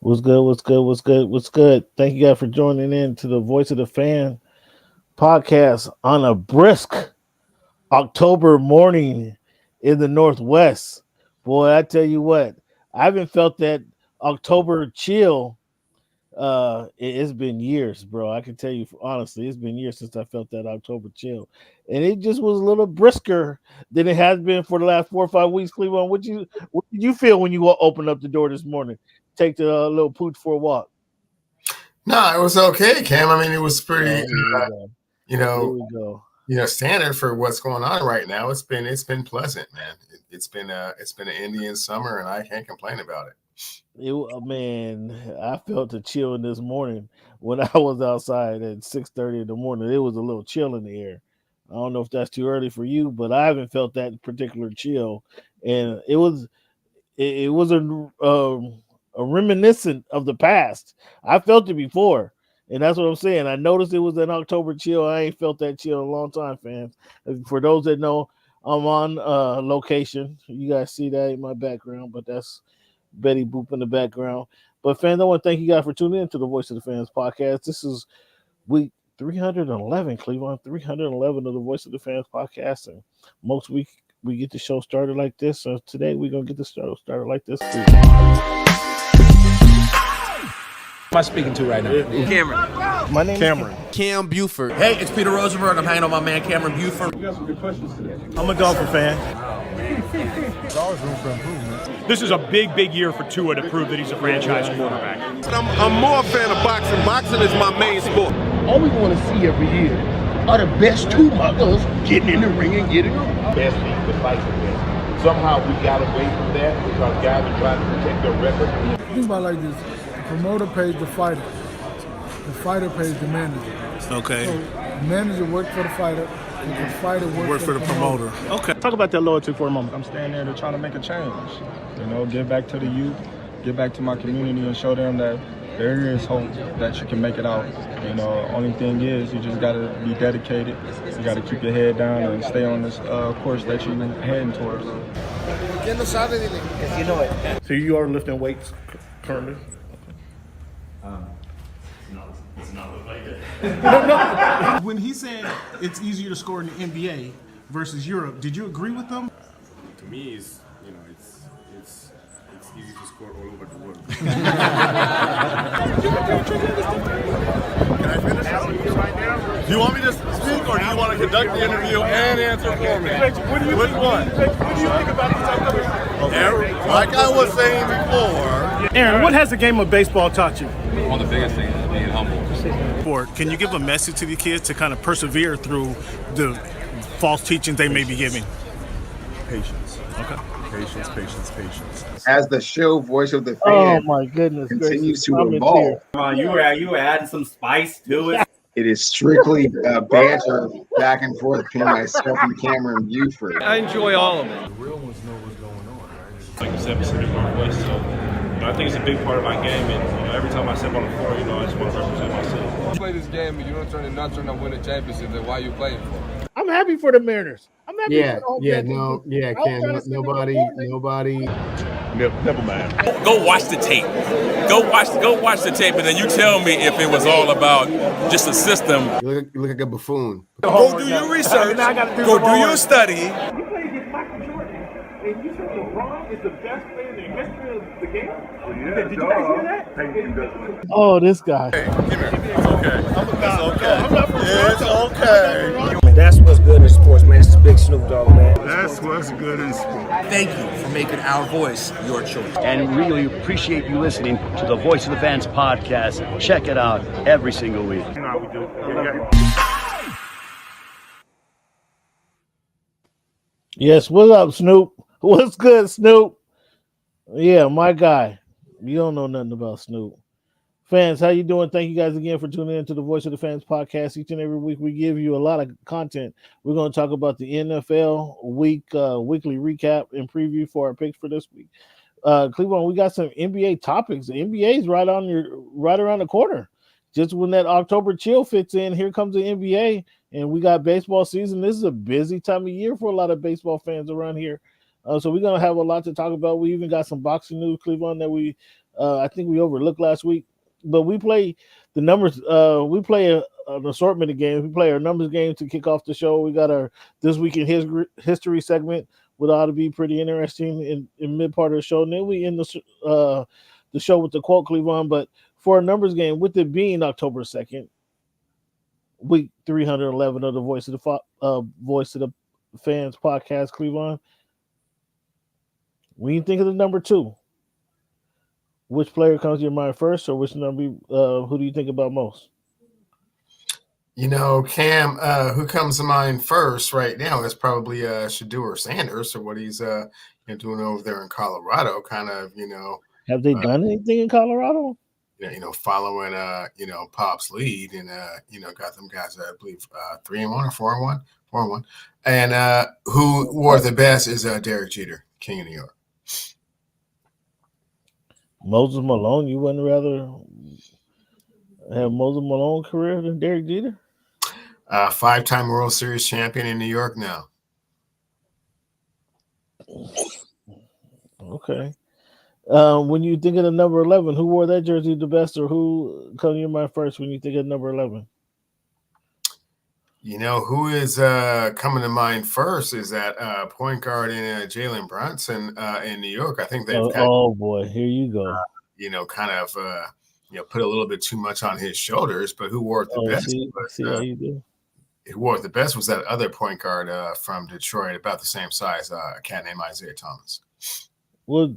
What's good? What's good? What's good? What's good? Thank you guys for joining in to the Voice of the Fan podcast on a brisk October morning in the Northwest. Boy, I tell you what, I haven't felt that October chill. It's been years, bro. I can tell you honestly, it's been years since I felt that October chill, and it just was a little brisker than it has been for the last 4 or 5 weeks. Cleveland, what did you feel when you opened up the door this morning? Take the little pooch for a walk. No, it was okay, Cam. I mean, it was pretty, Here we go. Standard for what's going on right now. It's been pleasant, man. It's been an Indian summer, and I can't complain about it. Man, I felt a chill this morning when I was outside at 6:30 in the morning. It was a little chill in the air. I don't know if that's too early for you, but I haven't felt that particular chill, and it was a reminiscent of the past. I felt it before, and that's what I'm saying. I noticed it was an October chill. I ain't felt that chill in a long time, fans. For those that know, I'm on location. You guys see that in my background, but that's Betty Boop in the background. But fans, I want to thank you guys for tuning in to the Voice of the Fans podcast. This is week 311, Cleveland, 311 of the Voice of the Fans podcast. And most week we get the show started like this. So today we're going to get the show started like this too. Am I speaking to right now? Cameron. My name Cameron. is Cam Buford. Hey, it's Peter Rosenberg. I'm hanging on my man Cameron Buford. We got some good questions today. I'm a golfer fan. There's always room for improvement. This is a big year for Tua to prove that he's a franchise quarterback. I'm more a fan of boxing. Boxing is my main sport. All we want to see every year are the best two muggers getting in the ring and getting on. Best people to fight for this. Somehow we got away from that because guys are trying to protect their record. Think about it like this. The promoter pays the fighter. The fighter pays the manager. Okay. So the manager works for the fighter, and the fighter works for the promoter. Okay. Talk about that loyalty for a moment. I'm standing there to try to make a change. Give back to the youth, give back to my community and show them that there is hope that you can make it out. Only thing is you just got to be dedicated. You got to keep your head down and stay on this course that you're heading towards. So you are lifting weights currently? When he said it's easier to score in the NBA versus Europe, did you agree with them? To me, it's easy to score all over the world. Can I finish? Do you want me to speak or do you want to conduct the interview and answer for me? What do you think about these type of Aaron, like I was saying before. Aaron, what has the game of baseball taught you? One of the biggest things is being humble. Can you give a message to the kids to kind of persevere through the false teachings they may be giving? Patience. Okay. Patience. As the show Voice of the Fan Oh my goodness! continues to I'm in evolve, tears. Come on, you were adding some spice to it. it is strictly banter back and forth between myself and Cameron Buford. I enjoy all of it. The real ones know what's going on, right? Like you said, Pacific Northwest, so I think it's a big part of my game, and every time I step on the floor, I just want to represent myself. You play this game and you don't turn to win a championship, then why are you playing for? I'm happy for the Mariners. I'm happy Yeah, for the whole yeah, Kansas no, City. yeah, I was Cam, trying to send them nobody. Never mind. Go watch the tape. Go watch the tape, and then you tell me if it was all about just a system. You look like a buffoon. Go do your research. Go do your study. You played against Michael Jordan, and you said LeBron is the best player in the history of the game? Did you guys hear that? Oh, this guy. Hey, come here. It's okay. It's okay. That's what's good in sports, man. It's Big Snoop Dogg, man. That's what's good in sport. Thank you for making our voice your choice. And really appreciate you listening to the Voice of the Fans podcast. Check it out every single week. Yes, what's up, Snoop? What's good, Snoop? Yeah, my guy. You don't know nothing about Snoop. Fans, how you doing? Thank you guys again for tuning in to the Voice of the Fans podcast. Each and every week, we give you a lot of content. We're going to talk about the NFL weekly recap and preview for our picks for this week. Cleveland, we got some NBA topics. The NBA is right around the corner. Just when that October chill fits in, here comes the NBA, and we got baseball season. This is a busy time of year for a lot of baseball fans around here. So we're going to have a lot to talk about. We even got some boxing news, Cleveland, that we I think we overlooked last week. But we play the numbers. We play an assortment of games. We play our numbers game to kick off the show. We got our This Week in History segment, which ought to be pretty interesting in mid part of the show. And then we end the show with the quote, Cleveland. But for our numbers game, with it being October 2nd, week 311 of the Voice of the Fans podcast, Cleveland. When you think of the number 2, which player comes to your mind first, or which number? Who do you think about most? Cam, who comes to mind first right now is probably Shedeur Sanders, or what he's doing over there in Colorado. Kind of, have they done anything in Colorado? Following Pop's lead, and got them guys, I believe, 3-1 or 4-1. And who wore the best is Derek Jeter, King of New York. Moses Malone, you wouldn't rather have Moses Malone career than Derek Jeter? 5-time World Series champion in New York now. Okay. When you think of the number 11, who wore that jersey the best, or who comes to your mind first when you think of number 11? Who is coming to mind first is that point guard in Jalen Brunson in New York. I think they've boy, here you go. Kind of put a little bit too much on his shoulders, but who wore it the best? See how you do. Who wore it the best was that other point guard from Detroit, about the same size, a cat named Isaiah Thomas. Well,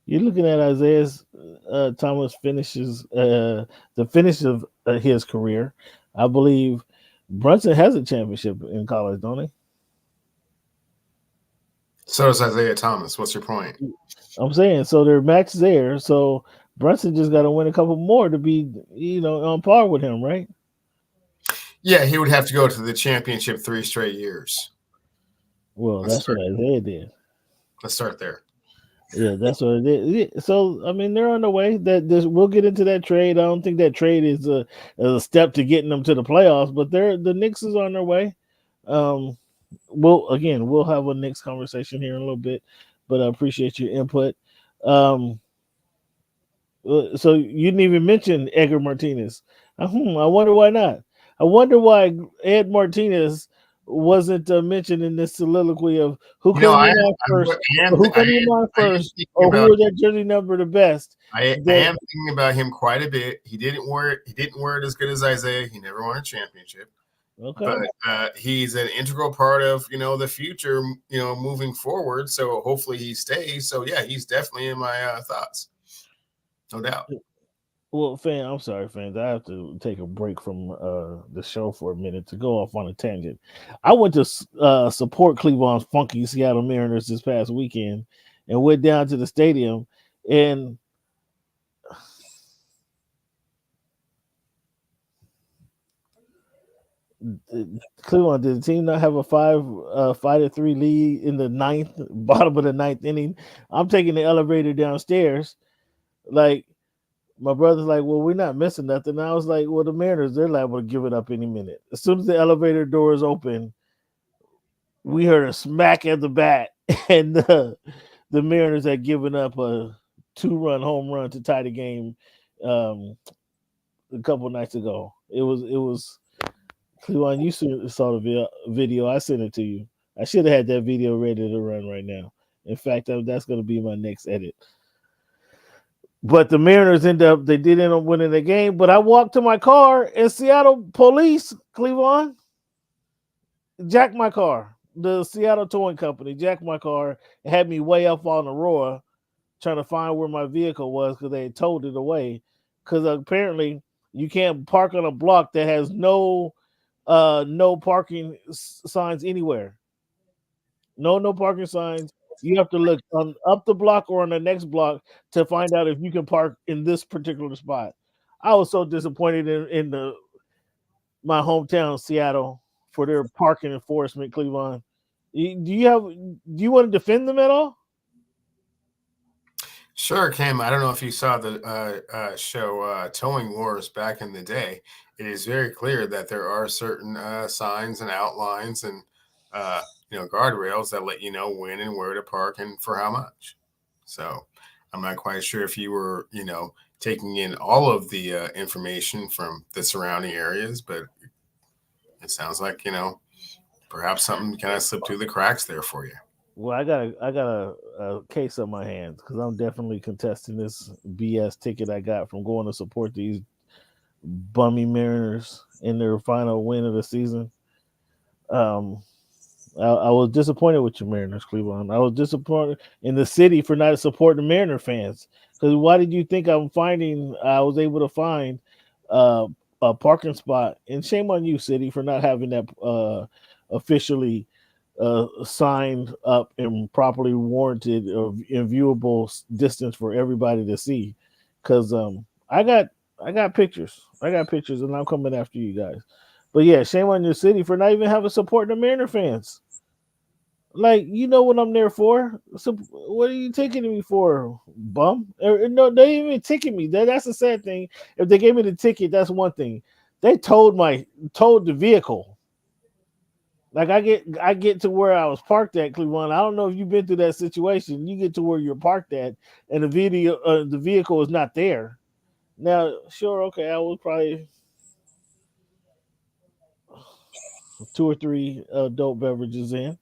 you're looking at Isaiah Thomas finishes the finish of his career. I believe Brunson has a championship in college, don't he? So does Isaiah Thomas. What's your point? I'm saying, so they're matched there. So Brunson just got to win a couple more to be, on par with him, right? Yeah, he would have to go to the championship 3 straight years. Well, that's what Isaiah did. Let's start there. Yeah, that's what it is. So, I mean, they're on the way. We'll get into that trade. I don't think that trade is a step to getting them to the playoffs, but the Knicks is on their way. We'll have a Knicks conversation here in a little bit, but I appreciate your input. So you didn't even mention Edgar Martinez. I wonder why not. I wonder why Ed Martinez wasn't mentioned in this soliloquy of who comes in first, or who wore that jersey number the best. I am thinking about him quite a bit. He didn't wear it as good as Isaiah. He never won a championship. Okay, but he's an integral part of the future, moving forward. So hopefully he stays. So yeah, he's definitely in my thoughts, no doubt. Well, I'm sorry, fans. I have to take a break from the show for a minute to go off on a tangent. I went to support Cleveland's funky Seattle Mariners this past weekend and went down to the stadium. And Cleveland, did the team not have a 5-3 lead in the bottom of the ninth inning? I'm taking the elevator downstairs, like. My brother's like, well, we're not missing nothing. And I was like, well, the Mariners, they're liable to give it up any minute. As soon as the elevator doors open, we heard a smack at the bat, and the Mariners had given up a 2-run home run to tie the game a couple nights ago. It was Cleveland. You saw the video. I sent it to you. I should have had that video ready to run right now. In fact, that's going to be my next edit. But the Mariners did end up winning the game. But I walked to my car, and Seattle police, Cleveland, jacked my car. The Seattle Towing Company jacked my car and had me way up on Aurora trying to find where my vehicle was because they had towed it away. Because apparently you can't park on a block that has no parking signs anywhere. No parking signs. You have to look up the block or on the next block to find out if you can park in this particular spot. I was so disappointed in my hometown, Seattle, for their parking enforcement, Cleveland. Do you want to defend them at all? Sure, Cam. I don't know if you saw the show Towing Wars back in the day. It is very clear that there are certain signs and outlines and guardrails that let you know when and where to park and for how much. So I'm not quite sure if you were, taking in all of the information from the surrounding areas, but it sounds like, perhaps something kind of slipped through the cracks there for you. Well, I got a case on my hands because I'm definitely contesting this BS ticket I got from going to support these bummy Mariners in their final win of the season. I was disappointed with your Mariners, Cleveland. I was disappointed in the city for not supporting the Mariner fans. Because why did you think I was able to find a parking spot? And shame on you, city, for not having that officially signed up and properly warranted or in viewable distance for everybody to see. Because I got pictures. And I'm coming after you guys. But yeah, shame on your city for not even having support the Mariner fans. Like, you know what I'm there for. So what are you taking me for, bum? No, they didn't even ticket me. That's the sad thing. If they gave me the ticket, that's one thing. They towed the vehicle. Like I get to where I was parked at, Cleveland. I don't know if you've been through that situation. You get to where you're parked at, and the vehicle is not there. Now, sure, okay, I was probably 2 or 3 adult beverages in.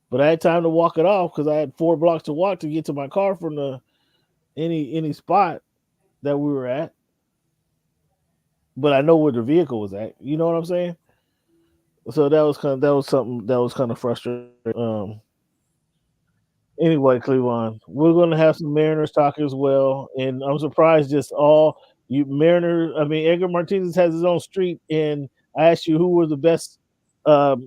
But I had time to walk it off because I had 4 blocks to walk to get to my car from any spot that we were at. But I know where the vehicle was at. You know what I'm saying? So that was something that was kind of frustrating. Anyway, Cleveland, we're going to have some Mariners talk as well, and I'm surprised just all you Mariners. I mean, Edgar Martinez has his own street, and I asked you who were the best player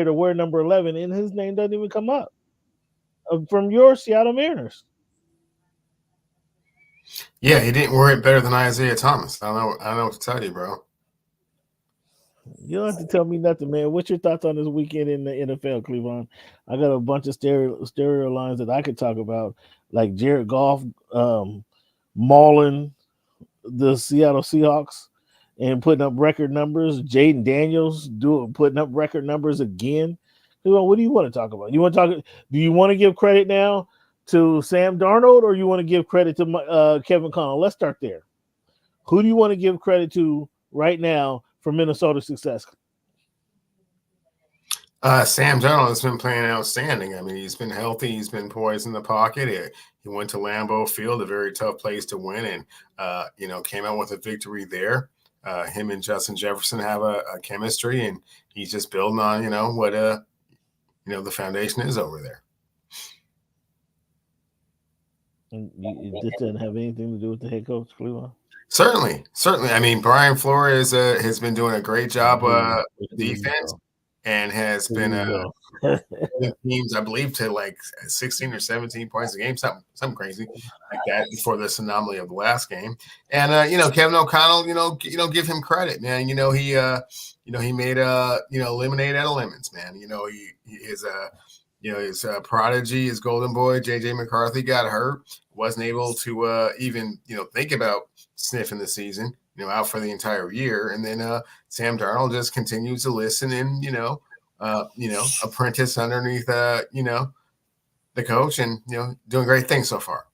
to wear number 11, and his name doesn't even come up from your Seattle Mariners. Yeah, he didn't wear it better than Isaiah Thomas. I don't know what to tell you, bro. You don't have to tell me nothing, man. What's your thoughts on this weekend in the NFL, Cleveland? I got a bunch of stereo lines that I could talk about, like Jared Goff mauling the Seattle Seahawks and putting up record numbers. Jaden Daniels putting up record numbers again. What do you want to talk about? Do you want to give credit now to Sam Darnold, or you want to give credit to Kevin Connell? Let's start there. Who do you want to give credit to right now for Minnesota's success? Sam Darnold has been playing outstanding. I mean, he's been healthy. He's been poised in the pocket. He went to Lambeau Field, a very tough place to win, and came out with a victory there. Him and Justin Jefferson have a chemistry, and he's just building on, what the foundation is over there. And this doesn't have anything to do with the head coach, Cleveland? Certainly. I mean, Brian Flores has been doing a great job with defense and has been teams, I believe, to like 16 or 17 points a game, something crazy like that before this anomaly of the last game. And Kevin O'Connell, give him credit, man. He made lemonade out of lemons, man. His prodigy, his golden boy, JJ McCarthy, got hurt, wasn't able to even think about sniffing the season, out for the entire year. And then Sam Darnold just continues to listen and apprentice underneath the coach, and doing great things so far.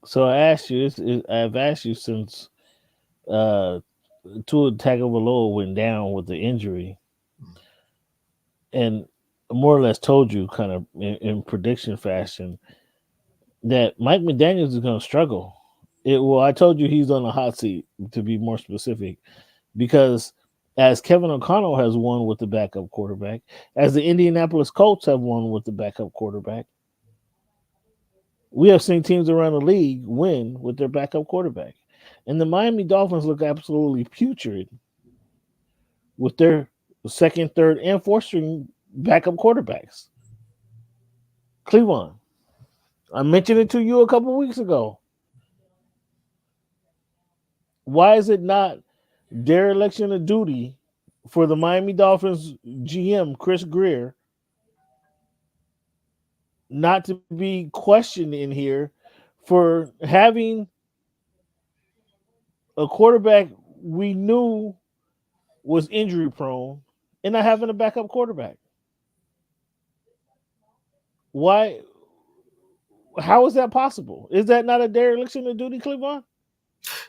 So I've asked you since Tua Tagovailoa went down with the injury, and more or less told you kind of in prediction fashion that Mike McDaniels is going to struggle. I told you he's on the hot seat, to be more specific, because as Kevin O'Connell has won with the backup quarterback, as the Indianapolis Colts have won with the backup quarterback, we have seen teams around the league win with their backup quarterback. And the Miami Dolphins look absolutely putrid with their second, third, and fourth string backup quarterbacks. Cleveland, I mentioned it to you a couple weeks ago. Why is it not dereliction of duty for the Miami Dolphins GM, Chris Grier, not to be questioned in here for having a quarterback we knew was injury prone and not having a backup quarterback? Why? How is that possible? Is that not a dereliction of duty, Cleveland?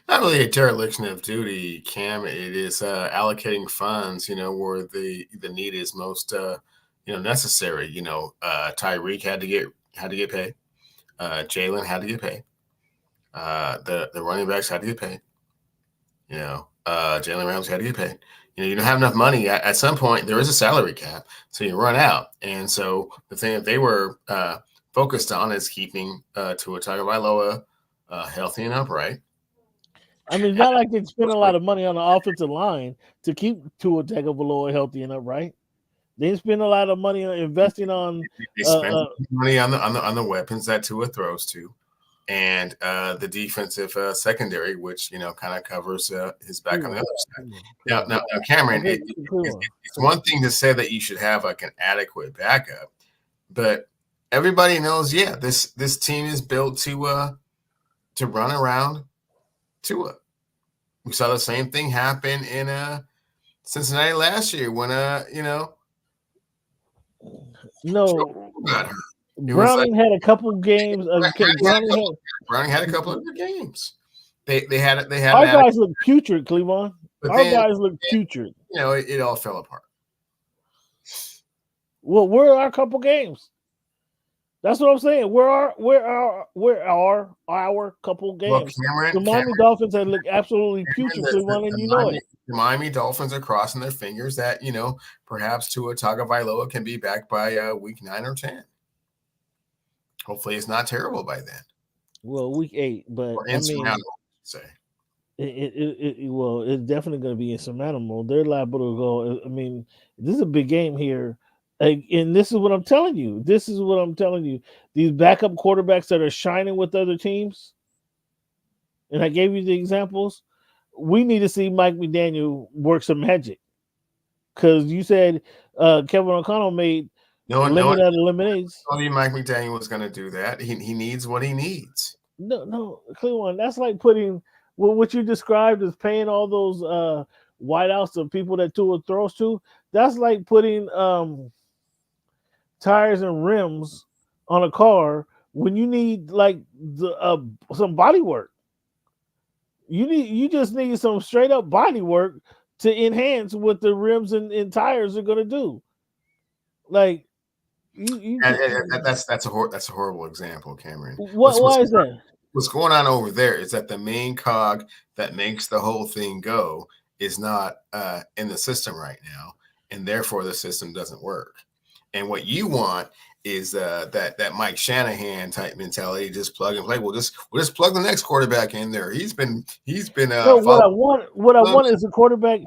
Not really a dereliction of duty, Cam. It is allocating funds, where the need is most, necessary. Tyreek had to get paid. Jalen had to get paid. The running backs had to get paid. Jalen Ramsey had to get paid. You don't have enough money. At some point, there is a salary cap, so you run out. And so the thing that they were focused on is keeping Tua Tagovailoa healthy and upright. I mean, it's not like they spent a lot of money on the offensive line to keep Tua Tagovailoa healthy and upright. They didn't spend a lot of money on investing on. They spent money on the weapons that Tua throws to, and the defensive secondary, which kind of covers his back on the other side. Now, Cameron, it's one thing to say that you should have like an adequate backup, but everybody knows, this team is built to run around Tua. We saw the same thing happen in Cincinnati last year when Browning had a couple games. Browning had a couple of good games. They had our guys look putrid, Cleveland. Our guys look putrid. It all fell apart. Well, where are our couple games? That's what I'm saying. Where are our couple games? Well, the Miami Dolphins have looked absolutely putrid, Cleveland, and it. The Miami Dolphins are crossing their fingers that perhaps Tua Tagovailoa can be back by week 9 or 10. Hopefully, it's not terrible by then. Well, week 8, but it's definitely going to be insurmountable. They're liable to go. I mean, this is a big game here. And this is what I'm telling you. These backup quarterbacks that are shining with other teams, and I gave you the examples, we need to see Mike McDaniel work some magic. Because you said Kevin O'Connell made lemon out of lemonades. I told you Mike McDaniel was going to do that. He needs what he needs. No, Cleveland, that's like putting what you described as paying all those wideouts of people that Tua throws to. That's like putting tires and rims on a car when you need like some body work. You just need some straight up body work to enhance what the rims and tires are going to do. Like that's a horrible example, Cameron. Why is that? What's going on over there is that the main cog that makes the whole thing go is not in the system right now, and therefore the system doesn't work. And what you want is that Mike Shanahan type mentality, just plug and play. We'll just plug the next quarterback in there. He's been. So what I want is a quarterback is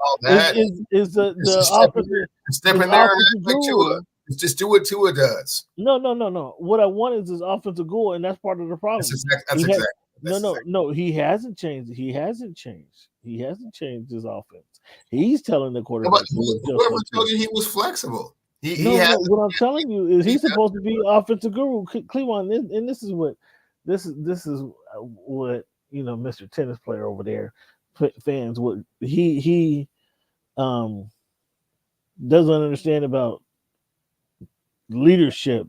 the offensive step in there and like Tua. Just do what Tua does. No. What I want is his offensive goal, and that's part of the problem. He hasn't changed. He hasn't changed his offense. He's telling the quarterback. Whoever told you he was flexible. What I'm telling you is he's supposed to be offensive guru, Cleveland, and this is what Mr. Tennis player over there fans what he doesn't understand about leadership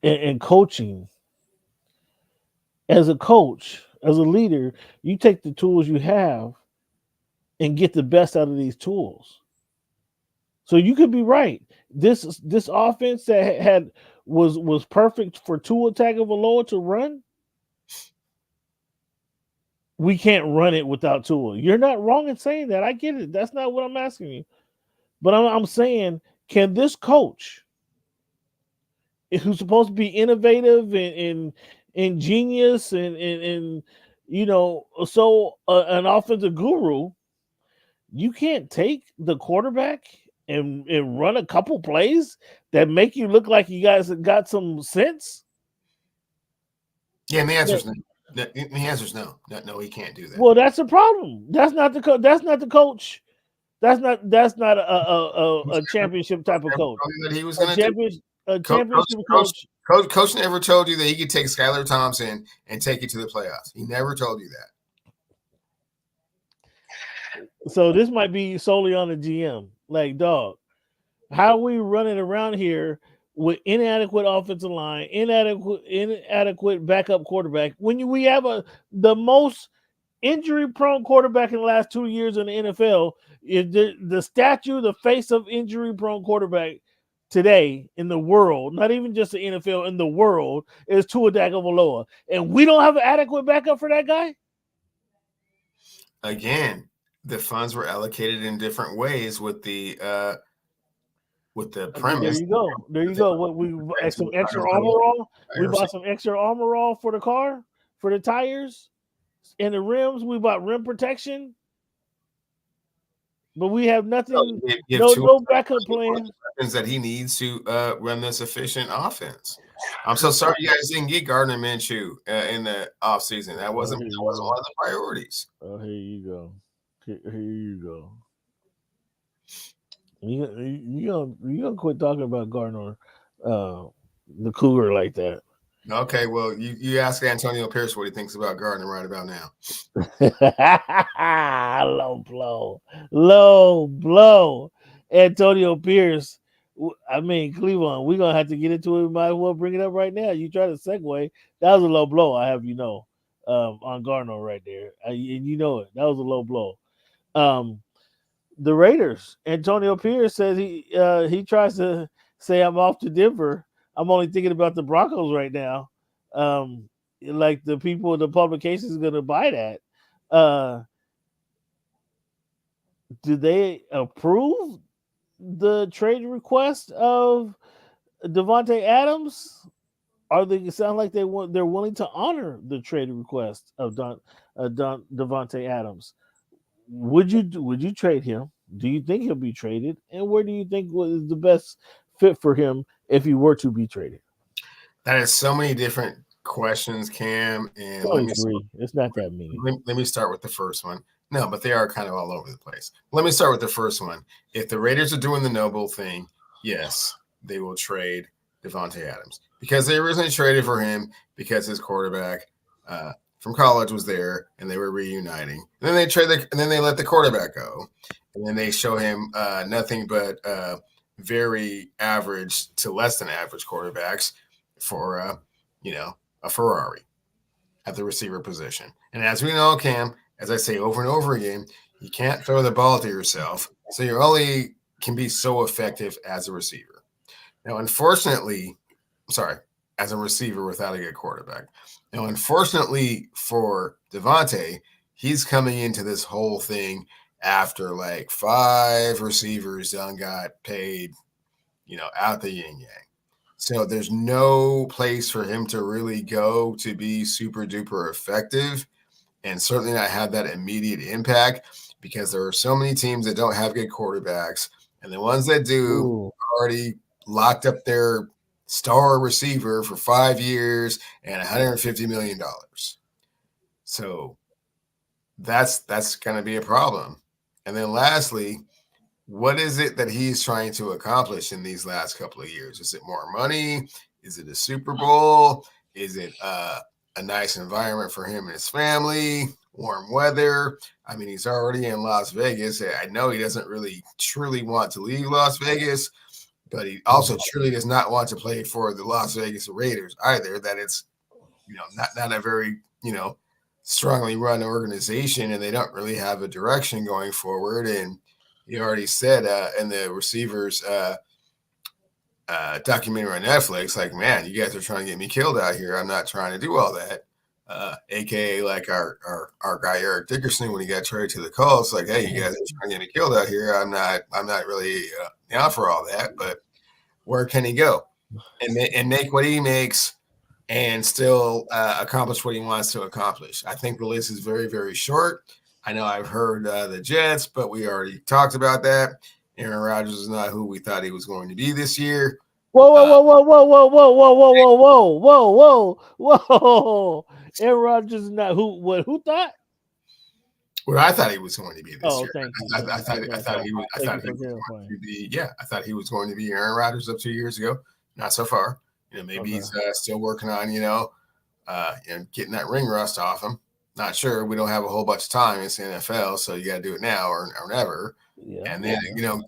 and coaching. As a coach, as a leader, you take the tools you have and get the best out of these tools. So you could be right. This offense that was perfect for Tua Tagovailoa to run. We can't run it without Tua. You're not wrong in saying that. I get it. That's not what I'm asking you. But I'm saying, can this coach, who's supposed to be innovative and ingenious and an offensive guru, you can't take the quarterback and run a couple plays that make you look like you guys have got some sense? Yeah, and the answer is no. The answer is no. No, he can't do that. Well, that's the problem. That's not the coach. That's not the coach. That's not a championship type of coach. That he was going to championship coach. Coach never told you that he could take Skylar Thompson and take you to the playoffs. He never told you that. So this might be solely on the GM. Like, dog, how are we running around here with inadequate offensive line, inadequate backup quarterback. When we have the most injury-prone quarterback in the last 2 years in the NFL, is the face of injury-prone quarterback today in the world, not even just the NFL, in the world, is Tua Tagovailoa. And we don't have an adequate backup for that guy? Again, the funds were allocated in different ways with the premise. There you go. What we some extra armor all? We bought some extra armor all for the car, for the tires and the rims. We bought rim protection. But we have nothing, no backup plan. That he needs to run this efficient offense. I'm so sorry you guys didn't get Gardner Minshew in the offseason. That wasn't one of the priorities. Oh, here you go. You gonna quit talking about Gardner, the Cougar, like that. Okay, well, you ask Antonio Pierce what he thinks about Gardner right about now. Low blow. Antonio Pierce. I mean, Cleveland, we're going to have to get into it. We might as well bring it up right now. You try to segue. That was a low blow, I have you know, on Gardner right there. And you know it. That was a low blow. The Raiders, Antonio Pierce says he tries to say, I'm off to Denver. I'm only thinking about the Broncos right now. Like the people in the publication is going to buy that. Do they approve the trade request of Davante Adams? Are they sound like they're willing to honor the trade request of Davante Adams? Would you trade him? Do you think he'll be traded? And where do you think was the best fit for him if he were to be traded? That is so many different questions, Cam. And it's not that many. Let me start with the first one. No, but they are kind of all over the place. Let me start with the first one. If the Raiders are doing the noble thing, yes, they will trade Davante Adams because they originally traded for him because his quarterback from college was there and they were reuniting. And then they let the quarterback go, and then they show him nothing but very average to less than average quarterbacks for a Ferrari at the receiver position. And as we know, Cam, as I say over and over again, you can't throw the ball to yourself, so you only can be so effective as a receiver. Now, unfortunately, as a receiver without a good quarterback. Now, unfortunately for Davante, he's coming into this whole thing after like 5 receivers done got paid, out the yin yang. So there's no place for him to really go to be super duper effective and certainly not have that immediate impact because there are so many teams that don't have good quarterbacks. And the ones that do already locked up their star receiver for 5 years and $150 million. So that's going to be a problem. And then lastly, what is it that he's trying to accomplish in these last couple of years? Is it more money? Is it a Super Bowl? Is it a nice environment for him and his family? Warm weather? I mean, he's already in Las Vegas. I know he doesn't really truly want to leave Las Vegas, but he truly does not want to play for the Las Vegas Raiders either. That it's, not a very, strongly run organization, and they don't really have a direction going forward. And he already said in the receivers documentary on Netflix, like, man, you guys are trying to get me killed out here. I'm not trying to do all that. AKA like our guy Eric Dickerson when he got traded to the Colts, like, hey, you guys are trying to get me killed out here. I'm not really down for all that, but where can he go and make what he makes and still accomplish what he wants to accomplish? I think the list is very, very short. I know I've heard the Jets, but we already talked about that. Aaron Rodgers is not who we thought he was going to be this year. Whoa. Aaron Rodgers is not who thought? Well, I thought he was going to be this year. Thank you. I thought he was going to be Aaron Rodgers up 2 years ago. Not so far. Maybe he's still working on, getting that ring rust off him. Not sure. We don't have a whole bunch of time. It's the NFL, so you got to do it now or never. Yeah, and then,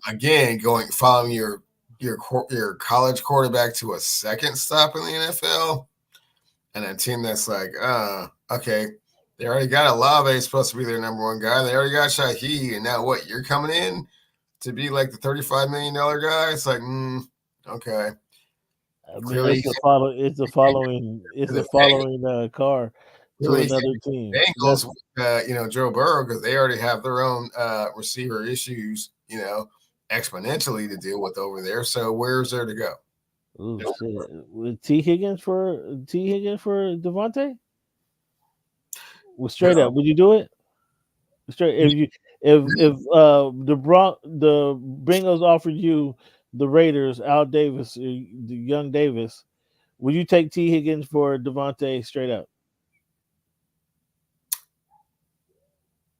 again, following your your college quarterback to a second stop in the NFL, and a team that's like, okay, they already got Olave supposed to be their number one guy. They already got Shaheed, and now what? You're coming in to be like the $35 million guy? It's like, okay. I mean, it's a following car to another team. Bengals, Joe Burrow, because they already have their own receiver issues, exponentially to deal with over there. So where's there to go? Ooh, shit. With T Higgins for Devontae? Well, straight up, would you do it? Straight if the Bengals offered you the Raiders, Al Davis, the young Davis, would you take T Higgins for Devontae straight up?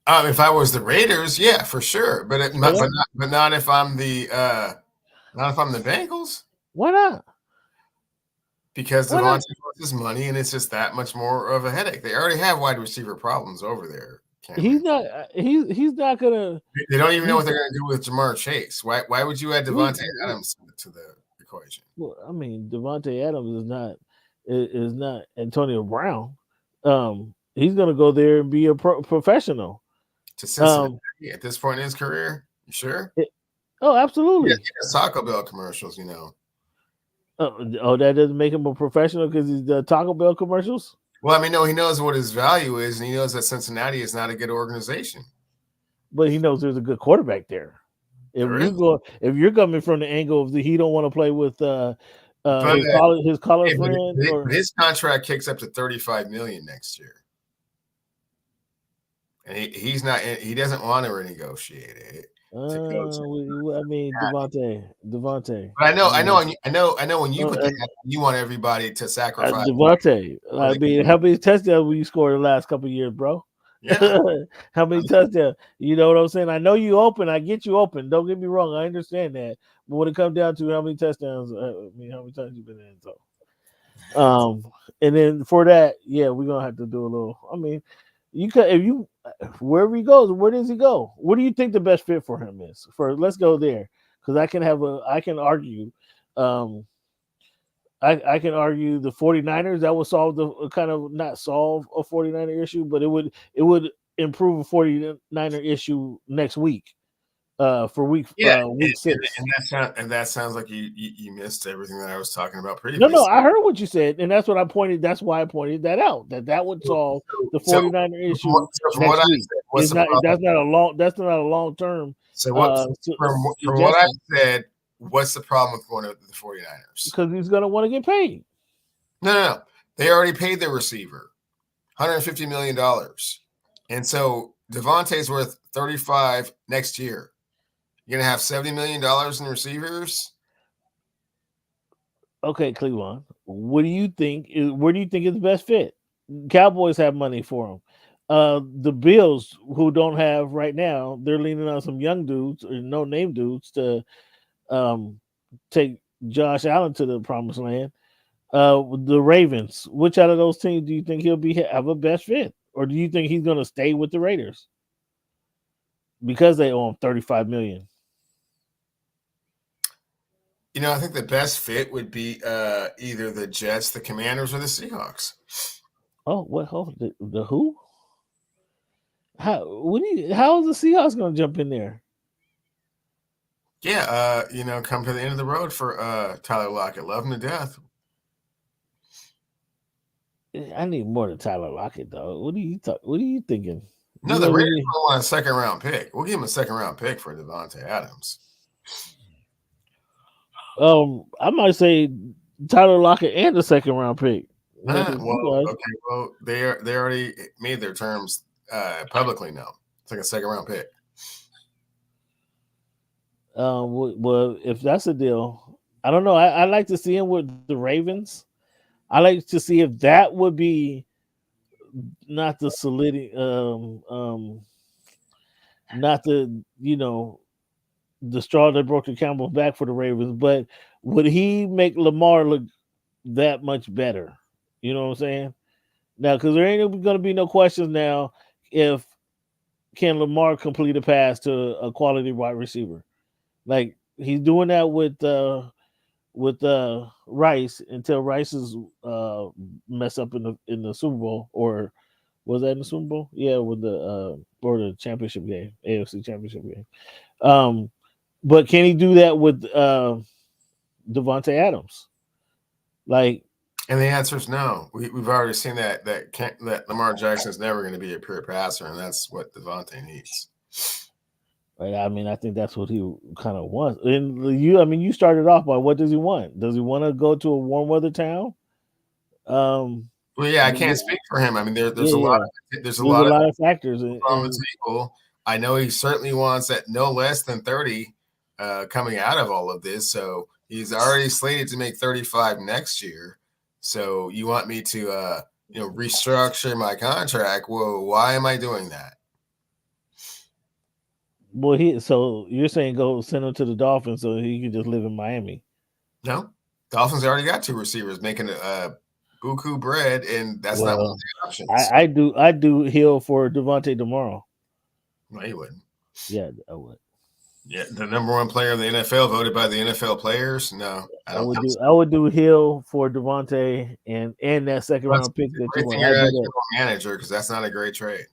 If I was the Raiders, yeah, for sure. But not if I'm the Bengals. Why not? Because Devontae wants his money, and it's just that much more of a headache. They already have wide receiver problems over there. He's not gonna. They don't even know what they're gonna do with Jamar Chase. Why would you add Devontae Adams to the equation? Well, I mean, Devontae Adams is not Antonio Brown. He's gonna go there and be a professional. To Cincinnati at this point in his career, you sure? Absolutely. Yeah, Taco Bell commercials, Oh, that doesn't make him a professional because he's the Taco Bell commercials. Well, I mean, no, he knows what his value is, and he knows that Cincinnati is not a good organization. But he knows there's a good quarterback there. If you're coming from the angle of he don't want to play with his college friend, his contract kicks up to $35 million next year, and he doesn't want to renegotiate it. I mean, Devontae. But I know when you put that, you want everybody to sacrifice. Devontae. I mean, how many touchdowns will you score the last couple of years, bro? Yeah. How many touchdowns? You know what I'm saying? I know you open. I get you open. Don't get me wrong. I understand that. But when it comes down to how many touchdowns, how many times you've been in? So, and then for that, yeah, we're gonna have to do a little. I mean, wherever he goes, where does he go? What do you think the best fit for him is? Let's go there, because I can argue. I can argue the 49ers. That would solve not solve a 49er issue, but it would improve a 49er issue next week. For week 6. And that sounds like you missed everything that I was talking about previously. No, I heard what you said, and that's what I pointed. That's why I pointed that out. That would solve the 49er issue. That's not a long term. So from what I said, what's the problem with going to the 49ers? Because he's going to want to get paid. No. They already paid their receiver $150 million, and so Devontae's worth $35 next year. You're gonna have $70 million in receivers. Okay, Cleveland. What do you think? Where do you think is the best fit? Cowboys have money for him. The Bills, who don't have right now, they're leaning on some young dudes or no name dudes to take Josh Allen to the promised land. The Ravens. Which out of those teams do you think he'll have a best fit, or do you think he's gonna stay with the Raiders because they owe him $35 million? I think the best fit would be either the Jets, the Commanders, or the Seahawks. Oh, what? The who? How is the Seahawks going to jump in there? Yeah, come to the end of the road for Tyler Lockett. Love him to death. I need more than Tyler Lockett, though. What are you thinking? No, the Raiders don't want a second-round pick. We'll give him a second-round pick for Devontae Adams. I might say Tyler Lockett and a second-round pick. Well, they already made their terms publicly now. It's like a second-round pick. Well, if that's a deal, I don't know. I like to see him with the Ravens. I like to see if that would be not the solidity, not the the straw that broke the camel's back for the Ravens, but would he make Lamar look that much better? You know what I'm saying? Now, because there ain't going to be no questions now if can Lamar complete a pass to a quality wide receiver. Like, he's doing that with Rice until Rice's mess up in the Super Bowl, or was that in the Super Bowl? Yeah, with the or the championship game, AFC championship game. But can he do that with Devontae Adams? Like, and the answer is no. We've already seen that Lamar Jackson is never going to be a pure passer, and that's what Devontae needs. Right. I mean, I think that's what he kind of wants. And you started off by, what does he want? Does he want to go to a warm weather town? Well, yeah, I can't speak for him. I mean, there's a lot of factors on the table. I know he certainly wants at no less than 30 coming out of all of this. So he's already slated to make 35 next year. So you want me to restructure my contract? Well, why am I doing that? Well, so you're saying go send him to the Dolphins so he can just live in Miami? No, Dolphins already got 2 receivers making buku bread, and that's not one of the options. I do Hill for Devontae tomorrow. No, you wouldn't. Yeah, I would. Yeah, the number 1 player of the NFL voted by the NFL players. No, I would do Hill for Devontae and that second round pick that you want. Manager, because that's not a great trade.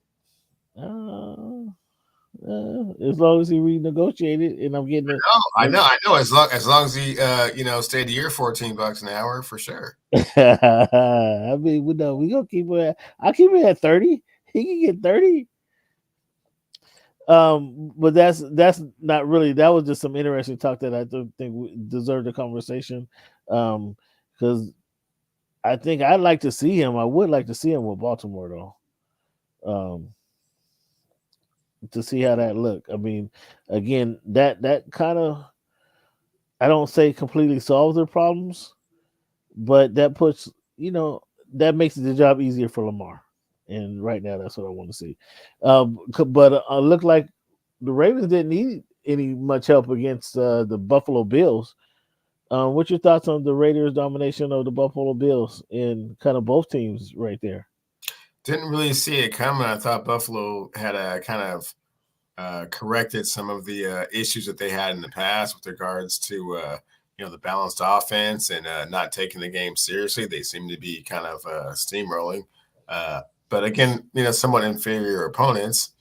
As long as he renegotiated, and I'm getting it. I know. As long as he stayed a year $14 an hour for sure. I mean, we gonna keep it. I'll keep it at 30. He can get 30. But that's not really. That was just some interesting talk that I think deserved a conversation. Because I think I'd like to see him. I would like to see him with Baltimore though. To see how that look. I mean, again, that kind of, I don't say completely solves their problems, but that puts, that makes the job easier for Lamar. And right now, that's what I want to see. But look like the Ravens didn't need any much help against the Buffalo Bills. What's your thoughts on the Raiders' domination of the Buffalo Bills in kind of both teams right there? Didn't really see it coming. I thought Buffalo had a kind of corrected some of the issues that they had in the past with regards to the balanced offense and not taking the game seriously. They seem to be kind of steamrolling. But again, somewhat inferior opponents.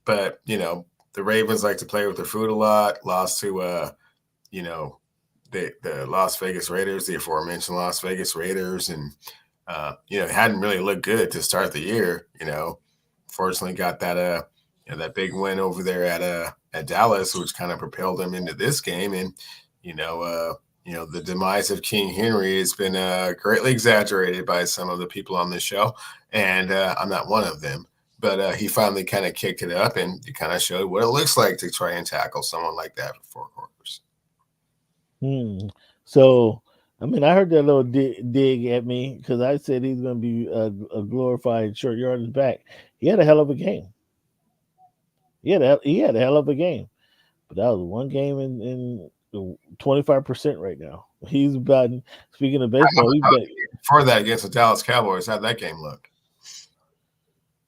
But the Ravens like to play with their food a lot. Lost to the Las Vegas Raiders, the aforementioned Las Vegas Raiders, and hadn't really looked good to start the year. Fortunately got that that big win over there at Dallas, which kind of propelled them into this game. And the demise of King Henry has been greatly exaggerated by some of the people on this show, and I'm not one of them. But he finally kind of kicked it up, and he kind of showed what it looks like to try and tackle someone like that for 4 quarters. So, I mean, I heard that little dig at me because I said he's going to be a glorified short yardage back. He had a hell of a game. He had a hell of a game, but that was one game in 25% right now. He's about, speaking of baseball, for that against the Dallas Cowboys, how'd that game look?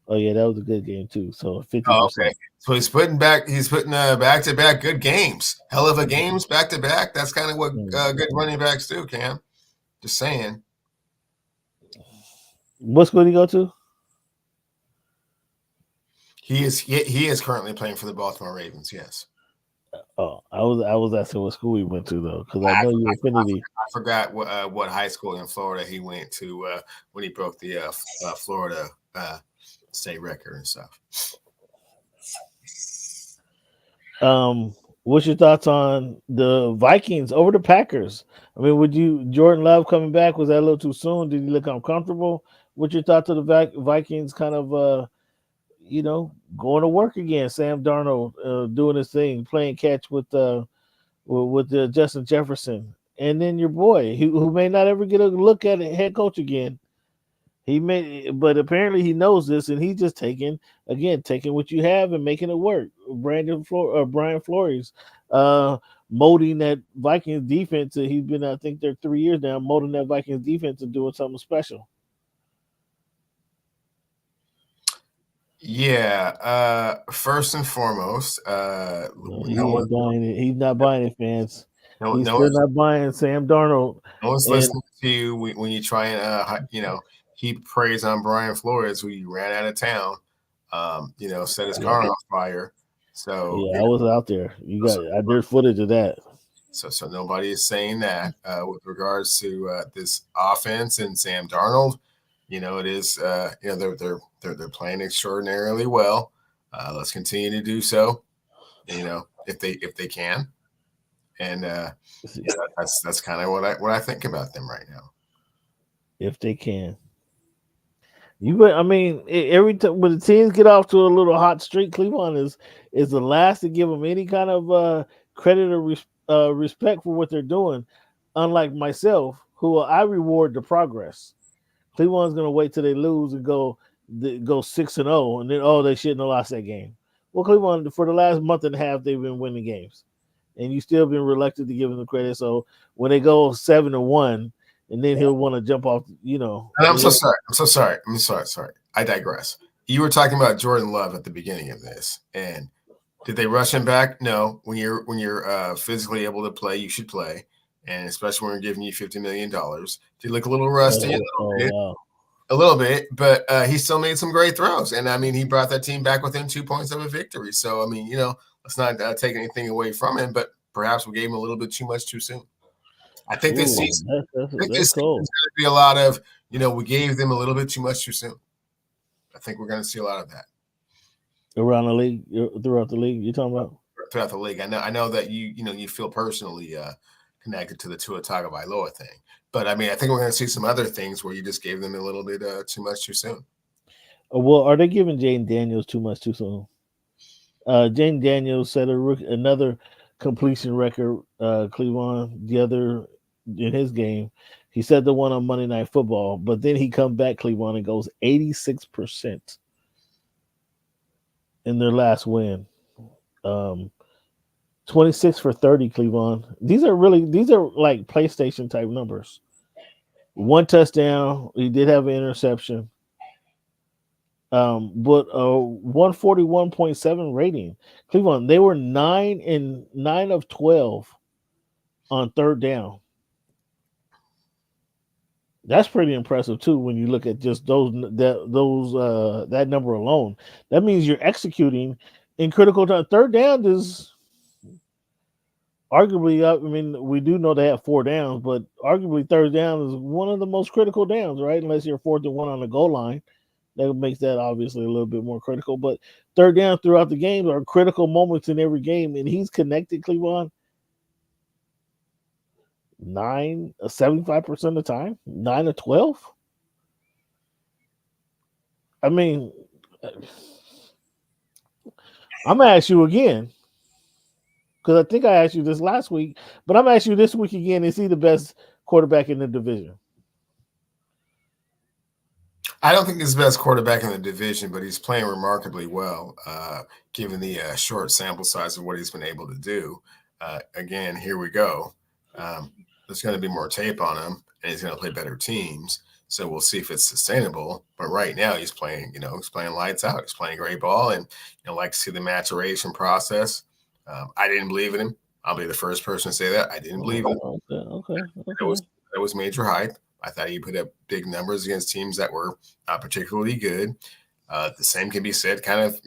Oh yeah, that was a good game too. So 50%. Oh, okay. So he's putting back-to-back good games. Hell of a games back-to-back. That's kind of what good running backs do, Cam. Just saying. What school did he go to? He is currently playing for the Baltimore Ravens. Yes. Oh, I was asking what school he went to though, because I know your affinity. I forgot what high school in Florida he went to when he broke the Florida state record and stuff. What's your thoughts on the Vikings over the Packers? I mean, Jordan Love coming back, was that a little too soon? Did he look uncomfortable? What's your thoughts of the Vikings kind of going to work again? Sam Darnold doing his thing, playing catch with Justin Jefferson, and then your boy who may not ever get a look at a head coach again. But apparently he knows this, and he's just taking what you have and making it work. Brian Flores, molding that Vikings defense. He's been, I think, they're 3 years now, molding that Vikings defense and doing something special. Yeah. First and foremost, He's buying it. He's not buying it, fans. No, He's no still one's, not buying Sam Darnold. no one's And- listening to you when you try and heap praise on Brian Flores, who you ran out of town. Set his car on fire. So yeah, I was out there. There's footage of that. So nobody is saying that with regards to this offense and Sam Darnold. It is they're playing extraordinarily well. Let's continue to do so. If they can, and that's kind of what I think about them right now. If they can, every time when the teams get off to a little hot streak, Cleveland is the last to give them any kind of credit or respect for what they're doing. Unlike myself, who I reward the progress. Cleveland's going to wait till they lose and go 6-0, and then they shouldn't have lost that game. Well, Cleveland, for the last month and a half, they've been winning games, and you still been reluctant to give them the credit. So when they go 7-1, and then he'll want to jump off, And I'm so sorry. Sorry. I digress. You were talking about Jordan Love at the beginning of this, and did they rush him back? No. When you're physically able to play, you should play. And especially when we're giving you $50 million, he look a little rusty, a little bit, but he still made some great throws. And he brought that team back within 2 points of a victory. So let's not take anything away from him, but perhaps we gave him a little bit too much too soon. I think this season, is going to be a lot of we gave them a little bit too much too soon. I think we're going to see a lot of that around the league, throughout the league. You're talking about throughout the league. I know that you feel personally connected to the Tua Tagovailoa thing. But, I think we're going to see some other things where you just gave them a little bit too much too soon. Well, are they giving Jayden Daniels too much too soon? Jayden Daniels set another completion record, Cleveland, the other in his game. He set the one on Monday Night Football, but then he comes back, Cleveland, and goes 86% in their last win. 26 for 30, Cleveland. These are like PlayStation type numbers. 1 touchdown. He did have an interception. But a 141.7 rating. Cleveland, they were 9 of 12 on third down. That's pretty impressive too when you look at just that number alone. That means you're executing in critical time. Third down is arguably, we do know they have 4 downs, but arguably third down is one of the most critical downs, right? Unless you're 4th and 1 on the goal line. That makes that obviously a little bit more critical. But third down throughout the game are critical moments in every game, and he's connected, Cleveland, 75% of the time, 9 of 12. I'm going to ask you again, because I think I asked you this last week, but I'm asking you this week again. Is he the best quarterback in the division? I don't think he's the best quarterback in the division, but he's playing remarkably well, given the short sample size of what he's been able to do. Again, here we go. There's going to be more tape on him, and he's going to play better teams. So we'll see if it's sustainable. But right now, he's playing lights out. He's playing great ball, and like to see the maturation process. I didn't believe in him. I'll be the first person to say that. I didn't believe in him. Okay. That was major hype. I thought he put up big numbers against teams that were not particularly good. The same can be said kind of,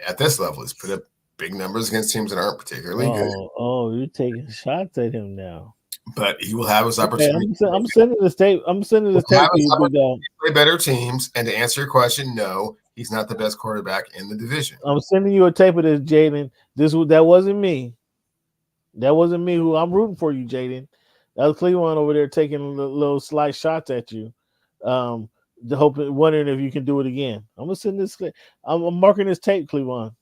at this level. He's put up big numbers against teams that aren't particularly good. Oh, you're taking shots at him now. But he will have his opportunity. I'm sending this tape. I'm sending this tape to you. To play better teams. And to answer your question, no, he's not the best quarterback in the division. I'm sending you a tape of this, Jaden. That wasn't me. That wasn't me who I'm rooting for you, Jaden. That was Cleveland over there taking little slight shots at you. Wondering if you can do it again. I'm gonna send this. I'm marking this tape, Cleveland.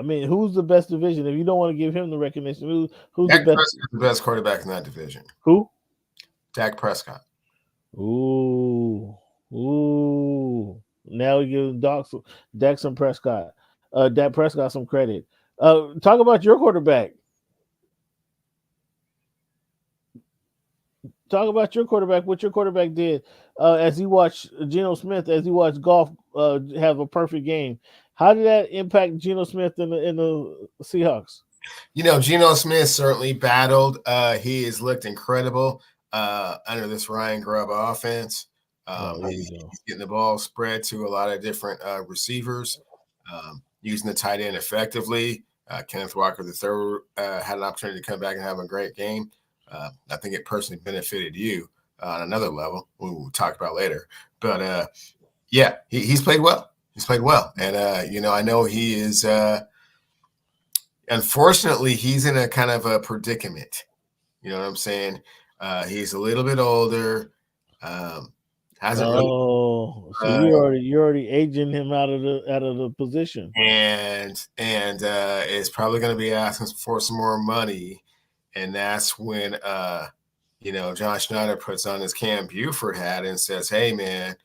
Who's the best division? If you don't want to give him the recognition, who's Dak the best? Prescott's the best quarterback in that division. Who? Dak Prescott. Ooh. Now we give Dak some Prescott. Dak Prescott some credit. Talk about your quarterback. talk about your quarterback. What your quarterback did as he watched Geno Smith, as he watched Goff have a perfect game. How did that impact Geno Smith in the Seahawks? You know, Geno Smith certainly battled. He has looked incredible under this Ryan Grubb offense. He's getting the ball spread to a lot of different receivers, using the tight end effectively. Kenneth Walker III had an opportunity to come back and have a great game. I think it personally benefited you on another level, we'll talk about later. But, yeah, he's played well. He's played well. And, you know, I know he is unfortunately, he's in a kind of a predicament. You know what I'm saying? He's a little bit older. So you're already aging him out of the position, and is probably going to be asking for some more money, and that's when you know, John Schneider puts on his Cam Buford hat and says, "Hey man,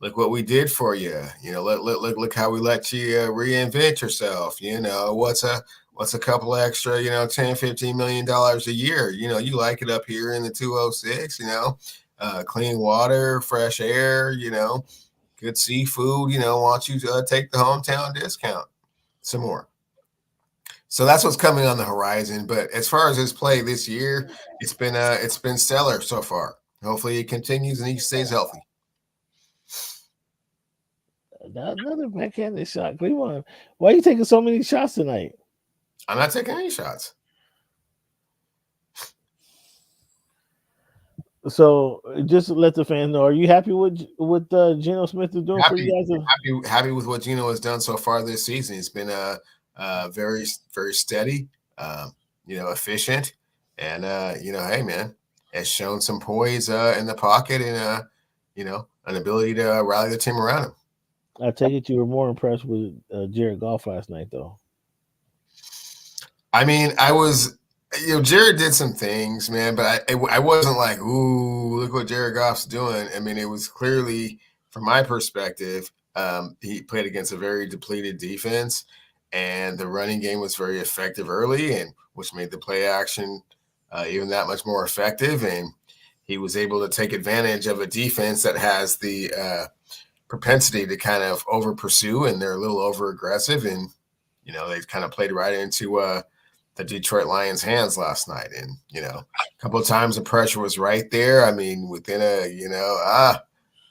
look what we did for you. You know, look how we let you reinvent yourself. You know, what's a couple extra, you know, $10-15 million a year. You know, you like it up here in the 206, you know, clean water, fresh air, you know, good seafood, you know, why don't you take the hometown discount some more?" So that's what's coming on the horizon. But as far as his play this year, it's been stellar so far. Hopefully it continues and he stays healthy. Another backhanded shot. Cleveland. Why are you taking so many shots tonight? I'm not taking any shots. So just to let the fans know, are you happy with Geno Smith is doing for you guys? Happy with what Geno has done so far this season. It's been very, very steady, you know, efficient, and you know, hey man, has shown some poise in the pocket and you know, an ability to rally the team around him. I take it you were more impressed with Jared Goff last night, though. I mean, I was, you know, Jared did some things, man, but I wasn't like, ooh, look what Jared Goff's doing. I mean, it was clearly, from my perspective, he played against a very depleted defense, and the running game was very effective early, and which made the play action even that much more effective. And he was able to take advantage of a defense that has the propensity to kind of over pursue, and they're a little over aggressive, and you know, they kind of played right into the Detroit Lions' hands last night. And, you know, a couple of times the pressure was right there. I mean, within a, you know,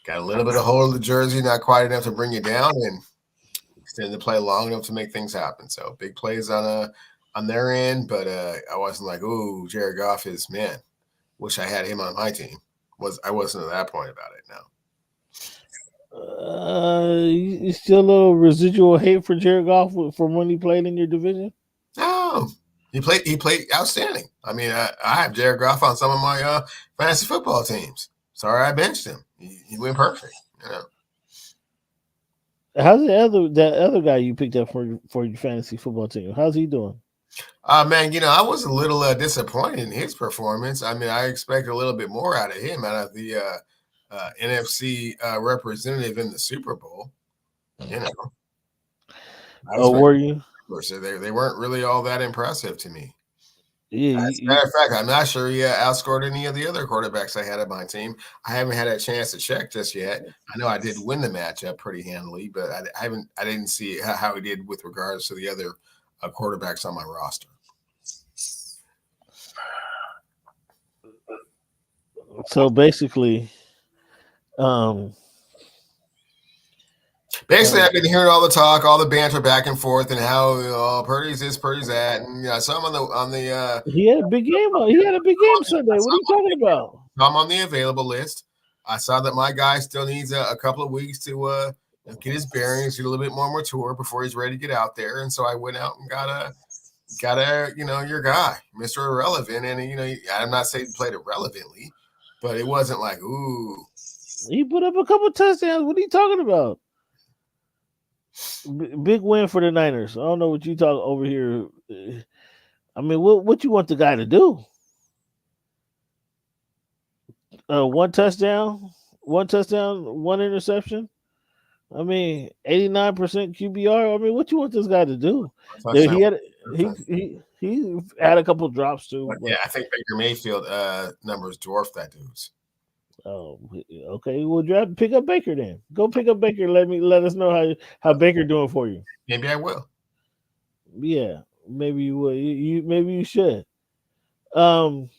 got a little bit of hold of the jersey, not quite enough to bring you down, and extended the play long enough to make things happen. So big plays on their end, but I wasn't like, ooh, Jared Goff is, man, wish I had him on my team. I wasn't at that point about it, no. You still a little residual hate for Jared Goff from when he played in your division? No. He played outstanding. I mean, I have Jared Goff on some of my fantasy football teams. Sorry I benched him. He went perfect. You know. How's that other guy you picked up for your fantasy football team? How's he doing? Man, you know, I was a little disappointed in his performance. I mean, I expect a little bit more out of him, out of the NFC representative in the Super Bowl. You know. Oh, were you? So they weren't really all that impressive to me. Yeah, as a matter of fact, I'm not sure he outscored any of the other quarterbacks I had on my team. I haven't had a chance to check just yet. I know I did win the matchup pretty handily, but I didn't see how he did with regards to the other quarterbacks on my roster. So basically, I've been hearing all the talk, all the banter back and forth, and how Purdy's this, Purdy's that, and you know, some on the. He had a big game. He had a big game Sunday. What are you talking about? I'm on the available list. I saw that my guy still needs a couple of weeks to get his bearings, get a little bit more mature before he's ready to get out there, and so I went out and got a you know, your guy, Mr. Irrelevant, and you know, I'm not saying he played irrelevantly, but it wasn't like ooh. He put up a couple touchdowns. What are you talking about? Big win for the Niners. I don't know what you talk over here. I mean, what you want the guy to do? One touchdown, one interception. I mean, 89% QBR. I mean, what you want this guy to do? He had a couple drops too. But, yeah, I think Baker Mayfield numbers dwarf that dude's. Oh, okay. Well, pick up Baker then. Go pick up Baker. Let us know how Baker doing for you. Maybe I will. Yeah, maybe you will. Maybe you should. What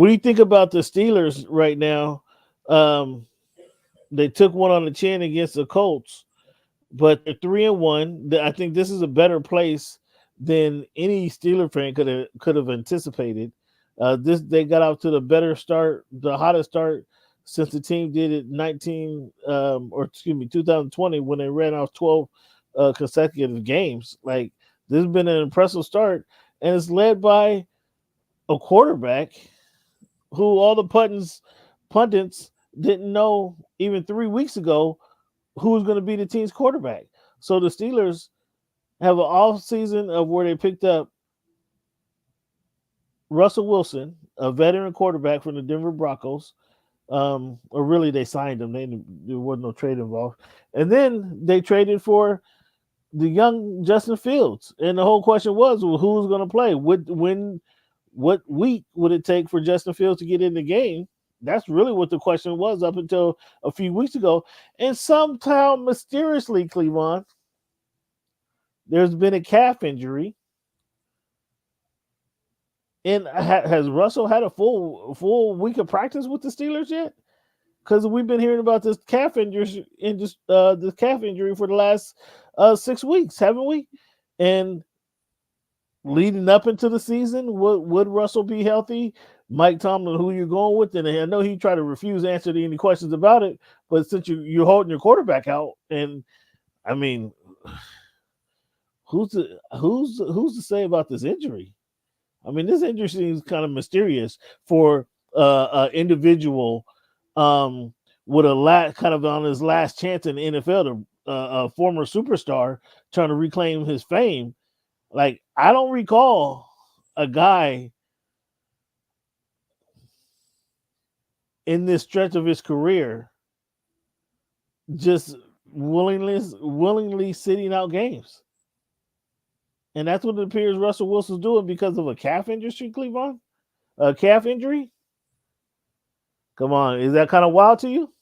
do you think about the Steelers right now? They took one on the chin against the Colts, but they're 3-1. I think this is a better place than any Steeler fan could have anticipated. They got out to the better start, the hottest start since the team did it 2020 when they ran off 12 consecutive games. Like, this has been an impressive start, and it's led by a quarterback who all the pundits didn't know even 3 weeks ago who was going to be the team's quarterback. So the Steelers have an off season of where they picked up Russell Wilson, a veteran quarterback from the Denver Broncos. Or really, they signed him. There wasn't no trade involved. And then they traded for the young Justin Fields. And the whole question was, well, who's going to play? What week would it take for Justin Fields to get in the game? That's really what the question was up until a few weeks ago. And somehow, mysteriously, Cleveland, there's been a calf injury. And has Russell had a full week of practice with the Steelers yet? Because we've been hearing about this calf injury for the last 6 weeks, haven't we? And leading up into the season, would Russell be healthy? Mike Tomlin, who you're going with, and I know he tried to refuse to answer any questions about it, but since you're holding your quarterback out, and I mean, who's to say about this injury? I mean, this injury seems kind of mysterious for an individual with kind of on his last chance in the NFL, a former superstar trying to reclaim his fame. Like, I don't recall a guy in this stretch of his career just willingly sitting out games. And that's what it appears Russell Wilson's doing because of a calf injury, Cleveland? A calf injury? Come on. Is that kind of wild to you?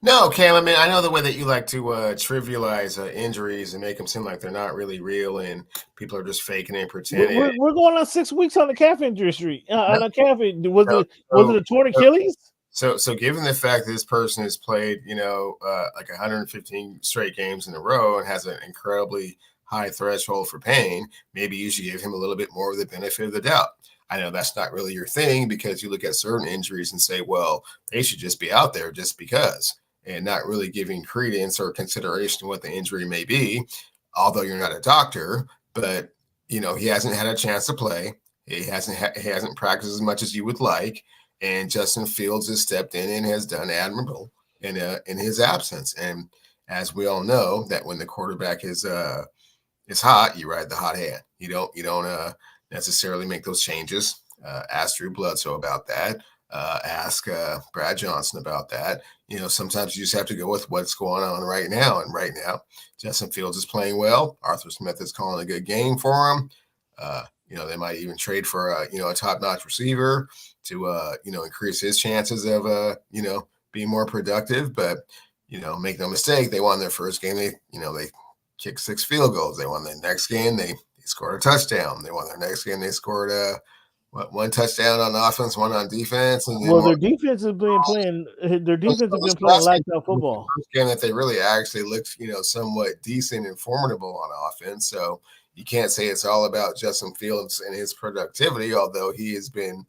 No, Cam. I mean, I know the way that you like to trivialize injuries and make them seem like they're not really real and people are just faking and pretending. We're going on 6 weeks on the calf injury streak. On a calf injury. Was it a torn Achilles? So given the fact that this person has played, like 115 straight games in a row and has an incredibly high threshold for pain, maybe you should give him a little bit more of the benefit of the doubt. I know that's not really your thing because you look at certain injuries and say, well, they should just be out there just because, and not really giving credence or consideration to what the injury may be, although you're not a doctor. But, he hasn't had a chance to play. He hasn't practiced as much as you would like. And Justin Fields has stepped in and has done admirable in his absence. And as we all know, that when the quarterback is hot, you ride the hot hand. You don't necessarily make those changes. Ask Drew Bledsoe about that. Ask Brad Johnson about that. Sometimes you just have to go with what's going on right now. And right now, Justin Fields is playing well. Arthur Smith is calling a good game for him. They might even trade for a top-notch receiver to increase his chances of being more productive. But make no mistake, they won their first game. They kicked 6 field goals. They won the next game. They scored a touchdown. They won their next game. They scored one touchdown on offense, one on defense. And their defense has been playing. Their defense has been playing lights out football. First game that they really actually looked, somewhat decent and formidable on offense. So you can't say it's all about Justin Fields and his productivity, although he has been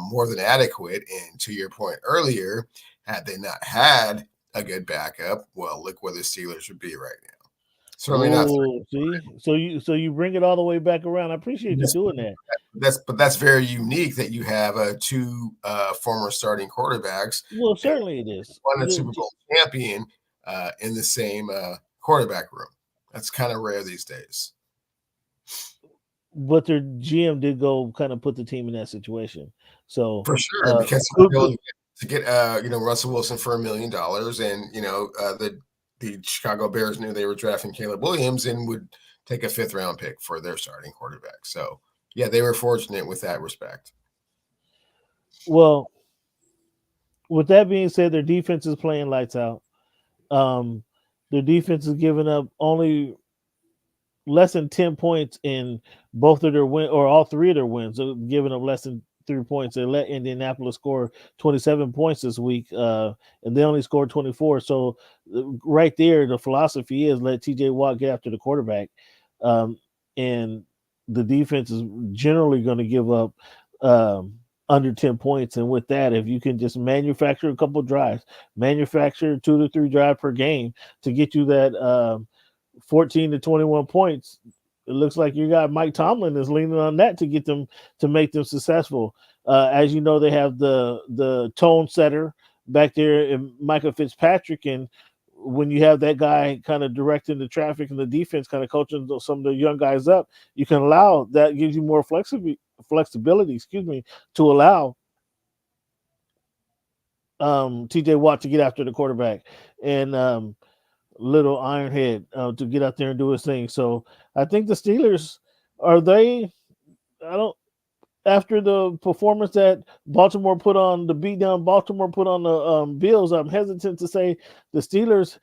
more than adequate. And to your point earlier, had they not had a good backup, well, look where the Steelers would be right now. Certainly not. See, so you bring it all the way back around. I appreciate you doing that. That's very unique that you have two former starting quarterbacks. Well, certainly it is. One a Super Bowl champion in the same quarterback room. That's kind of rare these days. But their GM did go kind of put the team in that situation. So for sure, because to get Russell Wilson for $1 million, and the Chicago Bears knew they were drafting Caleb Williams and would take a 5th round pick for their starting quarterback. So yeah, they were fortunate with that respect. Well, with that being said, their defense is playing lights out. Their defense is giving up only less than 10 points in both of their win or all 3 of their wins. They're giving up less than 3 points. They let Indianapolis score 27 points this week, and they only scored 24. So right there, the philosophy is let TJ Watt get after the quarterback, and the defense is generally going to give up under 10 points. And with that, if you can just manufacture a couple drives, manufacture 2 to 3 drives per game to get you that 14 to 21 points, it looks like your guy Mike Tomlin is leaning on that to get them to make them successful. As you know, they have the tone setter back there in Micah Fitzpatrick, and when you have that guy kind of directing the traffic and the defense kind of coaching some of the young guys up, you can allow that, gives you more flexibility, to allow TJ Watt to get after the quarterback and little Ironhead to get out there and do his thing. So I think the Steelers after the performance that Baltimore put on, the beatdown Baltimore put on the Bills, I'm hesitant to say the Steelers,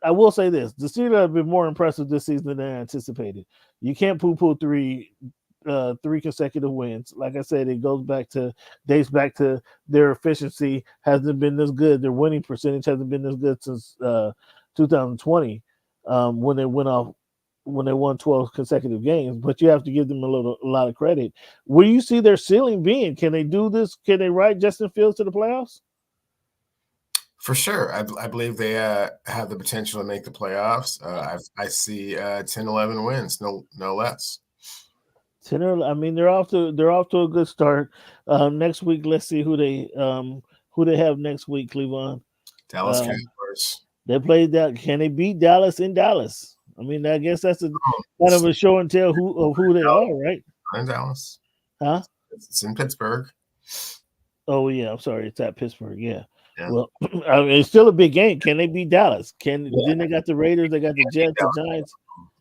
I will say this, the Steelers have been more impressive this season than I anticipated. You can't poo-poo 3 consecutive wins. Like I said, it dates back to their efficiency hasn't been this good. Their winning percentage hasn't been this good since 2020 when they won 12 consecutive games. But you have to give them a lot of credit. Where do you see their ceiling being? Can they do this? Can they ride Justin Fields to the playoffs? For sure. I believe they have the potential to make the playoffs. I see 10-11 wins, no less. 10 or, I mean, they're off to a good start. Next week, let's see who they have next week, Cleveland. Dallas Cowboys. They played that. Can they beat Dallas in Dallas? I mean, I guess that's kind of a show and tell of who they are, right? In Dallas. Huh? It's in Pittsburgh. Oh, yeah. I'm sorry. It's at Pittsburgh. Yeah. Well, I mean, it's still a big game. Can they beat Dallas? Then they got the Raiders, they got the Jets, the Giants.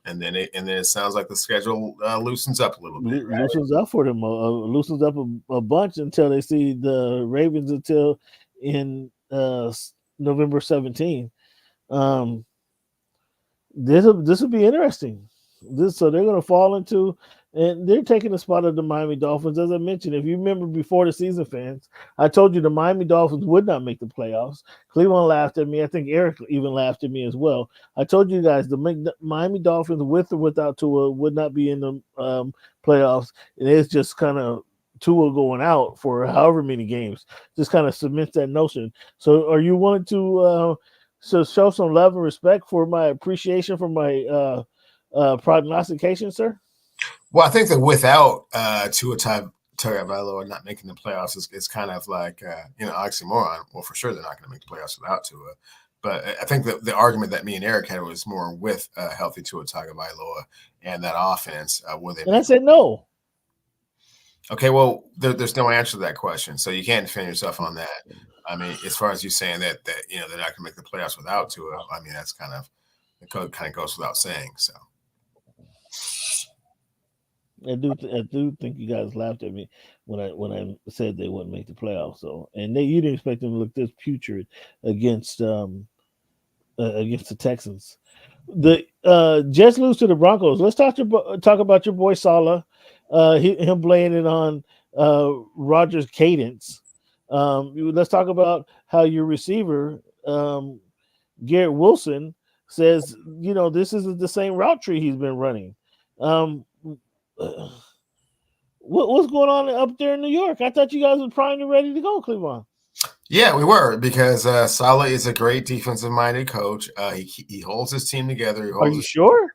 And then it sounds like the schedule loosens up a little bit. Right? Loosens up for them. Loosens up a bunch until they see the Ravens until in November 17th. This will be interesting. So they're going to fall into, and they're taking the spot of the Miami Dolphins. As I mentioned, if you remember before the season, fans, I told you the Miami Dolphins would not make the playoffs. Cleveland laughed at me. I think Eric even laughed at me as well. I told you guys the Miami Dolphins, with or without Tua, would not be in the playoffs. And it's just kind of Tua going out for however many games. Just kind of cements that notion. So are you willing to show some love and respect for my appreciation for my prognostication, sir? Well, I think that without Tua Tagovailoa not making the playoffs is kind of like oxymoron. Well, for sure they're not going to make the playoffs without Tua, but I think that the argument that me and Eric had was more with healthy Tua Tagovailoa and that offense. And I said no. Okay, well, there's no answer to that question, so you can't defend yourself on that. I mean, as far as you saying that they're not going to make the playoffs without Tua, I mean that's kind of goes without saying. So. I do think you guys laughed at me when I said they wouldn't make the playoffs. So, and you didn't expect them to look this putrid against the Texans. The Jets lose to the Broncos. Let's talk about your boy Saleh. Him playing it on Rodgers' cadence. Let's talk about how your receiver Garrett Wilson says this isn't the same route tree he's been running. What's going on up there in New York? I thought you guys were primed and ready to go, Cleveland. Yeah, we were, because Saleh is a great defensive-minded coach. He holds his team together. Are you sure?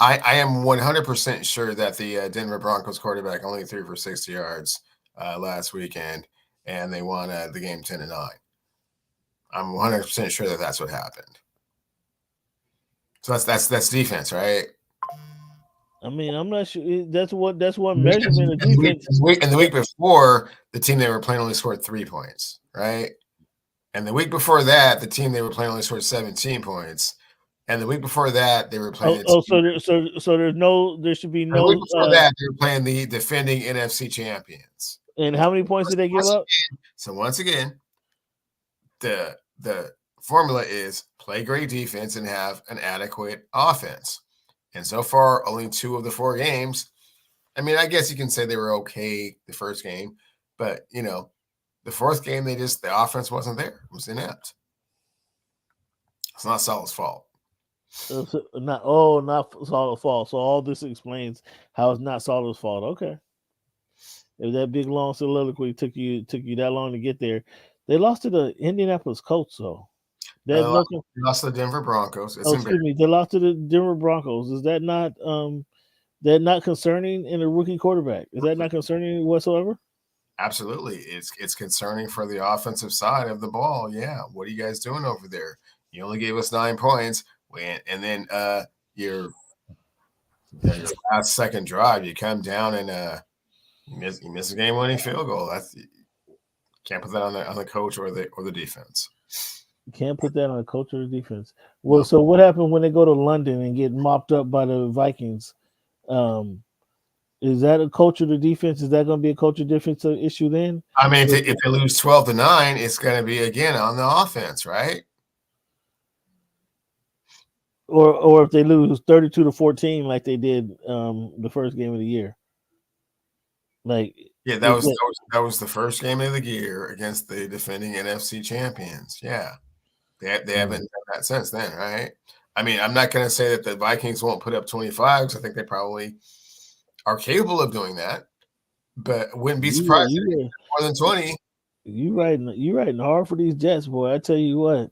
I am 100% sure that the Denver Broncos quarterback only threw for 60 yards last weekend, and they won the game 10-9. I'm 100% sure that that's what happened. So that's defense, right? I mean, I'm not sure. That's one measurement of defense. And the week before, the team they were playing only scored 3 points, right? And the week before that, the team they were playing only scored 17 points. And the week before that, they were playing. So there should be the no. week before that, they were playing the defending NFC champions. And how many points did they give up? So once again, the formula is play great defense and have an adequate offense. And so far, only 2 of the 4 games. I mean, I guess you can say they were okay the first game, but the 4th game, the offense wasn't there. It was inept. It's not Saleh's fault. Not Saleh's fault. So all this explains how it's not Saleh's fault. Okay. If that big long soliloquy took you that long to get there, they lost to the Indianapolis Colts. So they lost to the Denver Broncos. Excuse me, they lost to the Denver Broncos. Is that not concerning in a rookie quarterback? Is that not concerning whatsoever? Absolutely, it's concerning for the offensive side of the ball. Yeah, what are you guys doing over there? You only gave us 9 points, and then your last second drive, you come down and you miss a game-winning field goal. Can't put that on the coach or the defense. You can't put that on the coach or the defense. Well, so what happened when they go to London and get mopped up by the Vikings? Is that a coach or the defense? Is that going to be a coach or defense issue then? I mean, if they lose 12-9, it's going to be again on the offense, right? Or if they lose 32-14 like they did the first game of the year. Like that was the first game of the year against the defending NFC champions. Yeah, they haven't done that since then, right? I mean, I'm not going to say that the Vikings won't put up 25 because I think they probably are capable of doing that, but wouldn't be surprised if they more than 20. You writing hard for these Jets, boy. I tell you what.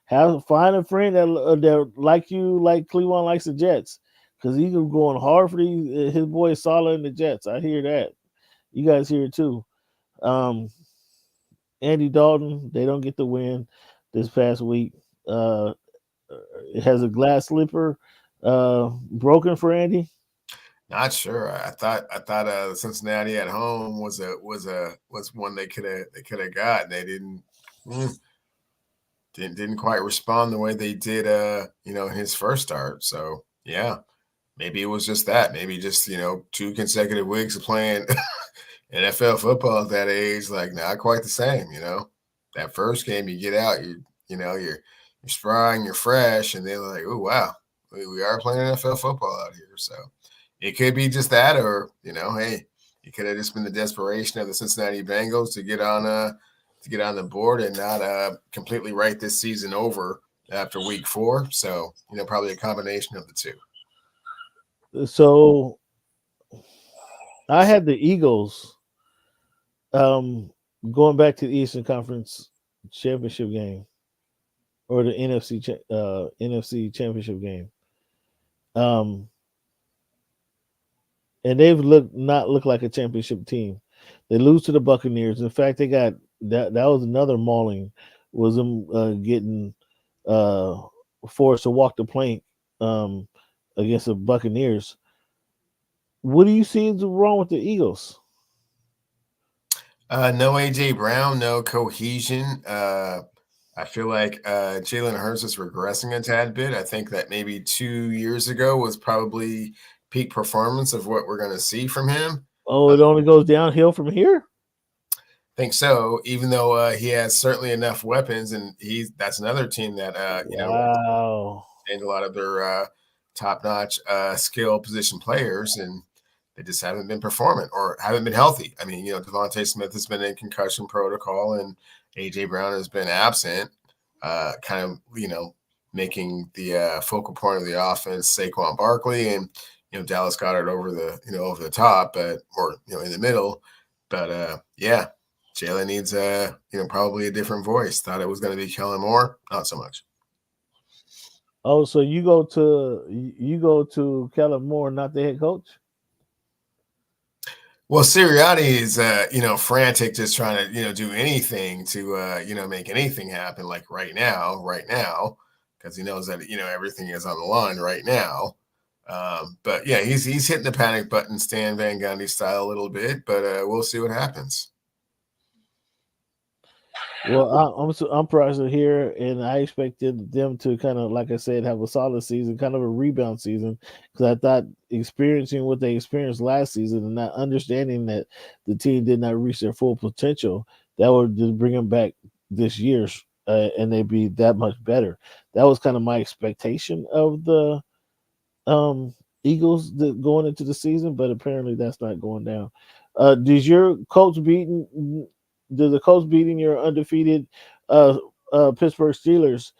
Find a friend that like you, like Cleveland likes the Jets. Because he's going hard for his boy Saleh and the Jets. I hear that. You guys hear it too. Andy Dalton, they don't get the win this past week. It has a glass slipper broken for Andy. Not sure. I thought Cincinnati at home was one they could have got. And they didn't quite respond the way they did in his first start. So yeah. Maybe it was just that. Maybe just 2 consecutive weeks of playing NFL football at that age, like not quite the same. That first game you get out, you're spry and you're fresh, and they're like, oh wow, we are playing NFL football out here. So it could be just that, or hey, it could have just been the desperation of the Cincinnati Bengals to get on the board and not completely write this season over after week 4. So probably a combination of the two. So I had the Eagles going back to the Eastern Conference Championship game or the NFC Championship game. And they've not looked like a championship team. They lose to the Buccaneers. In fact, they got that was another mauling, was them getting forced to walk the plank against the Buccaneers. What do you see is wrong with the Eagles? No A.J. Brown, no cohesion. I feel like Jalen Hurts is regressing a tad bit. I think that maybe 2 years ago was probably peak performance of what we're going to see from him. Oh, it only goes downhill from here? I think so, even though he has certainly enough weapons, and that's another team that wow. And a lot of their top-notch skill position players, and they just haven't been performant or haven't been healthy. I mean, Devontae Smith has been in concussion protocol, and A.J. Brown has been absent, kind of, making the focal point of the offense Saquon Barkley and, Dallas Goedert over the top, in the middle. But, yeah, Jalen needs, probably a different voice. Thought it was going to be Kellen Moore. Not so much. Oh, so you go to Kellen Moore, not the head coach? Well, Sirianni is, frantic, just trying to, do anything to, make anything happen. Like right now, because he knows that, everything is on the line right now. But yeah, he's hitting the panic button, Stan Van Gundy style a little bit. But we'll see what happens. Well, I'm surprised to hear, and I expected them to kind of, like I said, have a solid season, kind of a rebound season, because I thought experiencing what they experienced last season and not understanding that the team did not reach their full potential, that would just bring them back this year, and they'd be that much better. That was kind of my expectation of the Eagles going into the season, but apparently that's not going down. Does your coach beating? Does the coach beating your undefeated Pittsburgh Steelers?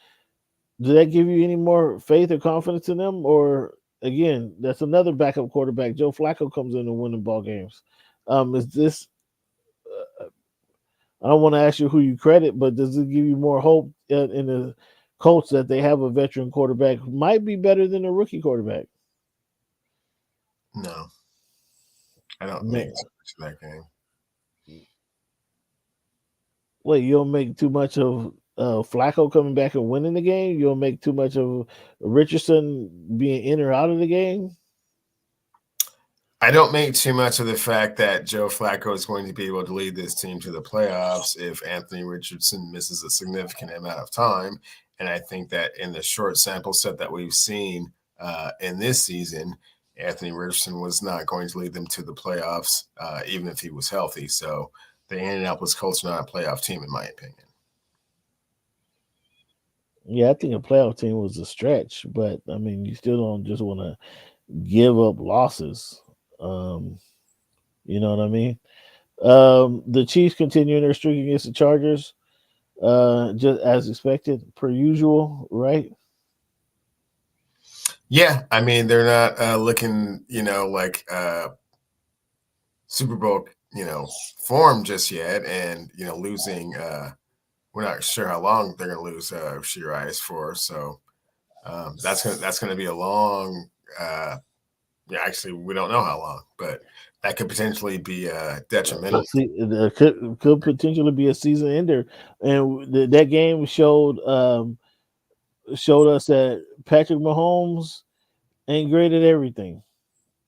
Does that give you any more faith or confidence in them? Or again, that's another backup quarterback. Joe Flacco comes in and winning ball games. Is this? I don't want to ask you who you credit, but does it give you more hope in the coach that they have a veteran quarterback who might be better than a rookie quarterback? No, I don't think so much of that game. Wait, you don't make too much of Flacco coming back and winning the game? You don't make too much of Richardson being in or out of the game? I don't make too much of the fact that Joe Flacco is going to be able to lead this team to the playoffs if Anthony Richardson misses a significant amount of time. And I think that in the short sample set that we've seen in this season, Anthony Richardson was not going to lead them to the playoffs, even if he was healthy. So the Indianapolis Colts are not a playoff team, in my opinion. Yeah, I think a playoff team was a stretch, but I mean, you still don't just want to give up losses. You know what I mean? The Chiefs continuing their streak against the Chargers, just as expected, per usual, right? Yeah, I mean, they're not looking, like Super Bowl, form just yet, and losing. We're not sure how long they're going to lose Shira Ice for, so that's gonna be a long. Actually, we don't know how long, but that could potentially be detrimental. Could potentially be a season ender, and that game showed us that Patrick Mahomes ain't great at everything.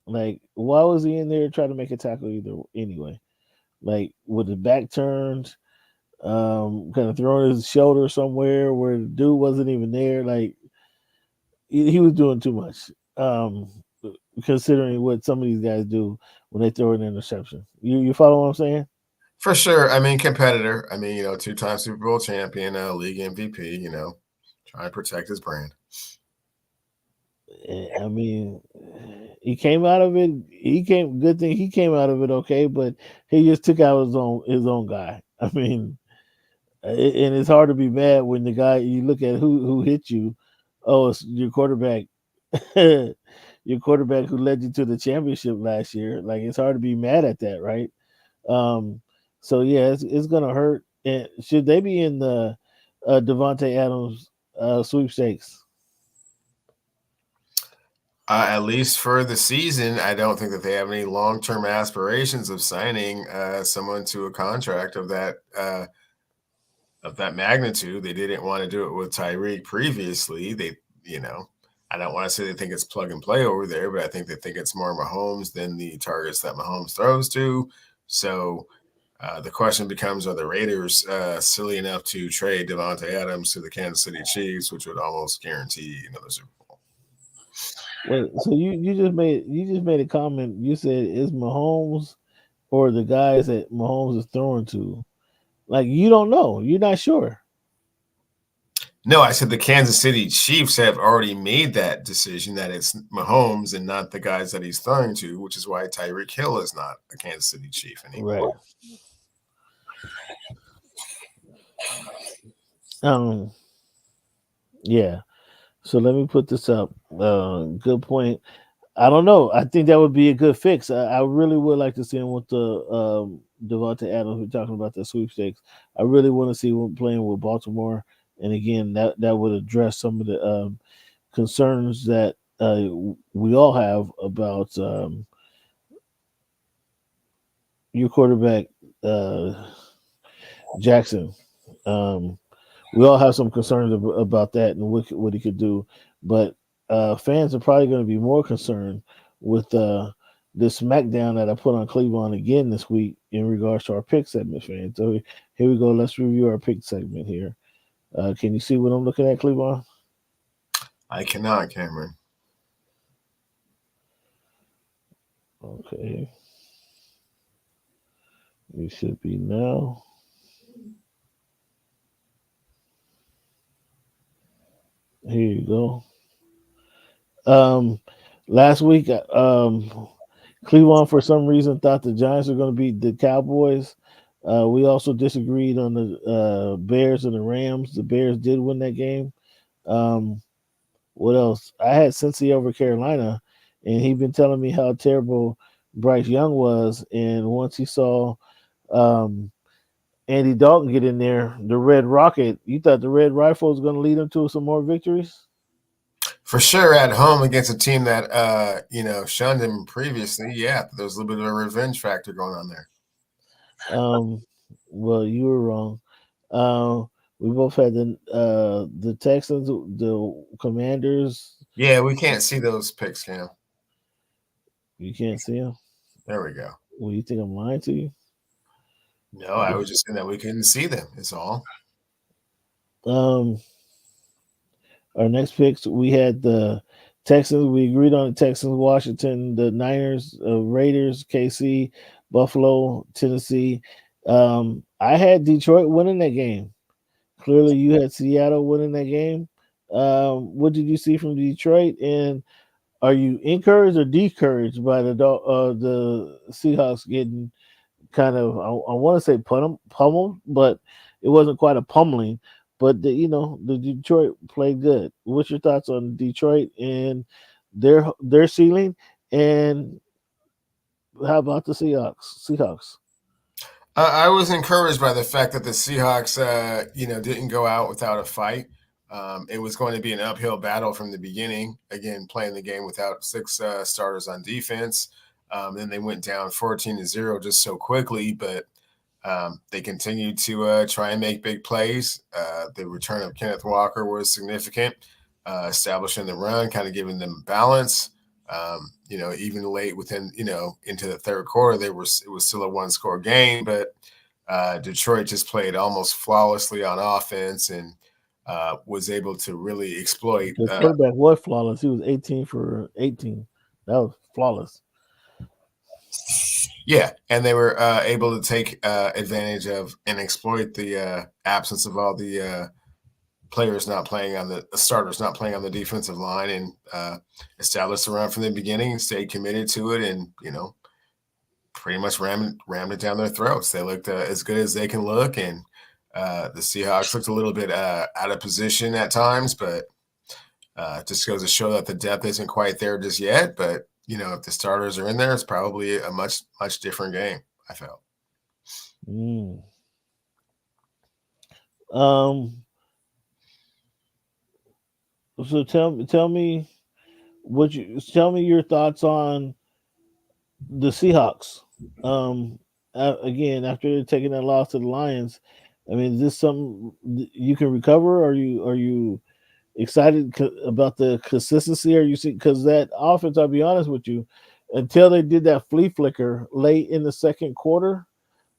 Like, why was he in there trying to make a tackle either anyway? Like, with his back turned, kind of throwing his shoulder somewhere where the dude wasn't even there. Like, he was doing too much, considering what some of these guys do when they throw an interception. You follow what I'm saying? For sure. I mean, competitor. I mean, two-time Super Bowl champion, league MVP, trying to protect his brand. I mean, he came out of it. Good thing he came out of it okay, but he just took out his own guy. I mean, and it's hard to be mad when the guy, you look at who hit you. Oh, it's your quarterback. Your quarterback who led you to the championship last year. Like, it's hard to be mad at that, right? So yeah, it's gonna hurt. And should they be in the Davante Adams sweepstakes? At least for the season, I don't think that they have any long-term aspirations of signing someone to a contract of that magnitude. They didn't want to do it with Tyreek previously. I don't want to say they think it's plug and play over there, but I think they think it's more Mahomes than the targets that Mahomes throws to. So the question becomes, are the Raiders silly enough to trade Davante Adams to the Kansas City Chiefs, which would almost guarantee another Super Bowl? Wait, so you just made a comment. You said it's Mahomes or the guys that Mahomes is throwing to. Like, you don't know. You're not sure. No, I said the Kansas City Chiefs have already made that decision that it's Mahomes and not the guys that he's throwing to, which is why Tyreek Hill is not a Kansas City Chief anymore. Right. Yeah. So let me put this up. Good point. I don't know. I think that would be a good fix. I really would like to see him with the Davante Adams. We're talking about the sweepstakes. I really want to see him playing with Baltimore. And again, that would address some of the concerns that we all have about your quarterback, Jackson. We all have some concerns about that and what he could do. But fans are probably going to be more concerned with the smackdown that I put on Cleveland again this week in regards to our pick segment, fans. So here we go. Let's review our pick segment here. Can you see what I'm looking at, Cleveland? I cannot, Cameron. Okay. You should be now. Here you go. Last week, Cleveland for some reason thought the Giants were going to beat the Cowboys. We also disagreed on the Bears and the Rams. The Bears did win that game. What else? I had Cincy over Carolina, and he'd been telling me how terrible Bryce Young was. And once he saw Andy Dalton get in there, the Red Rocket, you thought the Red Rifle was going to lead him to some more victories? For sure, at home against a team that shunned him previously. Yeah, there was a little bit of a revenge factor going on there. Well, you were wrong. We both had the Texans, the Commanders. Yeah, we can't see those picks, Cam. You can't see them? There we go. Well, you think I'm lying to you? No, I was just saying that we couldn't see them. It's all. Our next picks, we had the Texans. We agreed on the Texans, Washington, the Niners, Raiders, KC, Buffalo, Tennessee. I had Detroit winning that game. Clearly, you had Seattle winning that game. What did you see from Detroit? And are you encouraged or discouraged by the Seahawks getting kind of, I want to say pummeled, but it wasn't quite a pummeling. But the Detroit played good. What's your thoughts on Detroit and their ceiling? And how about the Seahawks? I was encouraged by the fact that the Seahawks, didn't go out without a fight. It was going to be an uphill battle from the beginning. Again, playing the game without 6 starters on defense. Then they went down 14-0 just so quickly, but they continued to try and make big plays. The return of Kenneth Walker was significant, establishing the run, kind of giving them balance. Even late within, into the third quarter, it was still a 1-score game, but Detroit just played almost flawlessly on offense and was able to really exploit. The quarterback was flawless. He was 18 for 18. That was flawless. Yeah, and they were able to take advantage of and exploit the absence of all the players not playing on the starters not playing on the defensive line, and established the run from the beginning and stayed committed to it, and pretty much rammed it down their throats. They looked as good as they can look, and the Seahawks looked a little bit out of position at times, but just goes to show that the depth isn't quite there just yet. But if the starters are in there, it's probably a much, much different game, I felt. So tell me your thoughts on the Seahawks. Again, after taking that loss to the Lions, I mean, is this something you can recover? Are you excited about the consistency? Are you see, because that offense, I'll be honest with you, until they did that flea flicker late in the second quarter,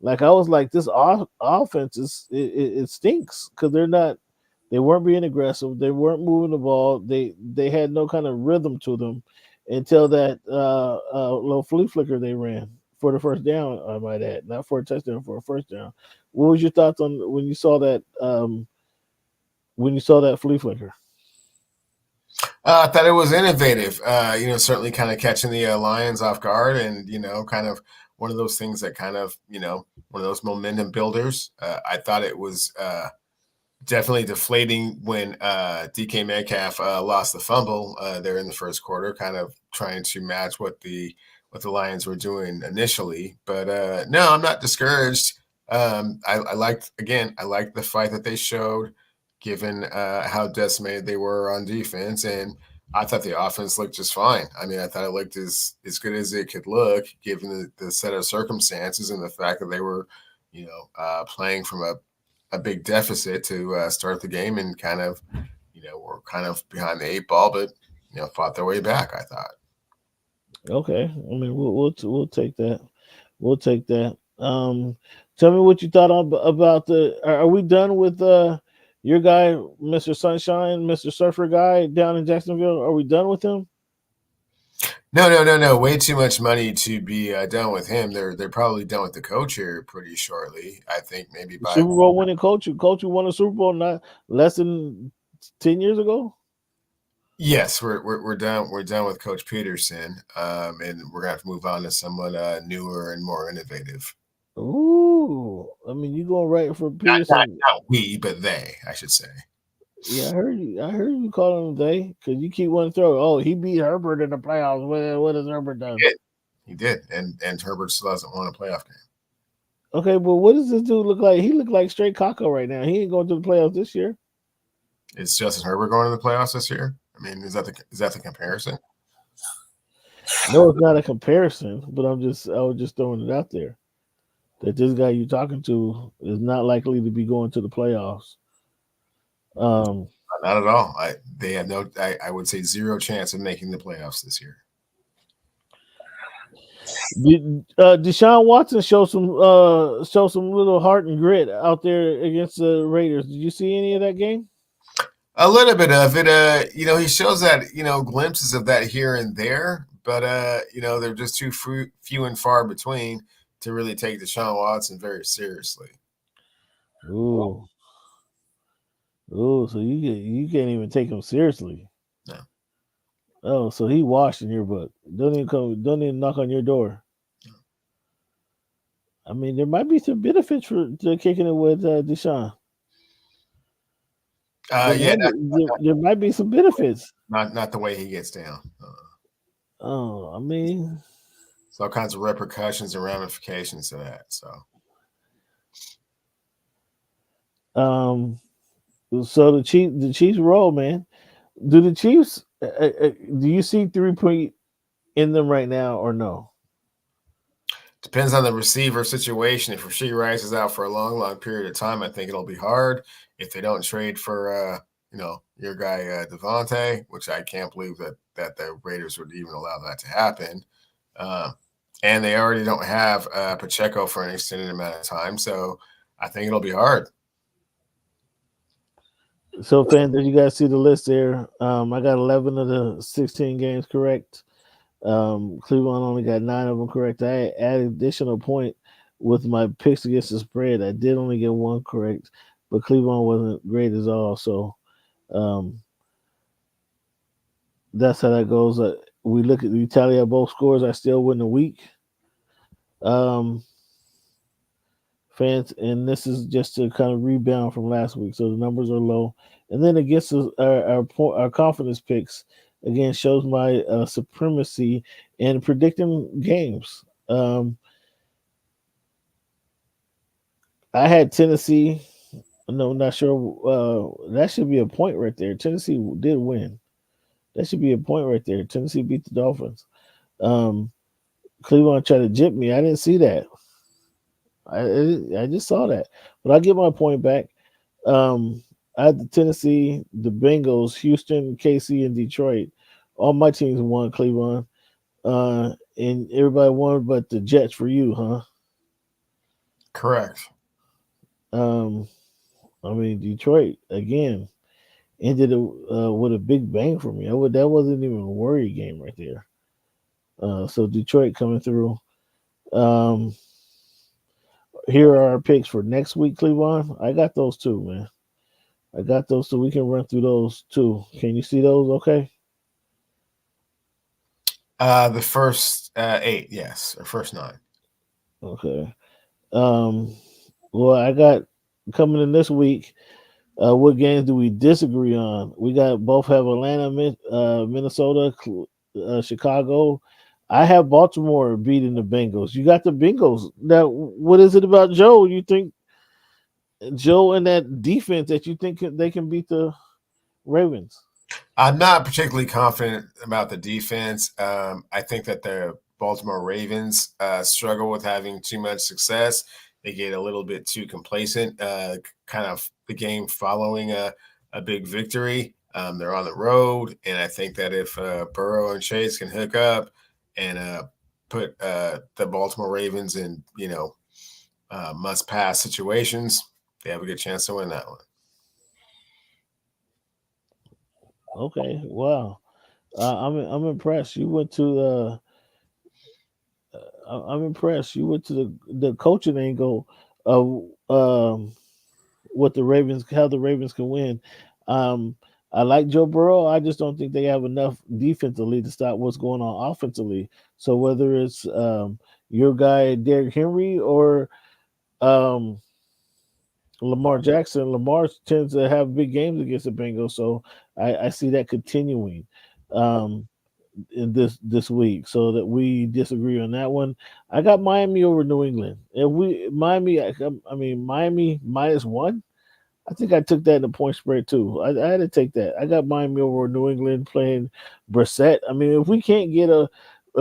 like I was like, this offense it stinks because they weren't being aggressive, they weren't moving the ball, they had no kind of rhythm to them until that little flea flicker they ran for the first down. I might add, not for a touchdown, for a first down. What was your thoughts on when you saw that flea flicker? I thought it was innovative, certainly kind of catching the Lions off guard, and, kind of one of those things that kind of, one of those momentum builders. I thought it was definitely deflating when DK Metcalf lost the fumble there in the first quarter, kind of trying to match what the Lions were doing initially. But no, I'm not discouraged. I liked the fight that they showed, given how decimated they were on defense. And I thought the offense looked just fine. I mean, I thought it looked as good as it could look, given the set of circumstances and the fact that they were, playing from a big deficit to start the game, and kind of, were kind of behind the 8 ball, but, fought their way back, I thought. Okay, I mean we'll take that. We'll take that. Tell me what you thought about the. Are we done with your guy, Mister Sunshine, Mister Surfer guy down in Jacksonville? Are we done with him? No. Way too much money to be done with him. They're probably done with the coach here pretty shortly. I think maybe by Super Bowl winning coach who won a Super Bowl not less than 10 years ago. yes, we're done. We're done with Coach Peterson, and we're gonna have to move on to someone newer and more innovative. Ooh, I mean, you going right for Peterson? Not we, but they, I should say. Yeah, I heard you. I heard you calling him they because you keep wanting to throw. Oh, he beat Herbert in the playoffs. What has Herbert done? He did, and Herbert still hasn't won a playoff game. Okay, but what does this dude look like? He look like straight Kako right now. He ain't going to the playoffs this year. Is Justin Herbert going to the playoffs this year? I mean, is that the comparison? No, it's not a comparison, but I was just throwing it out there that this guy you're talking to is not likely to be going to the playoffs. Not at all. They have no. I would say zero chance of making the playoffs this year. Deshaun Watson showed some little heart and grit out there against the Raiders. Did you see any of that game? A little bit of it. He shows that glimpses of that here and there, but they're just too few and far between to really take Deshaun Watson very seriously. Ooh, so you can't even take him seriously. No. Oh, so he washed in your book. Don't even knock on your door. No. I mean, there might be some benefits to kicking it with Deshaun. There might be some benefits. Not the way he gets down. Oh, I mean, there's all kinds of repercussions and ramifications to that. So the Chiefs roll, man. Do the Chiefs? Do you see 3-point in them right now or no? Depends on the receiver situation. If Rashee Rice is out for a long period of time, I think it'll be hard. If they don't trade for your guy Devontae, which I can't believe that the Raiders would even allow that to happen. And they already don't have Pacheco for an extended amount of time, so I think it'll be hard. So, fans, did you guys see the list there? I got 11 of the 16 games correct. Cleveland only got 9 of them correct. I added additional point with my picks against the spread. I did only get 1 correct, but Cleveland wasn't great as all. So that's how that goes. We tally up both scores. I still win the week. Fans, and this is just to kind of rebound from last week, so the numbers are low. And then against our confidence picks, again, shows my supremacy in predicting games. I had Tennessee. No, not sure. That should be a point right there. Tennessee did win. That should be a point right there. Tennessee beat the Dolphins. Cleveland tried to jip me. I didn't see that. I just saw that, but I get my point back. I had the Tennessee, the Bengals, Houston, KC, and Detroit. All my teams won, Cleveland, and everybody won, but the Jets for you, huh? Correct. I mean, Detroit again ended it with a big bang for me. That wasn't even a worry game right there. So Detroit coming through. Here are our picks for next week, Cleveland. I got those too, man. I got those too. We can run through those too. Can you see those okay? The first 8, yes, or first 9. Okay. Well, I got coming in this week. What games do we disagree on? We both have Atlanta, Minnesota, Chicago. I have Baltimore beating the Bengals. You got the Bengals. Now, what is it about Joe? You think Joe and that defense that you think they can beat the Ravens? I'm not particularly confident about the defense. I think that the Baltimore Ravens struggle with having too much success. They get a little bit too complacent, kind of the game following a big victory. They're on the road, and I think that if Burrow and Chase can hook up, and put the Baltimore Ravens in, must pass situations, they have a good chance to win that one. Okay, wow. I'm impressed. You went to I'm impressed. You went to the coaching angle of what the Ravens, how the Ravens can win. I like Joe Burrow. I just don't think they have enough defensively to stop what's going on offensively. So whether it's your guy Derrick Henry or Lamar Jackson, Lamar tends to have big games against the Bengals. So I see that continuing in this week. So that we disagree on that one. I got Miami over New England. If Miami -1. I think I took that in the point spread too. I had to take that. I got Miami over New England playing Brissett. I mean, if we can't get a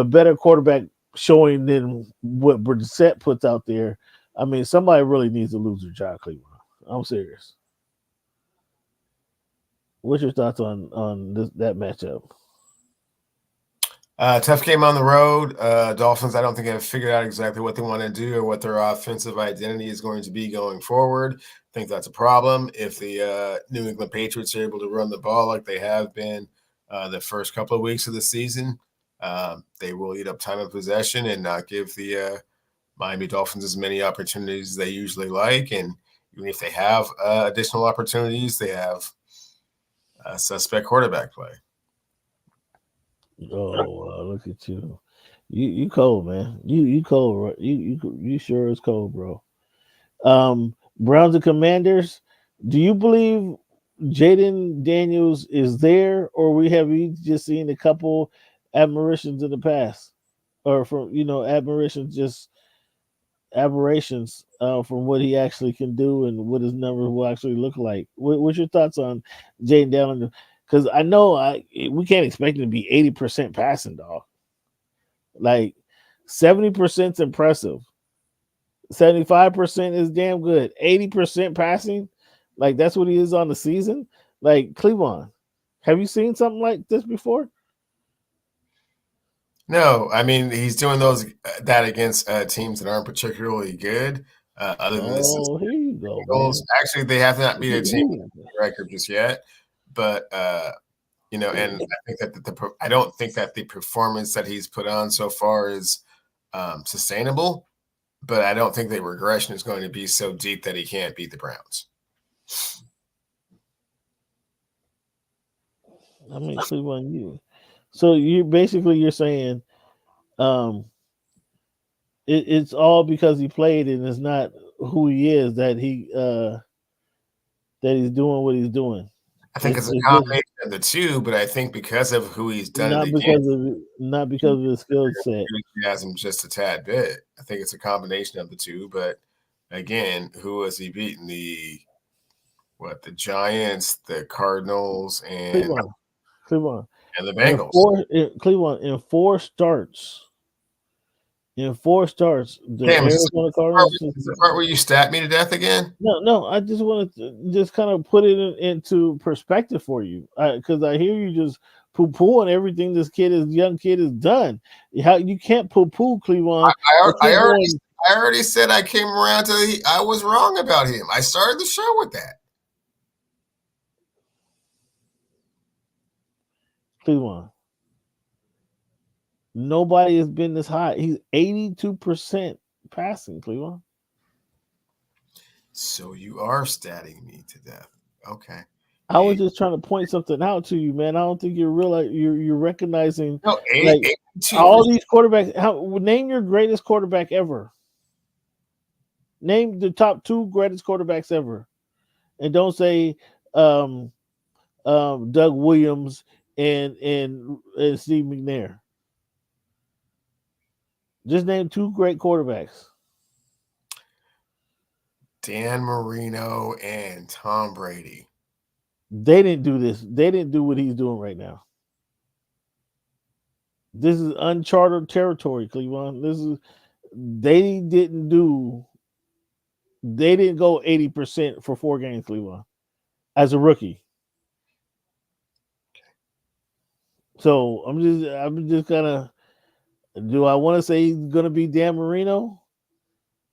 better quarterback showing than what Brissett puts out there, I mean, somebody really needs to lose their job, Cleveland. I'm serious. What's your thoughts on that matchup? Tough game on the road. Dolphins, I don't think have figured out exactly what they want to do or what their offensive identity is going to be going forward. I think that's a problem. If the New England Patriots are able to run the ball like they have been the first couple of weeks of the season, they will eat up time of possession and not give the Miami Dolphins as many opportunities as they usually like. And even if they have additional opportunities, they have suspect quarterback play. Oh, look at you! You cold, man. You cold. You sure is cold, bro. Browns and Commanders. Do you believe Jaden Daniels is there, or we just seen a couple admirations in the past, or from aberrations from what he actually can do and what his numbers will actually look like? What's your thoughts on Jaden Daniels? Because I know we can't expect him to be 80% passing, dog. Like 70% is impressive. 75% is damn good. 80% passing, like that's what he is on the season. Like Cleveland, have you seen something like this before? No, I mean he's doing that against teams that aren't particularly good. Other than this, here you go, man. Actually, they have not beat a team with a record just yet. But and I think that I don't think that the performance that he's put on so far is sustainable. But I don't think the regression is going to be so deep that he can't beat the Browns. I mean, Cleveland, so you're saying it's all because he played and it's not who he is that he's doing what he's doing. I think it's a combination of the two, but I think because of who he's done, not because of his skill set, he has him just a tad bit. I think it's a combination of the two. But again, who has he beaten? The Giants, the Cardinals, and Cleveland, and the Bengals. Cleveland in 4 starts. In 4 starts, the Arizona Cardinals. Is the part where you stat me to death again? No. I just want to kind of put it into perspective for you, because I hear you just poo-pooing everything this young kid has done. How you can't poo-poo Cleveland? I already said I came around to I was wrong about him. I started the show with that. Cleveland. Nobody has been this high. He's 82% passing, Cleveland. So you are statting me to death. Okay. I was just trying to point something out to you, man. I don't think you're recognizing all these quarterbacks. Name your greatest quarterback ever. Name the top 2 greatest quarterbacks ever, and don't say Doug Williams and Steve McNair. Just name 2 great quarterbacks. Dan Marino and Tom Brady. They didn't do this. They didn't do what he's doing right now. This is uncharted territory, Cleveland. They didn't go 80% for 4 games, Cleveland, as a rookie. So I'm just kind of Do I want to say he's going to be Dan Marino?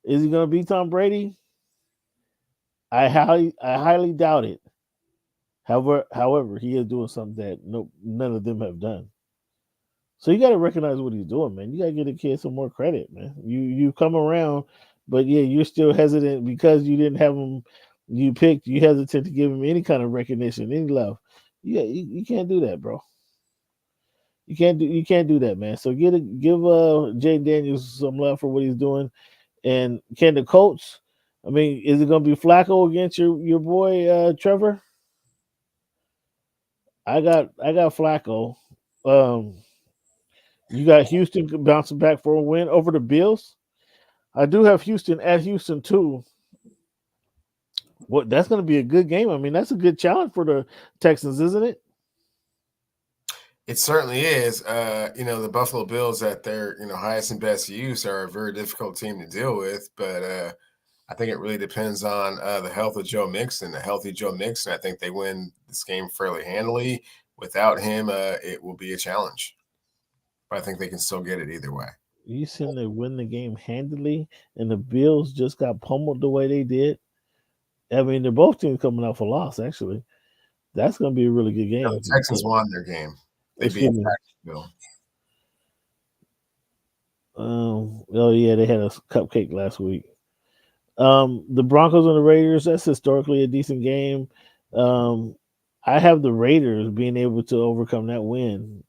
Is he going to be Tom Brady? I highly doubt it. However, he is doing something that none of them have done. So you got to recognize what he's doing, man. You got to give the kid some more credit, man. You come around, but yeah, you're still hesitant because you didn't have him. You picked. You hesitant to give him any kind of recognition, any love. Yeah, you can't do that, bro. You can't do that, man. So give Jay Daniels some love for what he's doing. And can the Colts? I mean, is it going to be Flacco against your boy Trevor? I got Flacco. You got Houston bouncing back for a win over the Bills. I do have Houston at Houston too. What that's going to be a good game. I mean, that's a good challenge for the Texans, isn't it? It certainly is. The Buffalo Bills at their highest and best use are a very difficult team to deal with, but I think it really depends on the health of Joe Mixon. A healthy Joe Mixon, I think they win this game fairly handily. Without him, it will be a challenge. But I think they can still get it either way. You saying they win the game handily, and the Bills just got pummeled the way they did? I mean, they're both teams coming off a loss, actually. That's going to be a really good game. The Texans won their game. They beat Jacksonville. Oh, yeah, they had a cupcake last week. The Broncos and the Raiders, that's historically a decent game. I have the Raiders being able to overcome that win.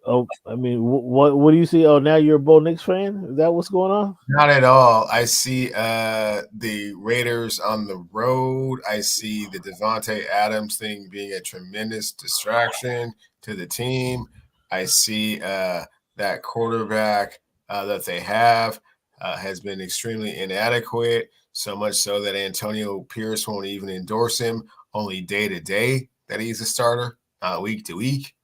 What do you see? Oh, now you're a Bo Nix fan? Is that what's going on? Not at all. I see the Raiders on the road. I see the Devontae Adams thing being a tremendous distraction to the team. I see that quarterback that they have has been extremely inadequate, so much so that Antonio Pierce won't even endorse him, only day to day that he's a starter, not week to week.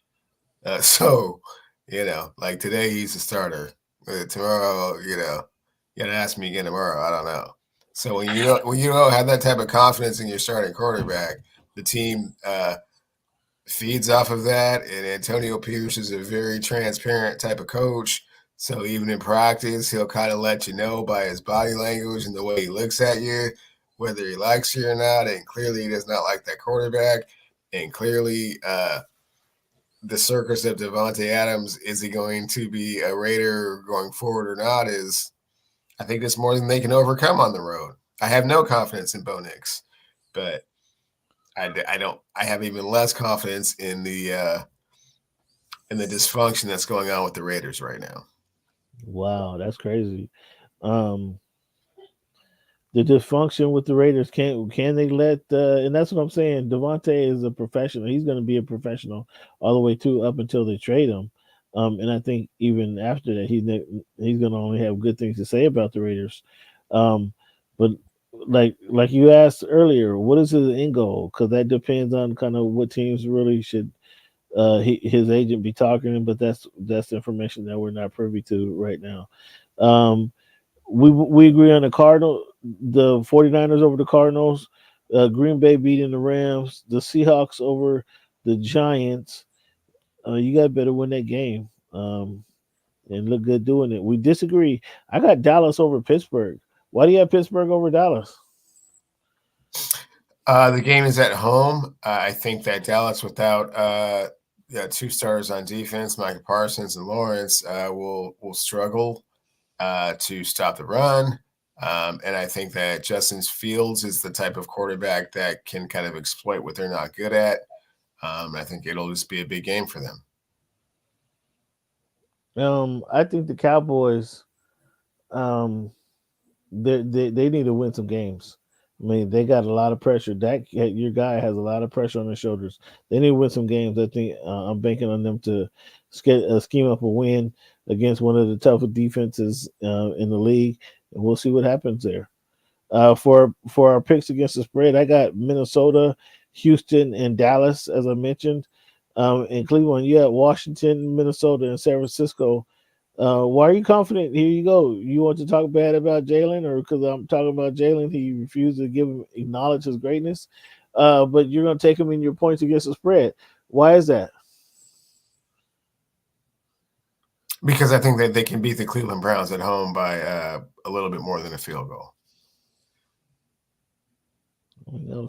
Like today he's a starter. Tomorrow, you gotta ask me again tomorrow. I don't know. So when you don't have that type of confidence in your starting quarterback, the team feeds off of that. And Antonio Pierce is a very transparent type of coach. So even in practice, he'll kind of let you know by his body language and the way he looks at you whether he likes you or not. And clearly he does not like that quarterback. And clearly the circus of Devontae Adams, is he going to be a Raider going forward or not, I think it's more than they can overcome on the road. I have no confidence in Bo Nix, but I have even less confidence in the dysfunction that's going on with the Raiders right now. Wow, that's crazy. The dysfunction with the Raiders, can they let and that's what I'm saying. Devontae is a professional. He's going to be a professional all the way up until they trade him. And I think even after that, he's going to only have good things to say about the Raiders. But like you asked earlier, what is his end goal? Because that depends on kind of what teams really should his agent be talking to, but that's information that we're not privy to right now. We agree on the 49ers over the Cardinals, Green Bay beating the Rams, the Seahawks over the Giants. You got better win that game and look good doing it. We disagree. I got Dallas over Pittsburgh. Why do you have Pittsburgh over Dallas? The game is at home. I think that Dallas, without two stars on defense, Micah Parsons and Lawrence, will struggle to stop the run. And I think that Justin Fields is the type of quarterback that can kind of exploit what they're not good at. I think it'll just be a big game for them. I think the Cowboys, they need to win some games. I mean, they got a lot of pressure. Your guy has a lot of pressure on their shoulders. They need to win some games. I think I'm banking on them to scheme up a win against one of the toughest defenses in the league, and we'll see what happens there. For our picks against the spread, I got Minnesota, Houston, and Dallas, as I mentioned. In Cleveland, you got Washington, Minnesota, and San Francisco. Why are you confident? Here you go. You want to talk bad about Jalen, or because I'm talking about Jalen, he refused to acknowledge his greatness? But you're going to take him in your points against the spread. Why is that? Because I think that they can beat the Cleveland Browns at home by a little bit more than a field goal.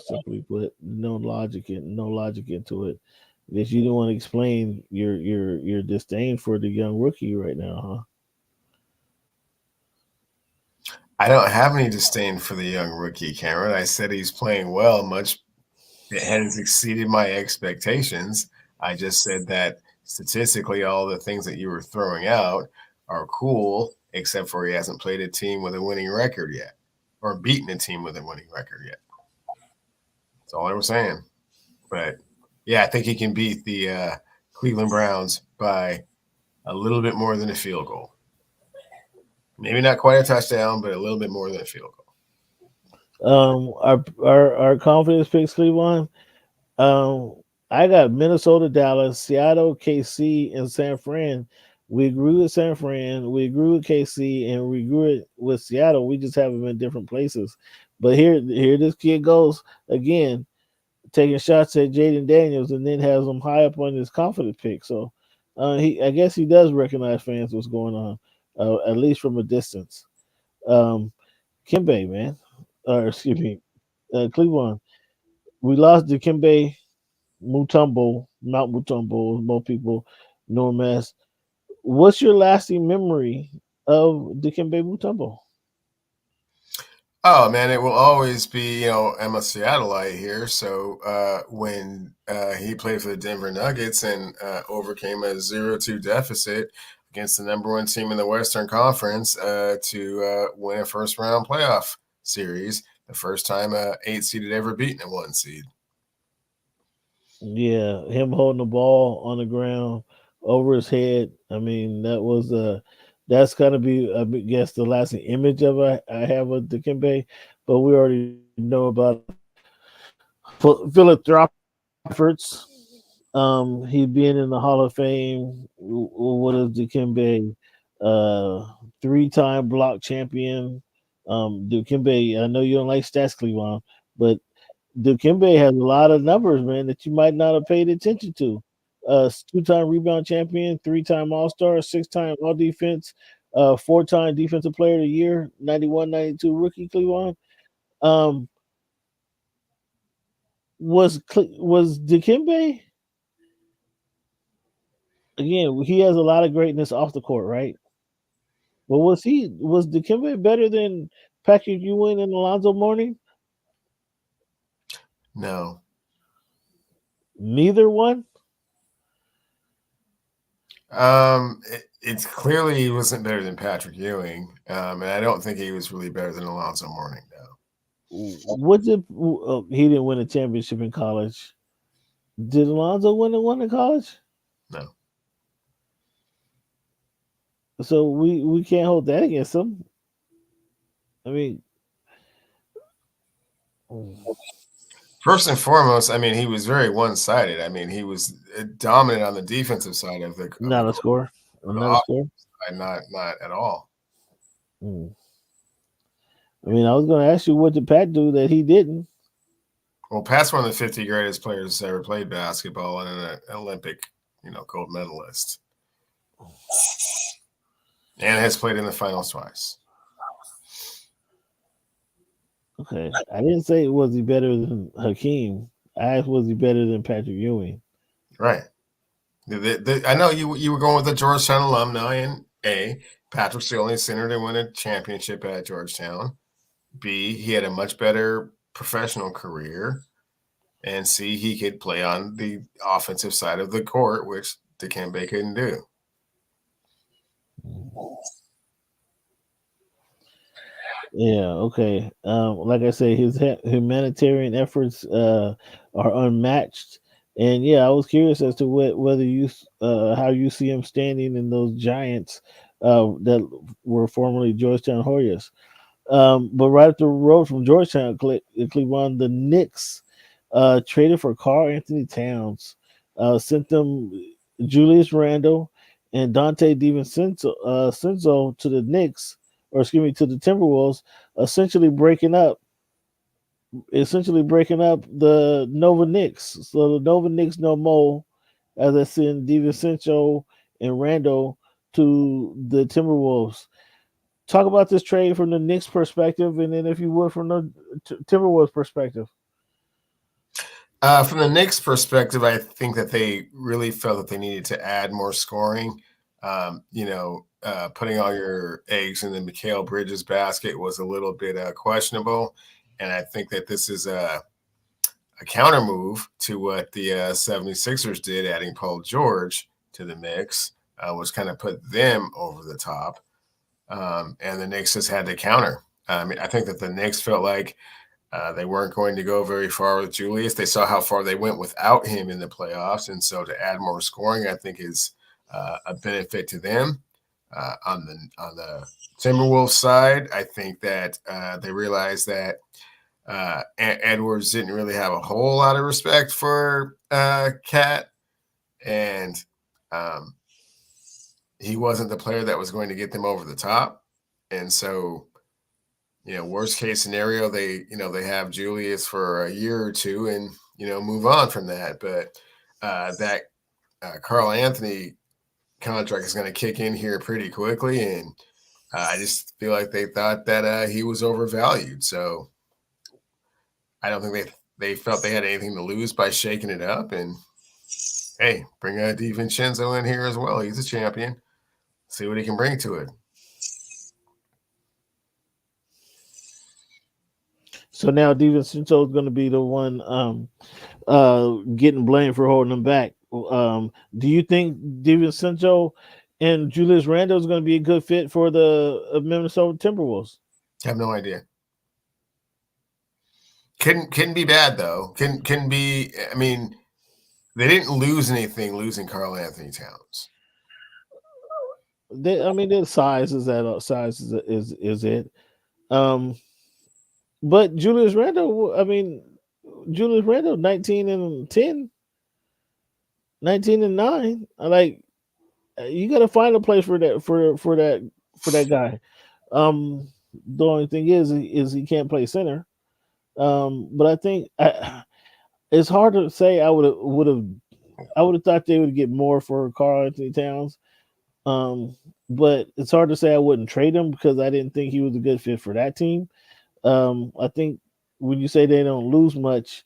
Simply put, no logic into it. That you don't want to explain your disdain for the young rookie right now, huh? I don't have any disdain for the young rookie, Cameron. I said he's playing well, much it has exceeded my expectations. I just said that statistically, all the things that you were throwing out are cool, except for he hasn't played a team with a winning record yet, or beaten a team with a winning record yet. That's all I was saying. But yeah, I think he can beat the Cleveland Browns by a little bit more than a field goal. Maybe not quite a touchdown, but a little bit more than a field goal. Our confidence picks, Cleveland. I got Minnesota, Dallas, Seattle, KC, and San Fran. We agree with San Fran, we agree with KC, and we agree with Seattle. We just have them in different places. But here this kid goes again, taking shots at Jaden Daniels, and then has him high up on his confidence pick. So I guess he does recognize fans what's going on, at least from a distance. Kimbe, man, or excuse me, Cleveland. We lost Dikembe Mutombo, not Mutombo, as most people know him as. What's your lasting memory of Dikembe Mutombo? Oh man, it will always be, I'm a Seattleite here. So when he played for the Denver Nuggets and overcame a 0-2 deficit against the number one team in the Western Conference to win a first round playoff series, the first time 8 seed had ever beaten a 1 seed. Yeah, him holding the ball on the ground over his head. I mean, that's going to be, I guess, the lasting image of I have of Dikembe, but we already know about philanthropic efforts. He being in the Hall of Fame. What is Dikembe? 3-time block champion. Dikembe, I know you don't like stats, Cleveland, but Dikembe has a lot of numbers, man, that you might not have paid attention to. 2-time rebound champion, 3-time All-Star, 6-time All-Defense, 4-time Defensive Player of the Year, 91-92 rookie, Cleveland. Was Dikembe, again, he has a lot of greatness off the court, right? But was Dikembe better than Patrick Ewing and Alonzo Mourning? No. Neither one? It's clearly he wasn't better than Patrick Ewing, and I don't think he was really better than Alonzo Mourning, though. He didn't win a championship in college. Did Alonzo win one in college? No. So we can't hold that against him. I mean, first and foremost, I mean, he was very one-sided. I mean, he was dominant on the defensive side of the not a score. Not a score. Not at all. I mean, I was going to ask you, what did Pat do that he didn't? Well, Pat's one of the 50 greatest players that's ever played basketball and an Olympic, gold medalist, and has played in the finals twice. Okay, I didn't say was he better than Hakeem. I asked, was he better than Patrick Ewing? Right. I know you were going with the Georgetown alumni, and A, Patrick's the only center to win a championship at Georgetown. B, he had a much better professional career. And C, he could play on the offensive side of the court, which Dikembe couldn't do. Yeah, okay. Like I say, his humanitarian efforts are unmatched. And yeah, I was curious as to whether you how you see him standing in those giants that were formerly Georgetown Hoyas. But right up the road from Georgetown, Cleveland, the Knicks traded for Karl Anthony Towns, sent them Julius Randle and Dante DiVincenzo to the Knicks, or excuse me, to the Timberwolves, essentially breaking up the Nova Knicks. So the Nova Knicks no more, as I send DiVincenzo and Randle to the Timberwolves. Talk about this trade from the Knicks perspective, and then if you would from the Timberwolves perspective. From the Knicks perspective, I think that they really felt that they needed to add more scoring. Putting all your eggs in the Mikal Bridges basket was a little bit questionable. And I think that this is a counter move to what the 76ers did, adding Paul George to the mix, which kind of put them over the top. And the Knicks just had to counter. I think that the Knicks felt like they weren't going to go very far with Julius. They saw how far they went without him in the playoffs. And so to add more scoring, I think is a benefit to them. On the Timberwolves side, I think that they realized that Edwards didn't really have a whole lot of respect for Cat, and he wasn't the player that was going to get them over the top. And so, worst case scenario, they have Julius for a year or two and, move on from that. But that Karl Anthony contract is going to kick in here pretty quickly. And I just feel like they thought that he was overvalued. So I don't think they felt they had anything to lose by shaking it up. And, hey, bring DiVincenzo in here as well. He's a champion. See what he can bring to it. So now DiVincenzo is going to be the one getting blamed for holding him back. Do you think DiVincenzo and Julius Randle is going to be a good fit for the Minnesota Timberwolves? I have no idea. Couldn't be bad though. Can be. I mean, they didn't lose anything losing Karl Anthony Towns. Their size is it. But Julius Randle, 19 and 10, 19 and 9. You got to find a place for that guy. The only thing is he can't play center. But I think it's hard to say. I would have thought they would get more for Karl Anthony Towns. But it's hard to say I wouldn't trade him because I didn't think he was a good fit for that team. I think when you say they don't lose much,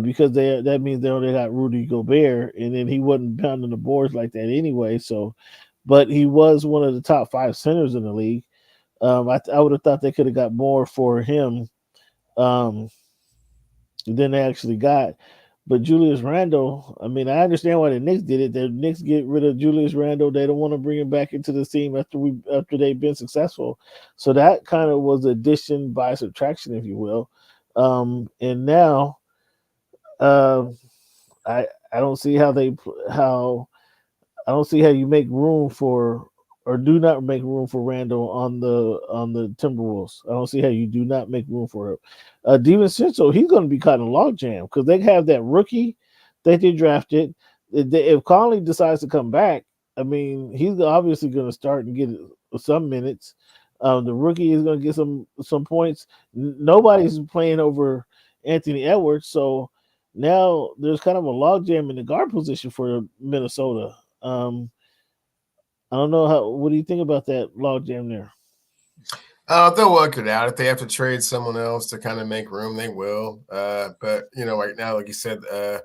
because that means they only got Rudy Gobert, and then he wasn't pounding the boards like that anyway. So, but he was one of the top 5 centers in the league. I would have thought they could have got more for him than they actually got. But Julius Randle, I understand why the Knicks did it. The Knicks get rid of Julius Randle. They don't want to bring him back into the team after they've been successful. So that kind of was addition by subtraction, if you will. And now, I don't see how you make room for or do not make room for Randle on the Timberwolves. I don't see how you do not make room for him. DiVincenzo, he's going to be kind of logjam because they have that rookie that they drafted. If Conley decides to come back, he's obviously going to start and get some minutes. The rookie is going to get some points. Nobody's playing over Anthony Edwards, so now there's kind of a logjam in the guard position for Minnesota. I don't know what do you think about that logjam there? They'll work it out. If they have to trade someone else to kind of make room, they will. But right now, like you said, the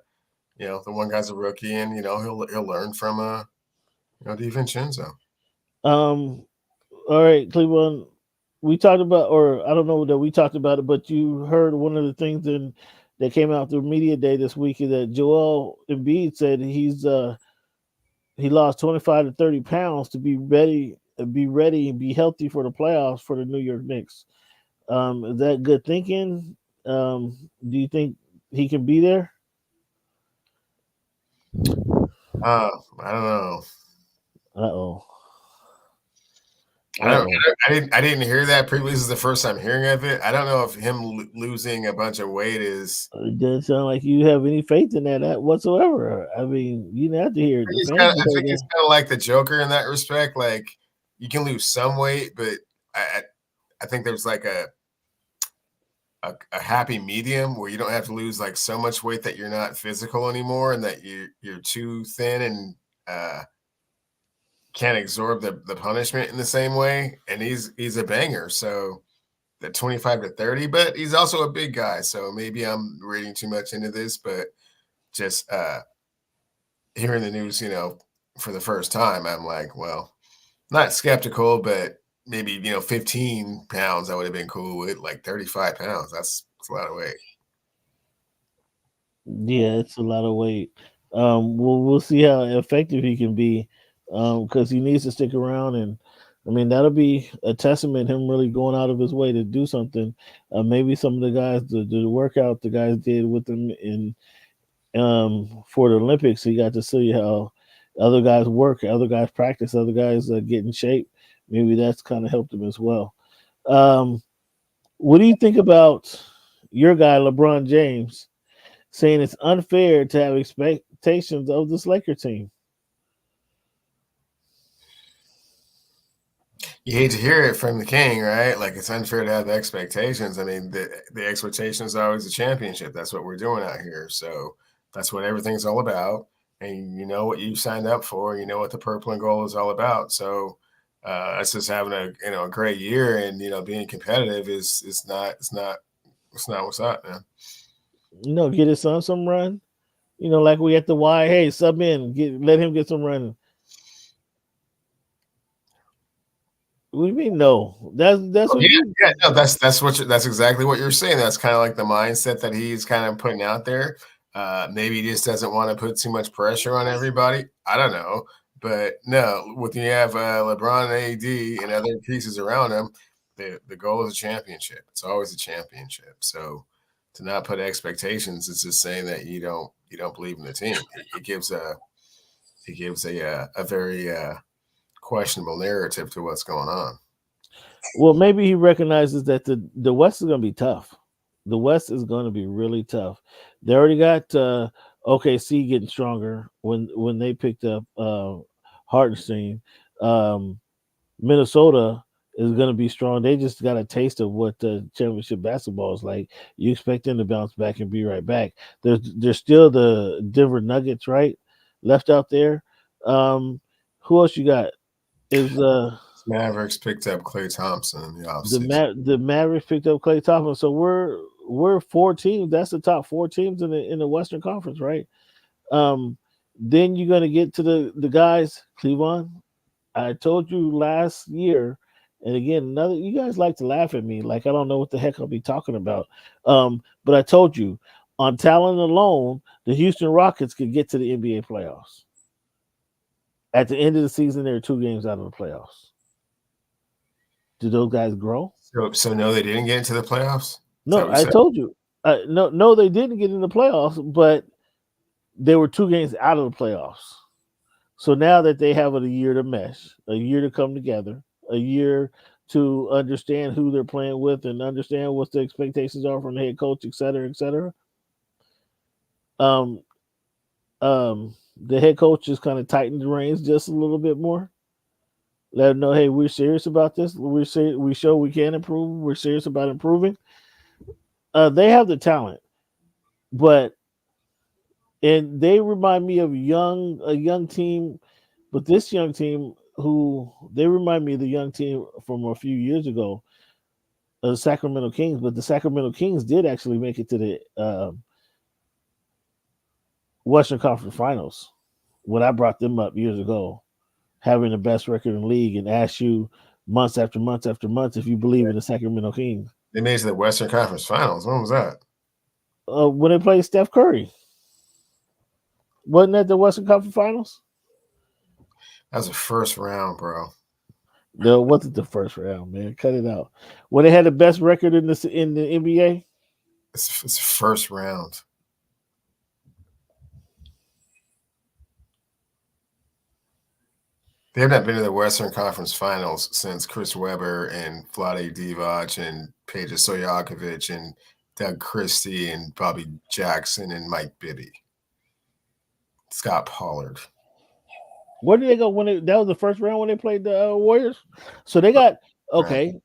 one guy's a rookie, and he'll learn from DiVincenzo. All right, Cleveland. We talked about, or I don't know that we talked about it, but you heard one of the things that came out through media day this week is that Joel Embiid said he lost 25 to 30 pounds to be ready and be healthy for the playoffs for the New York Knicks. Is that good thinking? Do you think he can be there? I don't know. Uh-oh. I didn't hear that previously. This is the first time hearing of it. I don't know if him losing a bunch of weight is. It doesn't sound like you have any faith in that whatsoever. You didn't have to hear it. I think it's kind of like the Joker in that respect. Like you can lose some weight, but I think there's like a happy medium where you don't have to lose like so much weight that you're not physical anymore, and that you're too thin and can't absorb the punishment in the same way, and he's a banger. So the 25-30, but he's also a big guy. So maybe I'm reading too much into this, but just hearing the news, for the first time, I'm like, well, not skeptical, but maybe 15 pounds I would have been cool with. Like 35 pounds, that's a lot of weight. Yeah, it's a lot of weight. We'll see how effective he can be, because he needs to stick around, and I mean that'll be a testament him really going out of his way to do something. Maybe some of the guys, the workout the guys did with him in for the Olympics, he got to see how other guys work, other guys practice, other guys get in shape. Maybe that's kind of helped him as well. What do you think about your guy LeBron James saying it's unfair to have expectations of this Laker team? You hate to hear it from the king, right? Like it's unfair to have the expectations. I mean, the expectation is always a championship. That's what we're doing out here. So that's what everything's all about. And you know what you signed up for. You know what the purple and gold is all about. So it's just having a great year, and being competitive is not what's up, man. Get his son some run. Like we at the Y. Hey, sub in, let him get some running. What do you mean? No, that's exactly what you're saying. That's kind of like the mindset that he's kind of putting out there. Maybe he just doesn't want to put too much pressure on everybody. I don't know, but no, when you have LeBron, AD, and other pieces around him, the goal is a championship. It's always a championship. So to not put expectations is just saying that you don't believe in the team. It gives a very questionable narrative to what's going on. Well, maybe he recognizes that the West is going to be tough. The West is going to be really tough. They already got OKC getting stronger when they picked up Hartenstein. Minnesota is going to be strong. They just got a taste of what the championship basketball is like. You expect them to bounce back and be right back. There's still the Denver Nuggets, right, left out there. Who else you got? Mavericks picked up Klay Thompson in the offseason. The Mavericks picked up Klay Thompson. So we're 4 teams. That's the top 4 teams in the Western Conference, right? Then you're gonna get to the guys, Cleveland. I told you last year, and again, you guys like to laugh at me, like I don't know what the heck I'll be talking about. But I told you, on talent alone, the Houston Rockets could get to the NBA playoffs. At the end of the season, they're 2 games out of the playoffs. Do those guys grow? So no, they didn't get into the playoffs? No, I told you. No, they didn't get in the playoffs, but they were 2 games out of the playoffs. So now that they have a year to mesh, a year to come together, a year to understand who they're playing with and understand what the expectations are from the head coach, et cetera, et cetera. The head coach just kind of tightened the reins just a little bit more. Let them know, hey, we're serious about this. We show we can improve. We're serious about improving. They have the talent, and they remind me of a young team, but this young team they remind me of the young team from a few years ago, the Sacramento Kings. But the Sacramento Kings did actually make it to the Western Conference Finals when I brought them up years ago, having the best record in the league, and asked you months after months after months if you believe in the Sacramento Kings. They made it to the Western Conference Finals. When was that? When they played Steph Curry. Wasn't that the Western Conference Finals? That was the first round, bro. No, it wasn't the first round, man. Cut it out. When they had the best record in the NBA? It's the first round. They have not been to the Western Conference Finals since Chris Webber and Vlade Divac and Peja Stojakovic and Doug Christie and Bobby Jackson and Mike Bibby. Scott Pollard. Where did they go that was the first round when they played the Warriors? So they got okay. Right.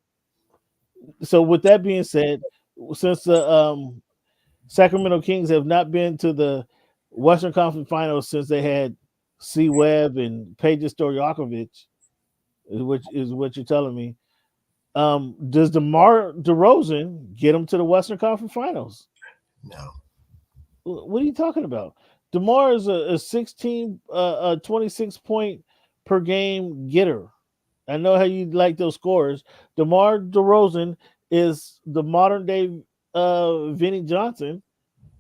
So with that being said, since the Sacramento Kings have not been to the Western Conference Finals since they had C. Webb and Peja Stojakovic, is what you're telling me. Does DeMar DeRozan get him to the Western Conference Finals? No. What are you talking about? DeMar is a 26 point per game getter. I know how you like those scores. DeMar DeRozan is the modern day Vinnie Johnson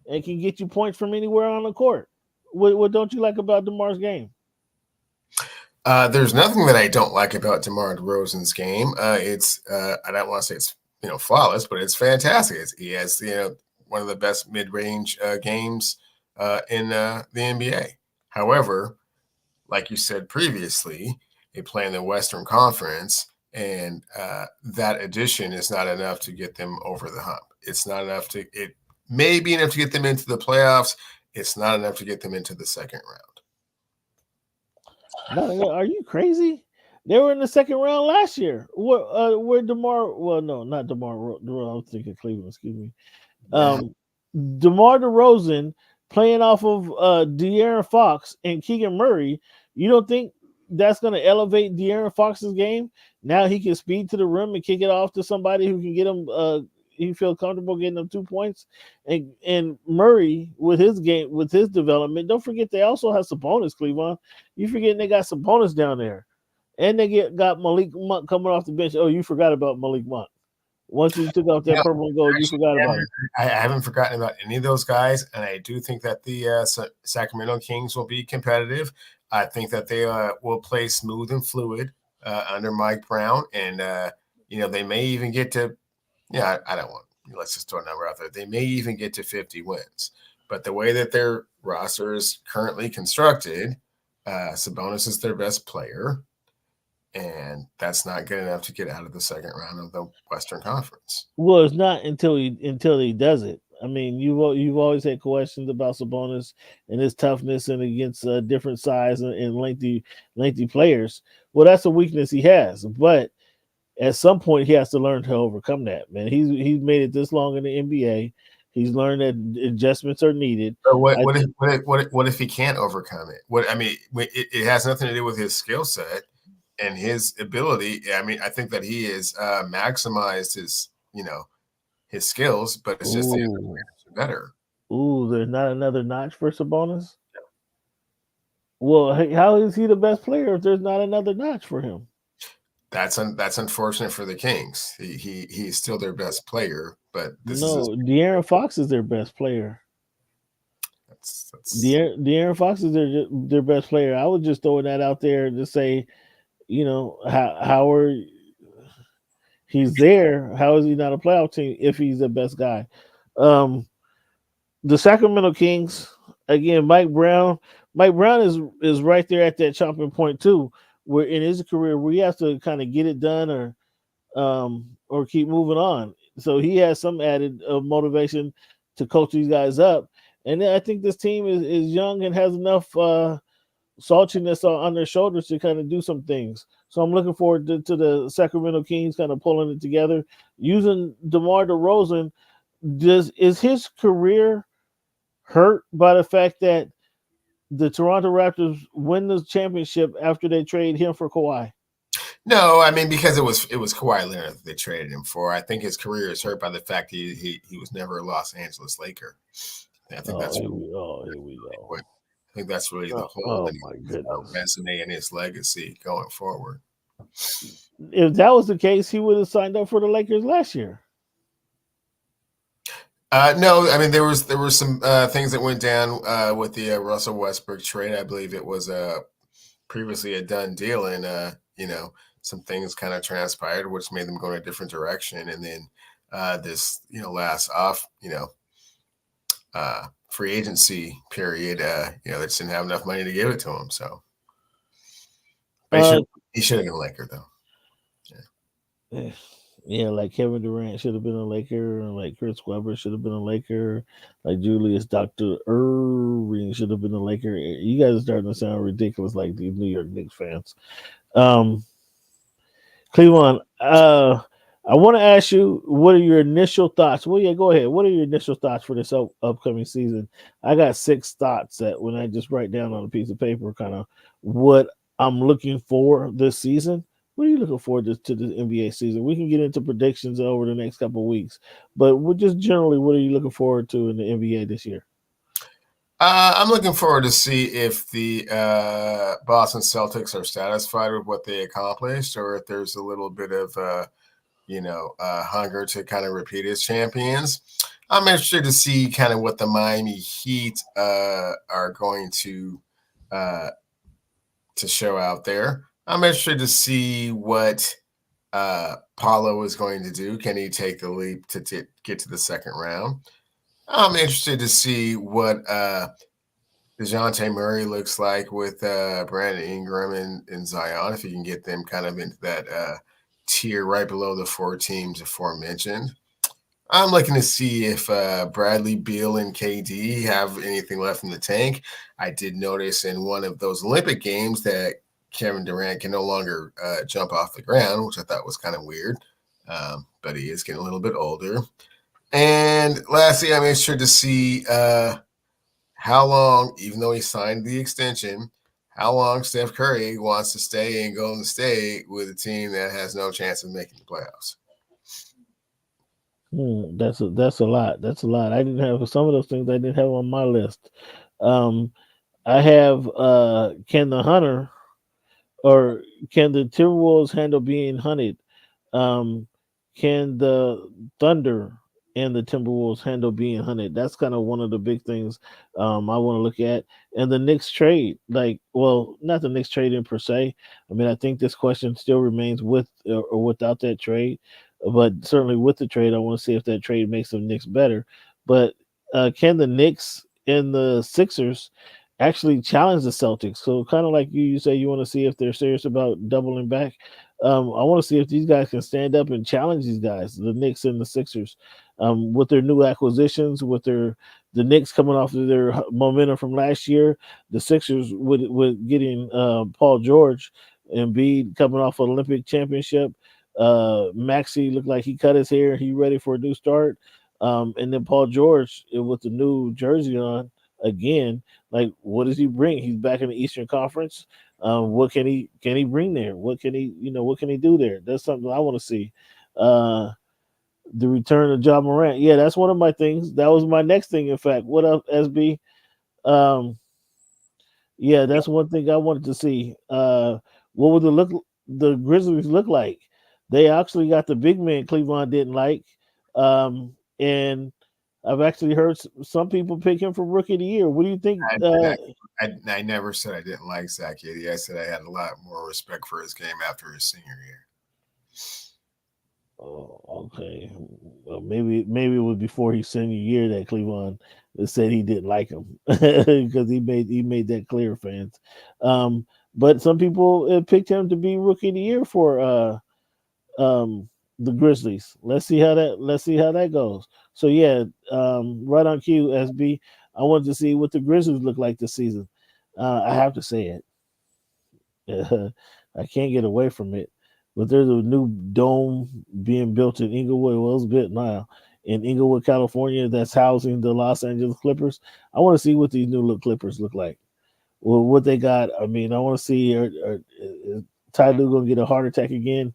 and can get you points from anywhere on the court. What don't you like about DeMar's game? There's nothing that I don't like about DeMar DeRozan's game. It's I don't want to say it's flawless, but it's fantastic. He has one of the best mid-range games in the NBA. However, like you said previously, they play in the Western Conference, and that addition is not enough to get them over the hump. It's not enough to. It may be enough to get them into the playoffs. It's not enough to get them into the second round. Are you crazy? They were in the second round last year. Where DeMar? Well, no, not DeMar. I was thinking Cleveland. Excuse me. DeMar DeRozan playing off of De'Aaron Fox and Keegan Murray. You don't think that's going to elevate De'Aaron Fox's game? Now he can speed to the rim and kick it off to somebody who can get him. He feel comfortable getting them 2 points. And Murray with his game, with his development. Don't forget they also have Sabonis, Cleveland. You forgetting they got Sabonis down there, and they got Malik Monk coming off the bench. Oh, you forgot about Malik Monk. Once you took off that purple and gold, you forgot about it. I haven't forgotten about any of those guys, and I do think that the Sacramento Kings will be competitive. I think that they will play smooth and fluid under Mike Brown, and they may even get to. Yeah, I don't want. Let's just throw a number out there. They may even get to 50 wins, but the way that their roster is currently constructed, Sabonis is their best player. And that's not good enough to get out of the second round of the Western Conference. Well, it's not until he does it. I mean, you've always had questions about Sabonis and his toughness and against different size and lengthy players. Well, that's a weakness he has, but at some point he has to learn to overcome that. Man, he's made it this long in the NBA. He's learned that adjustments are needed. So what if he can't overcome it? It has nothing to do with his skill set and his ability. I mean, I think that he has maximized his skills, but it's just better. Ooh, there's not another notch for Sabonis? No. Well, how is he the best player if there's not another notch for him? That's unfortunate for the Kings. He's still their best player, but De'Aaron Fox is their best player. De'Aaron Fox is their best player. I would just throw that out there to say, Howard, he's there. How is he not a playoff team if he's the best guy? The Sacramento Kings, again, Mike Brown is right there at that chopping point too, where in his career where he has to kind of get it done or keep moving on. So he has some added motivation to coach these guys up. And then I think this team is young and has enough saltiness on their shoulders to kind of do some things. So I'm looking forward to the Sacramento Kings kind of pulling it together. Using DeMar DeRozan, is his career hurt by the fact that the Toronto Raptors win the championship after they trade him for Kawhi? No, I mean, because it was Kawhi Leonard that they traded him for. I think his career is hurt by the fact he was never a Los Angeles Laker. I think that's here we go. I think that's really the whole resume and his legacy going forward. If that was the case, he would have signed up for the Lakers last year. No, I mean there was some things that went down with the Russell Westbrook trade. I believe it was previously a done deal, and some things kind of transpired, which made them go in a different direction. And then this last off free agency period, they just didn't have enough money to give it to him. So he should have been a Laker though. Yeah, like Kevin Durant should have been a Laker, like Chris Webber should have been a Laker, like Julius Dr. Irving should have been a Laker. You guys are starting to sound ridiculous like these New York Knicks fans. Cleveland, I want to ask you, what are your initial thoughts? Well, yeah, go ahead. What are your initial thoughts for this upcoming season? I got 6 thoughts that when I just write down on a piece of paper, kind of what I'm looking for this season. What are you looking forward to the NBA season? We can get into predictions over the next couple of weeks, but just generally, what are you looking forward to in the NBA this year? I'm looking forward to see if the Boston Celtics are satisfied with what they accomplished, or if there's a little bit of hunger to kind of repeat as champions. I'm interested to see kind of what the Miami Heat are going to show out there. I'm interested to see what Paulo is going to do. Can he take the leap to get to the second round? I'm interested to see what DeJounte Murray looks like with Brandon Ingram and Zion, if he can get them kind of into that tier right below the 4 teams aforementioned. I'm looking to see if Bradley Beal and KD have anything left in the tank. I did notice in one of those Olympic games that Kevin Durant can no longer jump off the ground, which I thought was kind of weird, but he is getting a little bit older. And lastly, I'm interested to see how long, even though he signed the extension, how long Steph Curry wants to stay in Golden State with a team that has no chance of making the playoffs. That's a lot. That's a lot. I didn't have some of those things. I didn't have on my list. I have can the hunter or can the Timberwolves handle being hunted? Can the Thunder and the Timberwolves handle being hunted? That's kind of one of the big things I want to look at. And the Knicks trade, not the Knicks trade in per se. I mean, I think this question still remains with or without that trade, but certainly with the trade, I want to see if that trade makes the Knicks better. But can the Knicks and the Sixers actually challenge the Celtics? So kind of like you say you want to see if they're serious about doubling back. I want to see if these guys can stand up and challenge these guys, the Knicks and the Sixers, with their new acquisitions, with the Knicks coming off of their momentum from last year, the Sixers with getting Paul George and Embiid coming off an Olympic championship. Maxey looked like he cut his hair. He ready for a new start. And then Paul George with the new jersey on again. Like, what does he bring? He's back in the Eastern Conference. What can he bring there? What can he do there? That's something I want to see. The return of Ja Morant. Yeah, that's one of my things. That was my next thing, in fact. What up, SB? Yeah, that's one thing I wanted to see. What would the Grizzlies look like? They actually got the big man Cleveland didn't like. And I've actually heard some people pick him for Rookie of the Year. What do you think? I never said I didn't like Zach Edey. I said I had a lot more respect for his game after his senior year. Oh, okay. Well, maybe it was before his senior year that Cleveland said he didn't like him because he made that clear, fans. But some people picked him to be Rookie of the Year for the Grizzlies. Let's see how that goes. So yeah, right on cue, SB. I wanted to see what the Grizzlies look like this season. I have to say it. I can't get away from it. But there's a new dome being built in Inglewood. Well, it's built now in Inglewood, California, that's housing the Los Angeles Clippers. I want to see what these new Clippers look like. Well, what they got. I mean, I want to see is Ty Lue going to get a heart attack again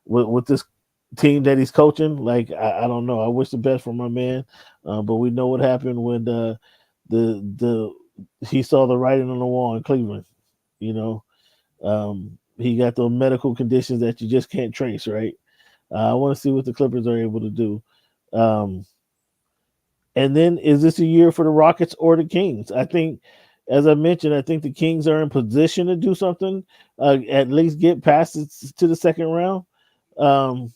with this team that he's coaching. Like, I don't know. I wish the best for my man, but we know what happened when he saw the writing on the wall in Cleveland. He got those medical conditions that you just can't trace, right? I want to see what the Clippers are able to do. And then, is this a year for the Rockets or the Kings? I think, as I mentioned, I think the Kings are in position to do something, at least get past it to the second round. How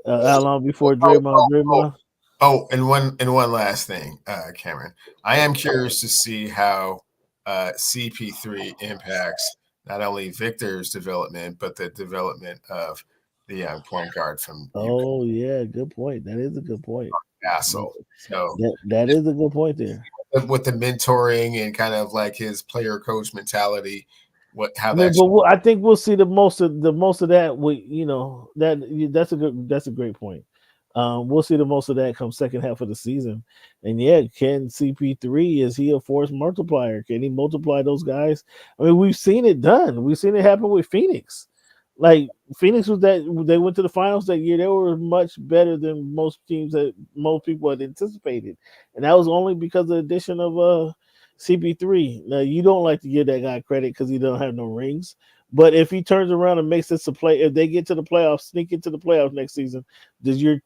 long before Draymond? Oh, and one last thing, Cameron. I am curious to see how CP3 impacts not only Victor's development, but the development of the young point guard from. Oh, yeah, good point. That is a good point. Castle. So that is a good point there. With the mentoring and kind of like his player coach mentality, how I mean, that. I think we'll see the most of that. That's a great point. We'll see the most of that come second half of the season. And yeah, can CP3, is he a force multiplier? Can he multiply those guys? I mean, we've seen it done. We've seen it happen with Phoenix. Like Phoenix they went to the finals that year. They were much better than most teams that most people had anticipated, and that was only because of the addition of CP3. Now you don't like to give that guy credit because he don't have no rings, but if he turns around and makes this a play, if they get to the playoffs, sneak into the playoffs next season, does your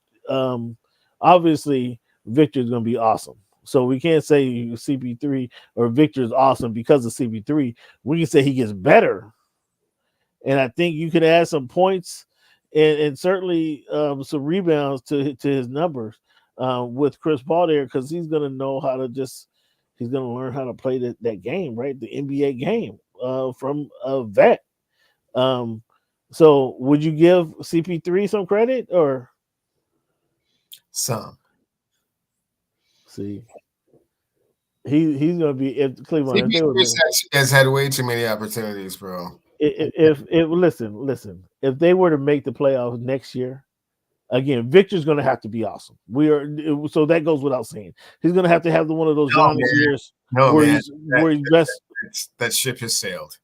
obviously Victor's going to be awesome. So we can't say CP3 or Victor's awesome because of CP3. We can say he gets better. And I think you could add some points and certainly some rebounds to his numbers with Chris Paul there, because he's going to know how to he's going to learn how to play that game, right? The NBA game from a vet. So would you give CP3 some credit or? Some. See, he's going to be if Cleveland. Has had way too many opportunities, bro. If listen, if they were to make the playoffs next year, again, Victor's going to have to be awesome. So that goes without saying. He's going to have one of those years where he's best. That ship has sailed.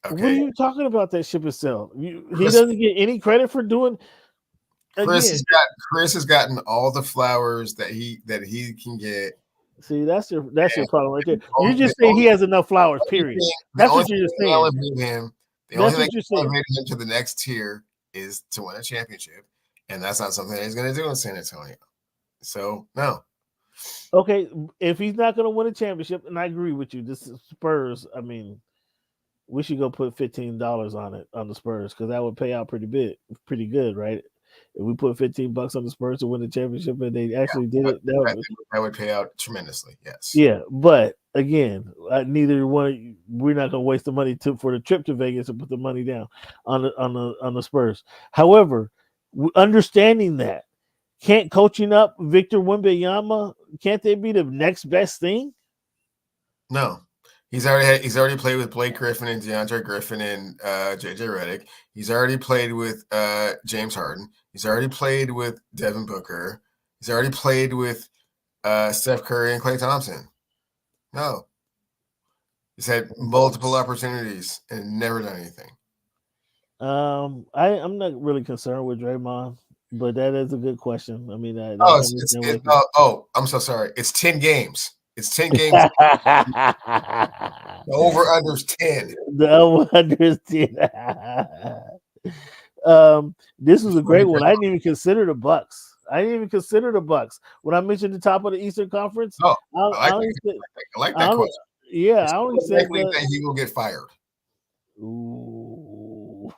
Okay. What are you talking about? That ship has sailed. He doesn't get any credit for doing. Chris has gotten all the flowers that he can get. See, that's your problem right there. You're just saying he has enough flowers. Period. That's what you're just saying. The only thing that elevated him to the next tier is to win a championship, and that's not something that he's going to do in San Antonio. So no. Okay, if he's not going to win a championship, and I agree with you, this is Spurs. I mean, we should go put $15 on the Spurs because that would pay out pretty good, right? If we put $15 on the Spurs to win the championship and they actually did it, that would pay out tremendously. Yes. Yeah, but again, neither one. We're not going to waste the money for the trip to Vegas and put the money down on the Spurs. However, understanding that, can't coaching up Victor Wembanyama, can't they be the next best thing? No. He's already played with Blake Griffin and DeAndre Griffin and JJ Redick. He's already played with James Harden. He's already played with Devin Booker. He's already played with Steph Curry and Klay Thompson. No. He's had multiple opportunities and never done anything. I'm not really concerned with Draymond, but that is a good question. I mean, I'm so sorry. It's 10 games. It's 10 games. The over-under is 10. The over-under is 10. This was a great one. I didn't even consider the Bucks. When I mentioned the top of the Eastern Conference. I like that question. Yeah, I only said that he will get fired. Ooh.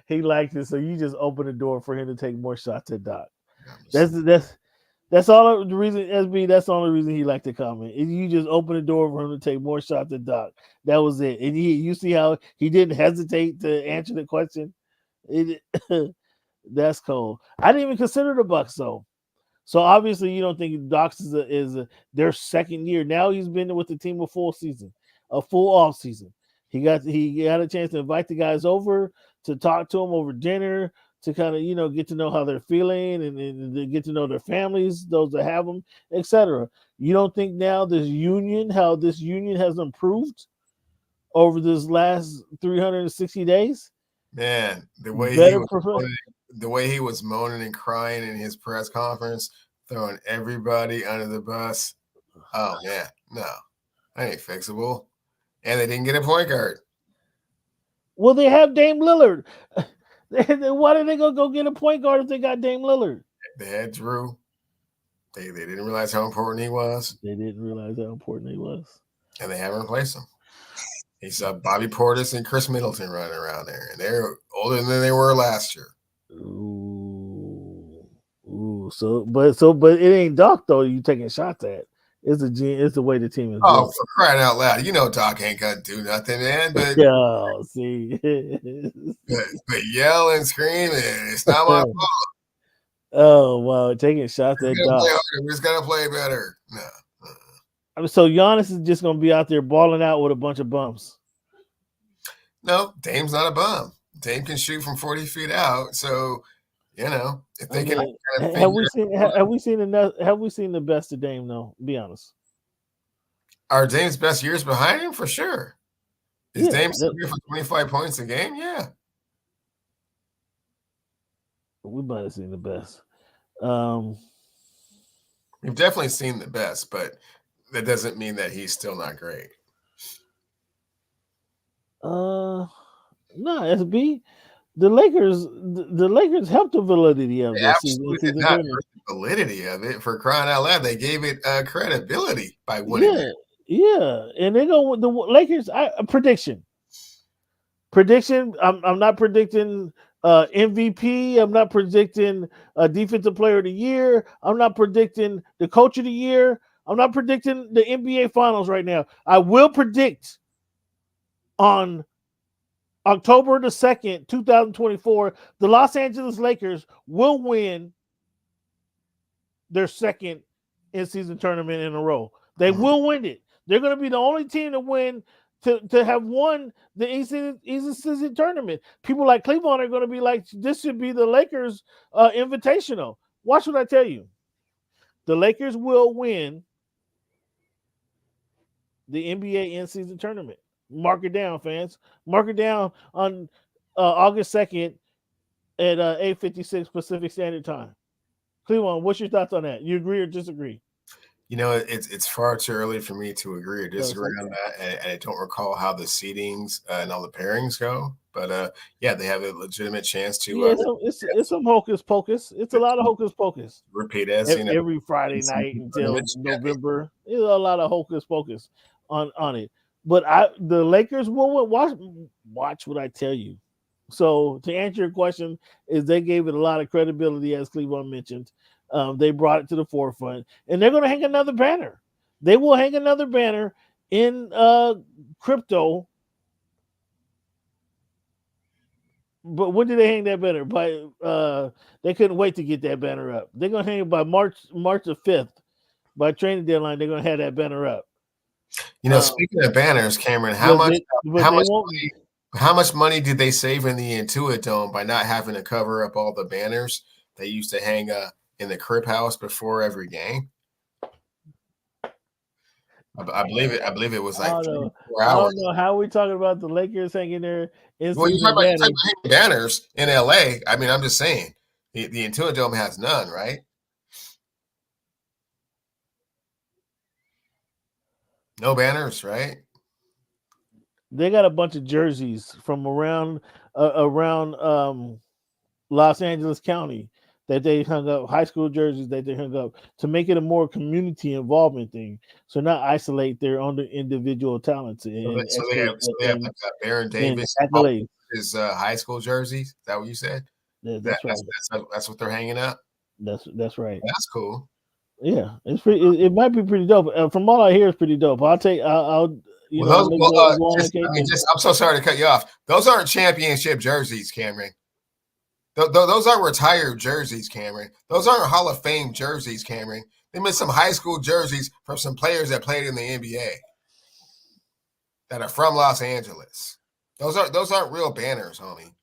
He liked it, so you just open the door for him to take more shots at Doc. That's all the reason, SB. That's the only reason he liked to comment. You just open the door for him to take more shots at Doc. That was it. And you see how he didn't hesitate to answer the question. That's cool. I didn't even consider the Bucks though. So obviously you don't think Doc's is their second year. Now he's been with the team a full season, a full off season. He got a chance to invite the guys over to talk to them over dinner, to kind of, get to know how they're feeling and get to know their families, those that have them, etc. You don't think now how this union has improved over this last 360 days? Man, the way he was moaning and crying in his press conference, throwing everybody under the bus. Oh, man, no, that ain't fixable. And they didn't get a point guard. Well, they have Dame Lillard. Why did they go get a point guard if they got Dame Lillard? They had Drew. They didn't realize how important he was. And they haven't replaced him. He's Bobby Portis and Chris Middleton running around there, and they're older than they were last year. Ooh. But it ain't Doc though. You taking shots at? It's the way the team is. Oh, for crying out loud! Doc ain't gonna do nothing, man. But see, but yell and scream, and it's not my fault. Oh wow, taking shots at Doc. We just gotta play better. No. I mean, so Giannis is just going to be out there balling out with a bunch of bumps. No, Dame's not a bum. Dame can shoot from 40 feet out. So, if they can, have we seen the best of Dame though? Be honest. Are Dame's best years behind him for sure? Is Dame still here for 25 points a game? Yeah. We might have seen the best. We've definitely seen the best, but that doesn't mean that he's still not great. No, SB. The Lakers helped the validity of They this absolutely season. did not hurt the validity of it. For crying out loud, they gave it credibility by winning it. Yeah, and they go with the Lakers. Prediction. I'm not predicting MVP. I'm not predicting defensive player of the year. I'm not predicting the coach of the year. I'm not predicting the NBA finals right now. I will predict on October the 2nd, 2024, the Los Angeles Lakers will win their second in-season tournament in a row. They will win it. They're going to be the only team to win, to have won the in-season tournament. People like Cleveland are going to be like, this should be the Lakers invitational. Watch what I tell you. The Lakers will win the NBA in-season tournament. Mark it down, fans. Mark it down on August 2nd at 8:56 Pacific Standard Time. Cleveland, what's your thoughts on that? You agree or disagree? It's far too early for me to agree or disagree on that. And I don't recall how the seedings and all the pairings go. But, they have a legitimate chance to. It's some hocus pocus. It's a lot of hocus pocus. Repeat as every Friday night until November. There's a lot of hocus pocus on it. But the Lakers will watch what I tell you. So to answer your question, is they gave it a lot of credibility, as Cleveland mentioned. They brought it to the forefront, and they're going to hang another banner. They will hang another banner in crypto. But when did they hang that banner? They couldn't wait to get that banner up. They're going to hang it by March the 5th. By training deadline, they're going to have that banner up. Speaking of banners, Cameron, how much money did they save in the Intuit Dome by not having to cover up all the banners they used to hang in the crib house before every game? I believe it was like 3 or 4 hours. I don't know how we talking about the Lakers hanging there. Well, you're talking about banners in LA. I mean, I'm just saying the Intuit Dome has none, right? No banners, right? They got a bunch of jerseys from around Los Angeles County that they hung up, high school jerseys that they hung up to make it a more community involvement thing. So not isolate their own individual talents. So they have like Baron Davis, his high school jerseys. Is that what you said? Yeah, that's what they're hanging up. That's right. That's cool. Yeah, it's pretty. It might be pretty dope. From all I hear, it's pretty dope. I'll. I'm so sorry to cut you off. Those aren't championship jerseys, Cameron. Those aren't retired jerseys, Cameron. Those aren't Hall of Fame jerseys, Cameron. They made some high school jerseys from some players that played in the NBA that are from Los Angeles. Those aren't real banners, homie.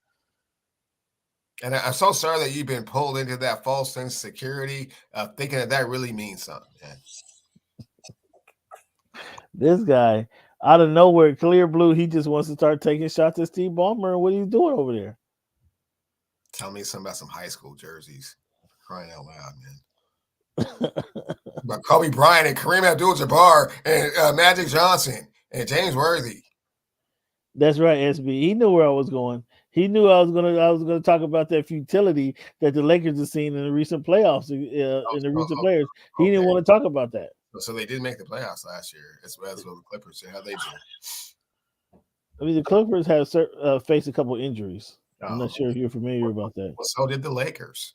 And I'm so sorry that you've been pulled into that false sense of security, thinking that really means something. Man. This guy, out of nowhere, clear blue, he just wants to start taking shots at Steve Ballmer. What are you doing over there? Tell me something about some high school jerseys. Crying out loud, man. About Kobe Bryant and Kareem Abdul-Jabbar and Magic Johnson and James Worthy. That's right, SB. He knew where I was going. He knew I was gonna talk about that futility that the Lakers have seen in the recent playoffs, in the recent players. He didn't want to talk about that. So they did make the playoffs last year, as well as the Clippers. How they do? I mean, the Clippers have faced a couple injuries. I'm not sure if you're familiar about that. Well, so did the Lakers.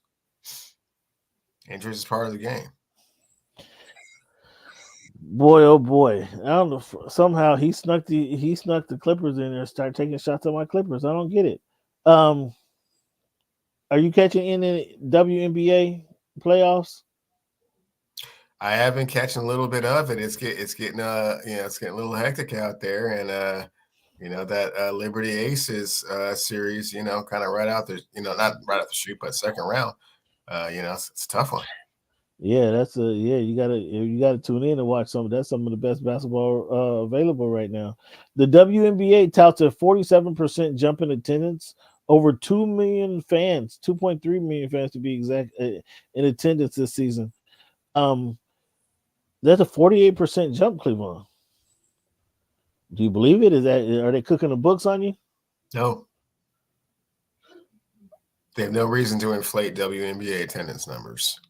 Injuries is part of the game. Boy, oh boy! I don't know. Somehow he snuck the Clippers in there and started taking shots at my Clippers. I don't get it. Are you catching in the WNBA playoffs? I have been catching a little bit of it. It's getting a little hectic out there, and that Liberty Aces series, kind of right out there, not right out the chute, but second round. It's a tough one. Yeah, you gotta tune in and watch some. That's some of the best basketball available right now. The WNBA touts a 47% jump in attendance, over 2 million fans, 2.3 million fans to be exact, in attendance this season. That's a 48% jump, Cleveland. Do you believe it? Are they cooking the books on you? No. They have no reason to inflate WNBA attendance numbers.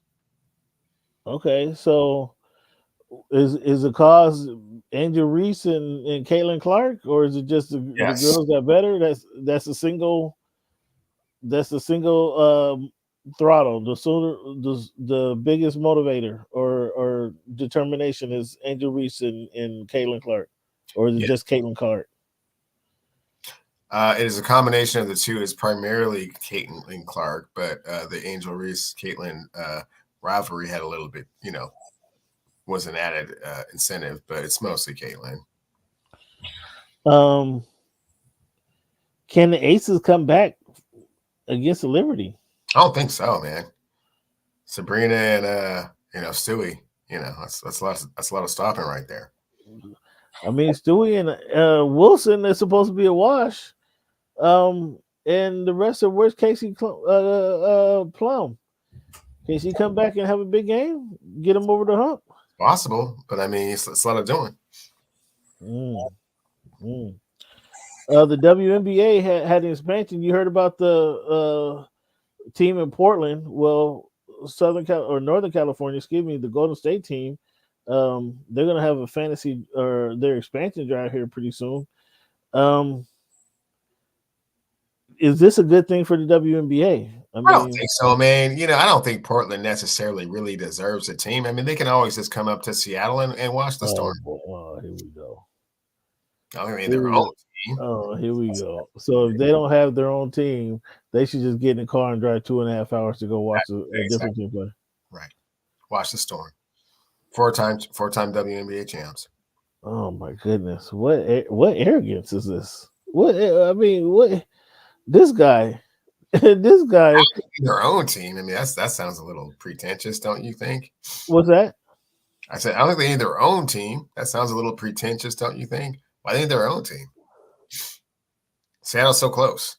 Okay, so is the cause Angel Reese and Caitlin Clark, or is it just the girls that better? That's a single throttle. The biggest motivator or determination is Angel Reese and Caitlin Clark, or is it just Caitlin Clark? It is a combination of the two. It's primarily Caitlin Clark, but the Angel Reese Caitlin rivalry had a little bit, was an added incentive, but it's mostly Caitlin. Can the Aces come back against the Liberty? I don't think so, man. Sabrina and Stewie, that's a lot of stopping right there. I mean, Stewie and Wilson is supposed to be a wash. And the rest of where's Casey Plum? Can she come back and have a big game? Get him over the hump? Possible, but I mean, it's a lot of doing. The WNBA had an expansion. You heard about the team in Portland? Well, Northern California, the Golden State team. They're gonna have a fantasy or their expansion drive here pretty soon. Is this a good thing for the WNBA? I don't think so, man. I don't think Portland necessarily really deserves a team. I mean, they can always just come up to Seattle and watch the Storm. Oh, here we go. I mean, their own team. Oh, here we go. So if they don't have their own team, they should just get in the car and drive 2.5 hours to go watch a different team play. Right. Watch the Storm. Four-time WNBA champs. Oh my goodness. What arrogance is this? What this guy their own team. I mean, that sounds a little pretentious, don't you think? What's that? I said, I don't think they need their own team. That sounds a little pretentious, don't you think? Why they need their own team? Seattle's so close.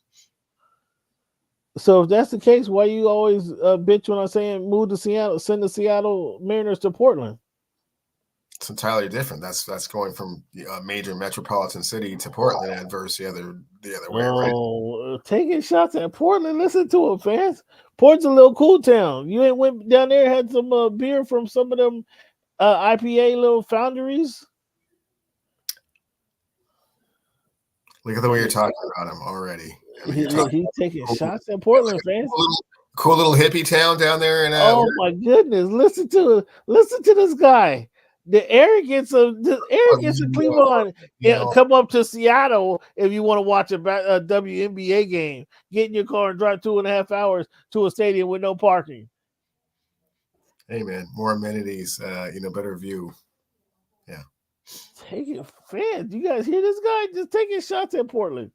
So if that's the case, why you always bitch when I'm saying move to Seattle, send the Seattle Mariners to Portland? It's entirely different. That's going from a major metropolitan city to Portland adverse the other way around. Taking shots at Portland. Listen to it, fans. Portland's a little cool town. You ain't went down there, had some beer from some of them IPA little foundries. Look at the way you're talking about him already. I mean, he's taking shots at Portland, fans. Cool little hippie town down there. Oh my goodness! Listen to this guy. The arrogance of Cleveland. Come up to Seattle if you want to watch a WNBA game. Get in your car and drive 2.5 hours to a stadium with no parking. Hey man, more amenities. Better view. Yeah. Take it, fans. You guys hear this guy just taking shots at Portland?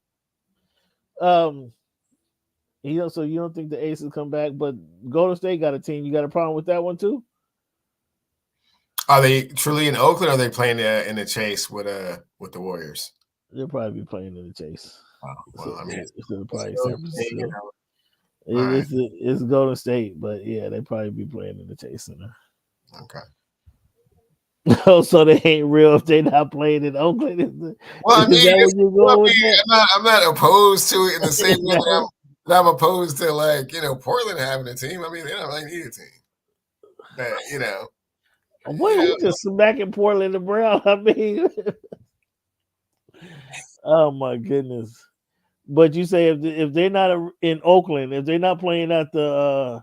So you don't think the Aces come back, but Golden State got a team. You got a problem with that one too? Are they truly in Oakland, or are they playing in the Chase with the Warriors? They'll probably be playing in the Chase. Oh, well, I mean, it's probably San Francisco. It's Golden State, but yeah, they probably be playing in the Chase Center. Okay. Oh, so they ain't real if they not playing in Oakland. Well, I'm not opposed to it in the same way that I'm opposed to Portland having a team. I mean, they don't really need a team. But, Boy, we just smacking Portland and Brown. I mean, oh my goodness! But you say if they're not in Oakland, if they're not playing at the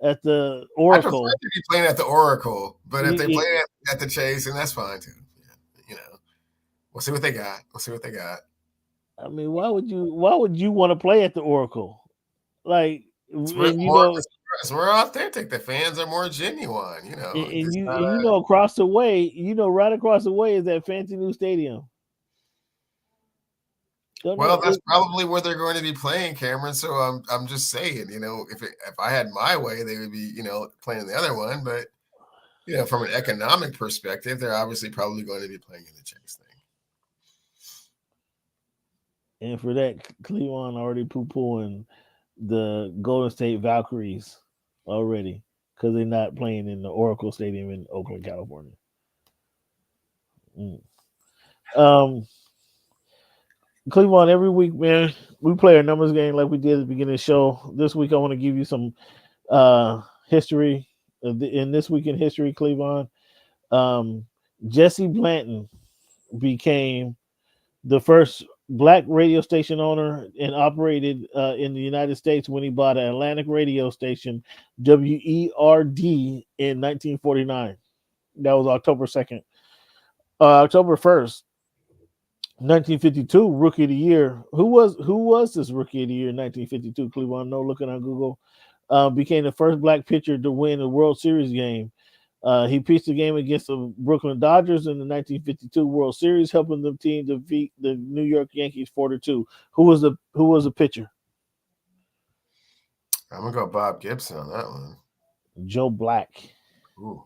Oracle, I prefer to be playing at the Oracle. But if they play at the Chase, then that's fine too. We'll see what they got. I mean, why would you want to play at the Oracle? Like, It's more authentic. The fans are more genuine. You know, And across the way, right across the way is that fancy new stadium. Well, that's probably where they're going to be playing, Cameron. So I'm just saying, if I had my way, they would be, playing the other one. But from an economic perspective, they're obviously probably going to be playing in the Chase thing. And for that, Cleveland already poo-pooing the Golden State Valkyries already because they're not playing in the Oracle Stadium in Oakland, California. Cleveland, every week, man, we play a numbers game like we did at the beginning of the show. This week, I want to give you some history. In this week in history, Cleveland, Jesse Blanton became the first Black radio station owner and operated in the United States when he bought an Atlantic radio station, WERD, in 1949. That was October 2nd. October 1st, 1952, Rookie of the Year. Who was this Rookie of the Year in 1952? Cleveland, no, looking on Google. Became the first Black pitcher to win a World Series game. He pitched the game against the Brooklyn Dodgers in the 1952 World Series, helping the team defeat the New York Yankees 4-2. Who was the pitcher? I'm gonna go Bob Gibson on that one. Joe Black. Ooh.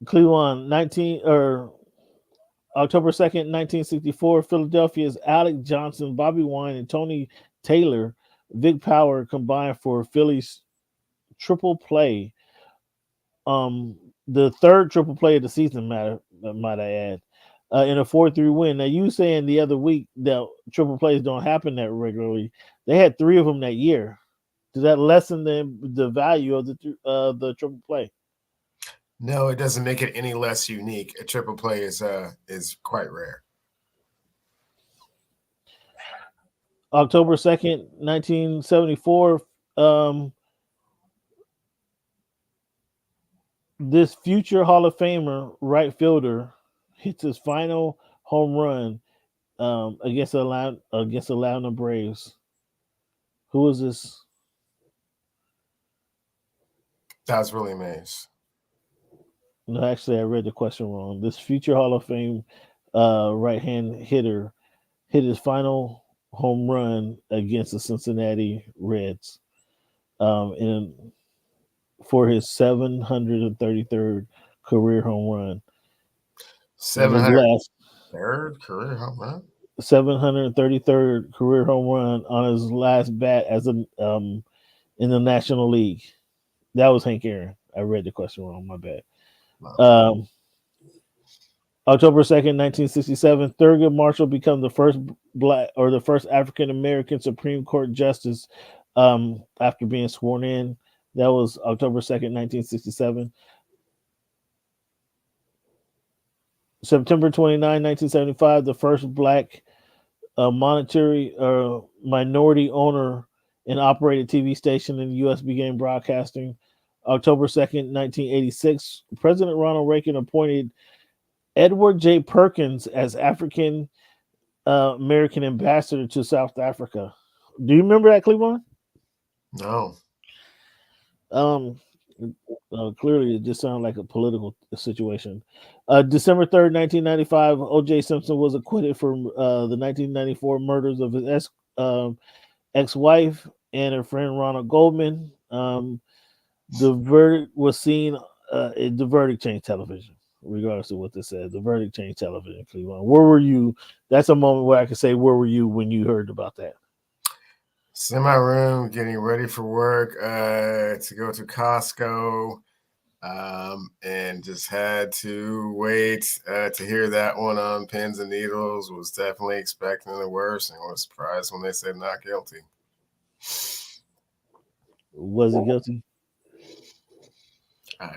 Cleveland, October 2nd, 1964, Philadelphia's Alec Johnson, Bobby Wine, and Tony Taylor, Vic Power combined for Phillies triple play. The third triple play of the season, might I add, in a 4-3 win. Now, you saying the other week that triple plays don't happen that regularly. They had 3 of them that year. Does that lessen the value of the triple play? No, it doesn't make it any less unique. A triple play is quite rare. October 2nd, 1974, this future Hall of Famer right fielder hits his final home run against the Atlanta Braves. Who is this? That was Willie Mays. No, actually, I read the question wrong. This future Hall of Fame right-hand hitter hit his final home run against the Cincinnati Reds for his 733rd career home run. 733rd career home run? 733rd career home run on his last bat as in the National League. That was Hank Aaron. I read the question wrong. My bad. October 2nd, 1967, Thurgood Marshall becomes the first Black or the first African American Supreme Court justice after being sworn in. That was October 2nd, 1967. September 29, 1975, the first Black minority owner and operated TV station in the U.S. began broadcasting. October 2nd, 1986, President Ronald Reagan appointed Edward J. Perkins as African American ambassador to South Africa. Do you remember that, Cleveland? No. Clearly, it just sounded like a political situation. December 3rd, 1995, O.J. Simpson was acquitted for the 1994 murders of his ex-wife and her friend Ronald Goldman. The verdict was seen. The verdict changed television, regardless of what this said. The verdict changed television. Cleveland. Where were you? That's a moment where I can say, where were you when you heard about that? In my room, getting ready for work, to go to Costco, and just had to wait to hear that one on Pins and Needles. Was definitely expecting the worst and was surprised when they said not guilty. Was he guilty?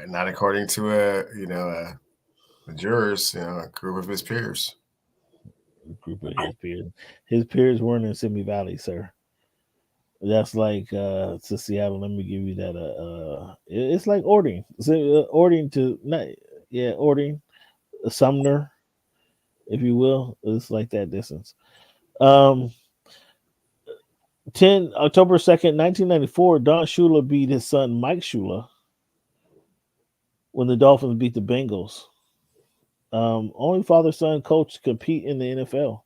Not according to the jurors, a group of his peers. His peers weren't in Simi Valley, sir. That's like to Seattle. Let me give you that. It's like Ording. Ording to Ording, Sumner, if you will. It's like that distance. October 2nd, 1994, Don Shula beat his son Mike Shula when the Dolphins beat the Bengals. Only father-son coach to compete in the NFL.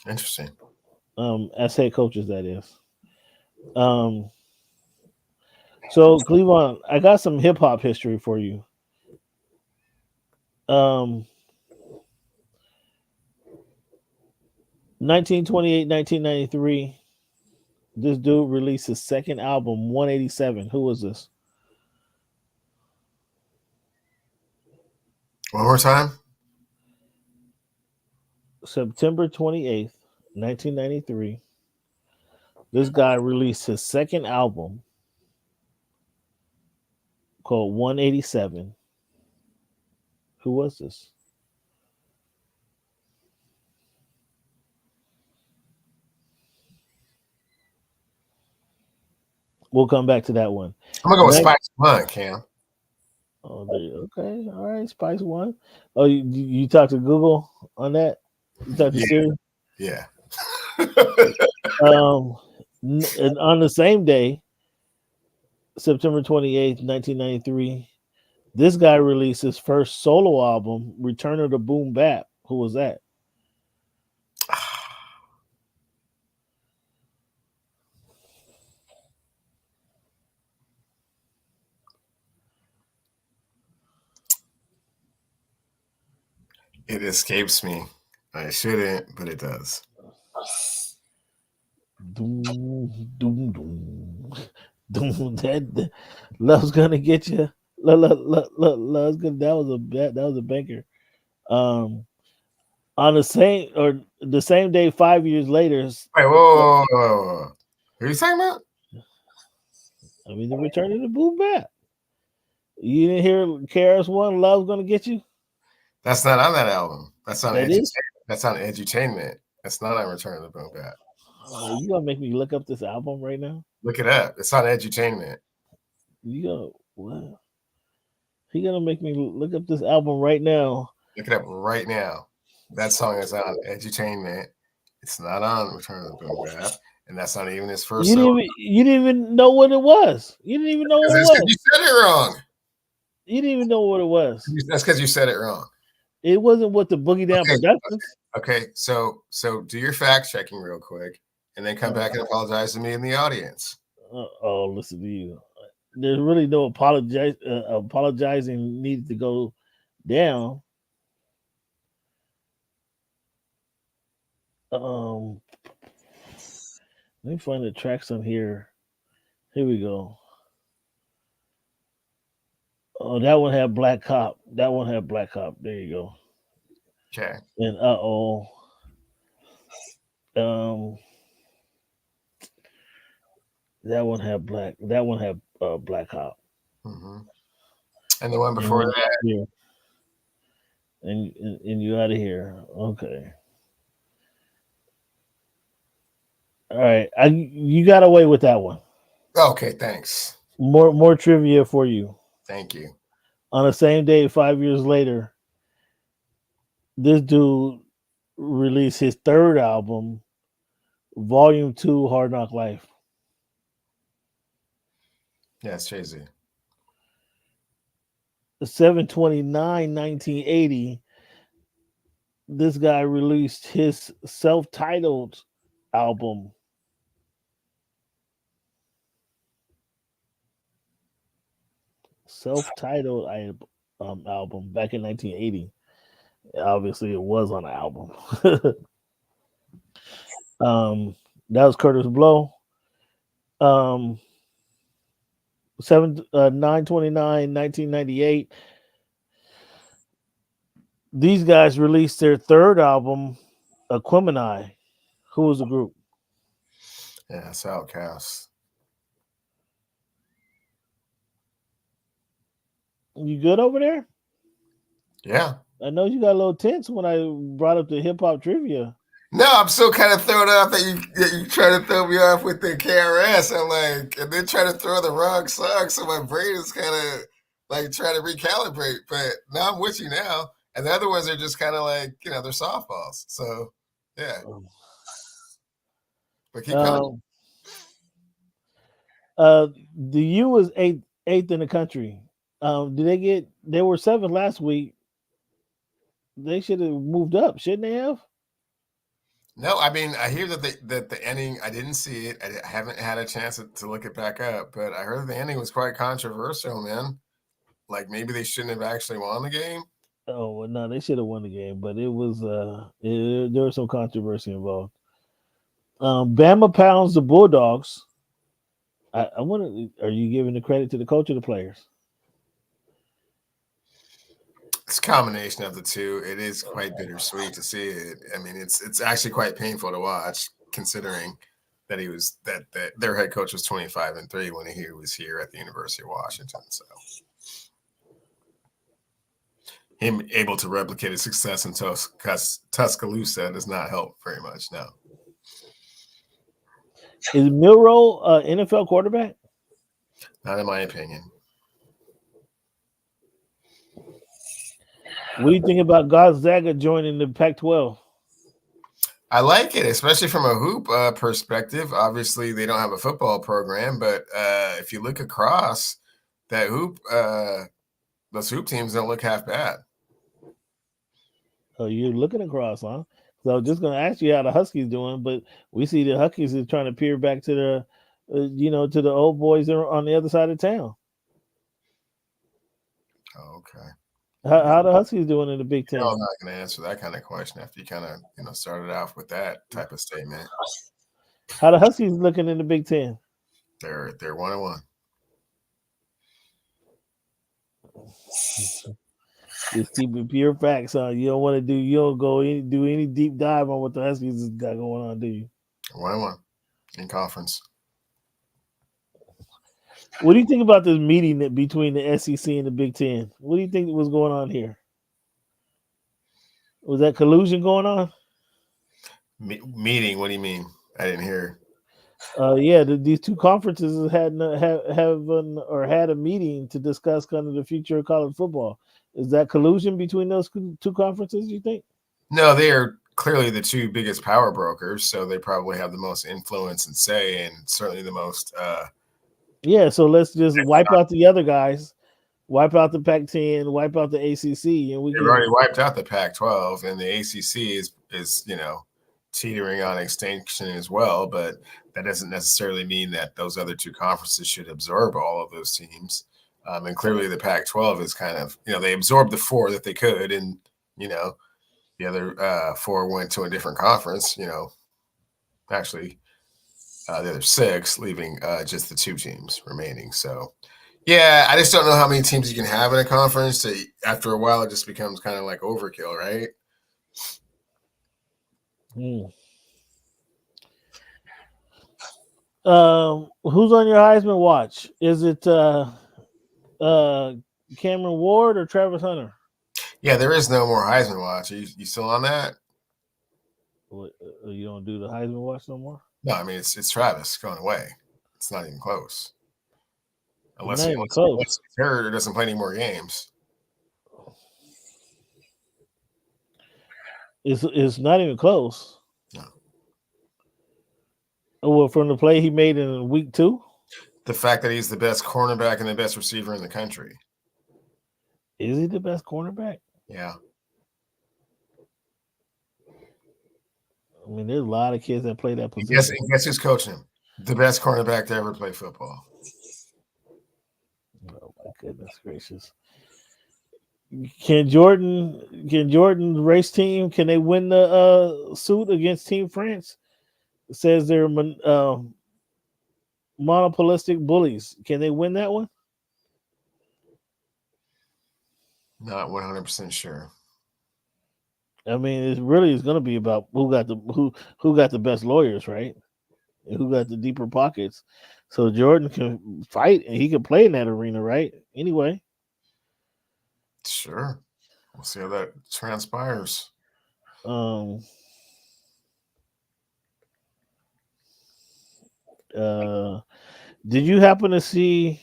Interesting. As head coaches, that is. So Cleveland, I got some hip hop history for you. 1928, 1993. This dude released his second album, 187. Who was this? One more time. September 28th, 1993. This guy released his second album called 187. Who was this? We'll come back to that one. I'm gonna go with Spice One, Cam. Oh, okay, all right, Spice One. Oh, you talked to Google on that? You talked to Siri? Yeah. And on the same day, September 28th, 1993, this guy released his first solo album, Return of the Boom Bap. Who was that? It escapes me. I shouldn't, but it does. Doom, doom, doom. Doom, that Love's Gonna Get You. Love's Gonna, that was a banker. On the same day, 5 years later. Wait, whoa. Who are you talking about? I mean, the Return of the Boom Bap. You didn't hear KRS-One, Love's Gonna Get You? That's not on that album. That's on That's on Edutainment. That's not on Return of the Boom Bap. Oh, you gonna make me look up this album right now? Look it up. It's on Edutainment. You go what? He gonna make me look up this album right now. Look it up right now. That song is on Edutainment. It's not on Return of the Boom Bap, and that's not even his first. You didn't even know what it was. You didn't even know what it was. You said it wrong. You didn't even know what it was. That's because you said it wrong. It wasn't what the Boogie Down Productions. Okay, so do your fact checking real quick, and then come back and apologize to me in the audience. Listen to you. There's really no apologizing needed to go down. Let me find the tracks on here. Here we go. Oh, that one had Black Cop. There you go. Okay. And that one had Black Cop. Mm-hmm. And the one before that. Yeah. And you out of here. Okay. All right. You got away with that one. Okay, thanks. More trivia for you. Thank you. On the same day, 5 years later, this dude released his third album, Volume 2, Hard Knock Life. Yeah, it's Jay-Z. 7/29/1980, this guy released his self-titled album. Self-titled album back in 1980. Obviously, it was on an album. That was Curtis Blow. 9/29/1998. These guys released their third album, Aquemini. Who was the group? Yeah, it's Outkast. You good over there? Yeah. I know you got a little tense when I brought up the hip hop trivia. No, I'm still kind of thrown off that you try to throw me off with the KRS. I'm like, and then try to throw the wrong song, so my brain is kind of like trying to recalibrate. But now I'm with you now, and the other ones are just kind of like, they're softballs. So yeah. But keep coming. The U was eighth in the country. They were seventh last week. They should have moved up, shouldn't they have? No, I mean, I hear that the ending, I didn't see it. I haven't had a chance to look it back up, but I heard the ending was quite controversial, man. Like maybe they shouldn't have actually won the game. Oh, well, no, they should have won the game, but it was there was some controversy involved. Bama pounds the Bulldogs. I wonder, are you giving the credit to the coach or the players? It's a combination of the two. It is quite bittersweet to see it. I mean, it's actually quite painful to watch, considering that that their head coach was 25-3 when he was here at the University of Washington. So him able to replicate his success in Tuscaloosa does not help very much. No. Is Milroe NFL quarterback? Not in my opinion. What do you think about Gonzaga joining the Pac-12? I like it, especially from a hoop perspective. Obviously, they don't have a football program, but if you look across that hoop, those hoop teams don't look half bad. Oh, you're looking across, huh? So just going to ask you how the Huskies doing, but we see the Huskies is trying to peer back to the, to the old boys on the other side of town. Okay. How the Huskies doing in the Big Ten? I'm not going to answer that kind of question after you kind of started off with that type of statement. How the Huskies looking in the Big Ten? They're 1-1. Just keep it pure facts, huh? You don't do any deep dive on what the Huskies has got going on, do you? 1-1 in conference. What do you think about this meeting between the SEC and the Big Ten? What do you think was going on here? Was that collusion going on? Meeting? What do you mean? I didn't hear. Yeah, these two conferences had a meeting to discuss kind of the future of college football. Is that collusion between those two conferences, you think? No, they are clearly the two biggest power brokers, so they probably have the most influence and say, and certainly the most. Yeah, so let's just wipe out the other guys, wipe out the Pac-10, wipe out the ACC, and they've already wiped out the Pac-12, and the ACC is teetering on extinction as well. But that doesn't necessarily mean that those other two conferences should absorb all of those teams. And clearly, the Pac-12 is kind of they absorbed the four that they could, and the other four went to a different conference. Actually. The other six, leaving just the two teams remaining. So, yeah, I just don't know how many teams you can have in a conference. After a while, it just becomes kind of like overkill, right? Who's on your Heisman watch? Is it Cameron Ward or Travis Hunter? Yeah, there is no more Heisman watch. Are you still on that? What, you don't do the Heisman watch no more? No, I mean it's Travis going away. It's not even close. Unless he's hurt or doesn't play any more games. It's not even close. No. Well, from the play he made in week 2? The fact that he's the best cornerback and the best receiver in the country. Is he the best cornerback? Yeah. I mean, there's a lot of kids that play that position. Guess who's coaching him? The best cornerback to ever play football. Oh my goodness gracious! Can Jordan's race team? Can they win the suit against Team France? It says they're monopolistic bullies. Can they win that one? Not 100% sure. I mean, it really is going to be about who got the best lawyers, right? And who got the deeper pockets. So Jordan can fight and he can play in that arena, right? Anyway. Sure. We'll see how that transpires. Did you happen to see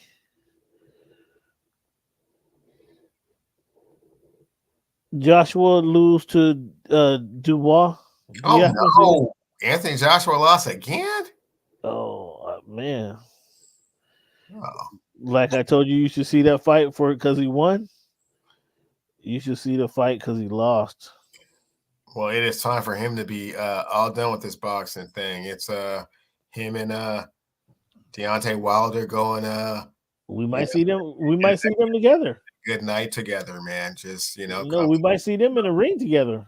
Joshua lose to Dubois? Oh no! Anthony Joshua lost again? Man. Oh. Like I told you, you should see that fight for because he won. You should see the fight because he lost. Well, it is time for him to be all done with this boxing thing. It's him and Deontay Wilder going. We might see them. We might see them together. Good night together, man. Just No, we might see them in the ring together.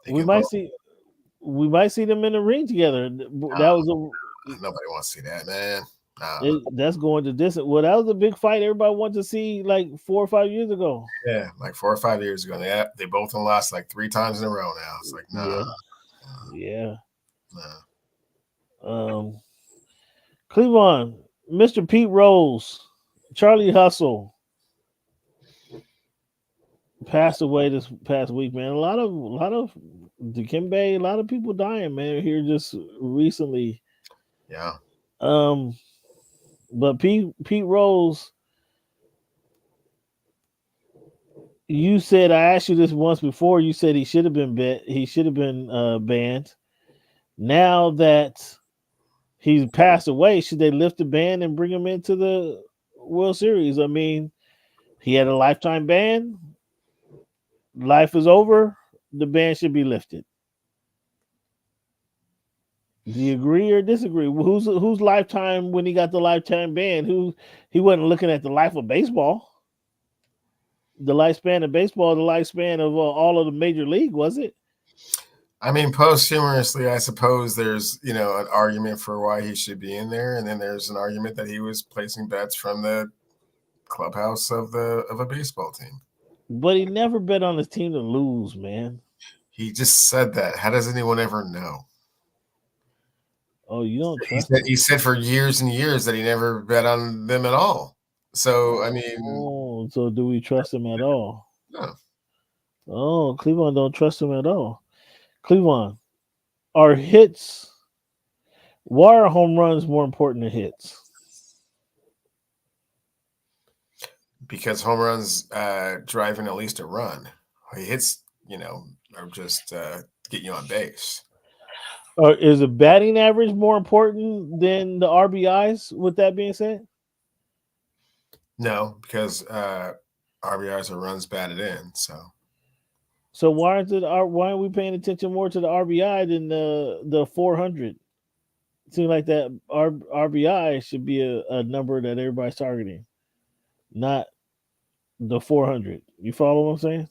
we might see them in the ring together. That was nobody wants to see that, man. That's going to distance. Well, that was a big fight. Everybody wanted to see like 4 or 5 years ago. Yeah, like 4 or 5 years ago. They both lost like 3 times in a row now. It's like Yeah. Cleveland, Mr. Pete Rose, Charlie Hustle passed away this past week, man. A lot of Dikembe, a lot of people dying, man, here just recently. Yeah. But Pete Rose, you said, I asked you this once before. You said he should have been banned. Now that he's passed away, should they lift the ban and bring him into the World Series? I mean, he had a lifetime ban. Life is over. The ban should be lifted. Do you agree or disagree? Who's lifetime when he got the lifetime ban? He wasn't looking at the life of baseball. The lifespan of baseball, the lifespan of all of the major league, was it? I mean, posthumously, I suppose there's an argument for why he should be in there, and then there's an argument that he was placing bets from the clubhouse of a baseball team. But he never bet on his team to lose, man. He just said that. How does anyone ever know? Oh, you don't trust him? He said for years and years that he never bet on them at all. So, I mean... so do we trust him at all? No. Oh, Cleveland don't trust him at all. Cleveland, are hits... Why are home runs more important than hits? Because home runs driving at least a run. Hits, are just get you on base. Or is the batting average more important than the RBIs? With that being said, no, because RBIs are runs batted in. So why are we paying attention more to the RBI than the 400? It seems like that RBI should be a number that everybody's targeting, not the 400. You follow what I'm saying?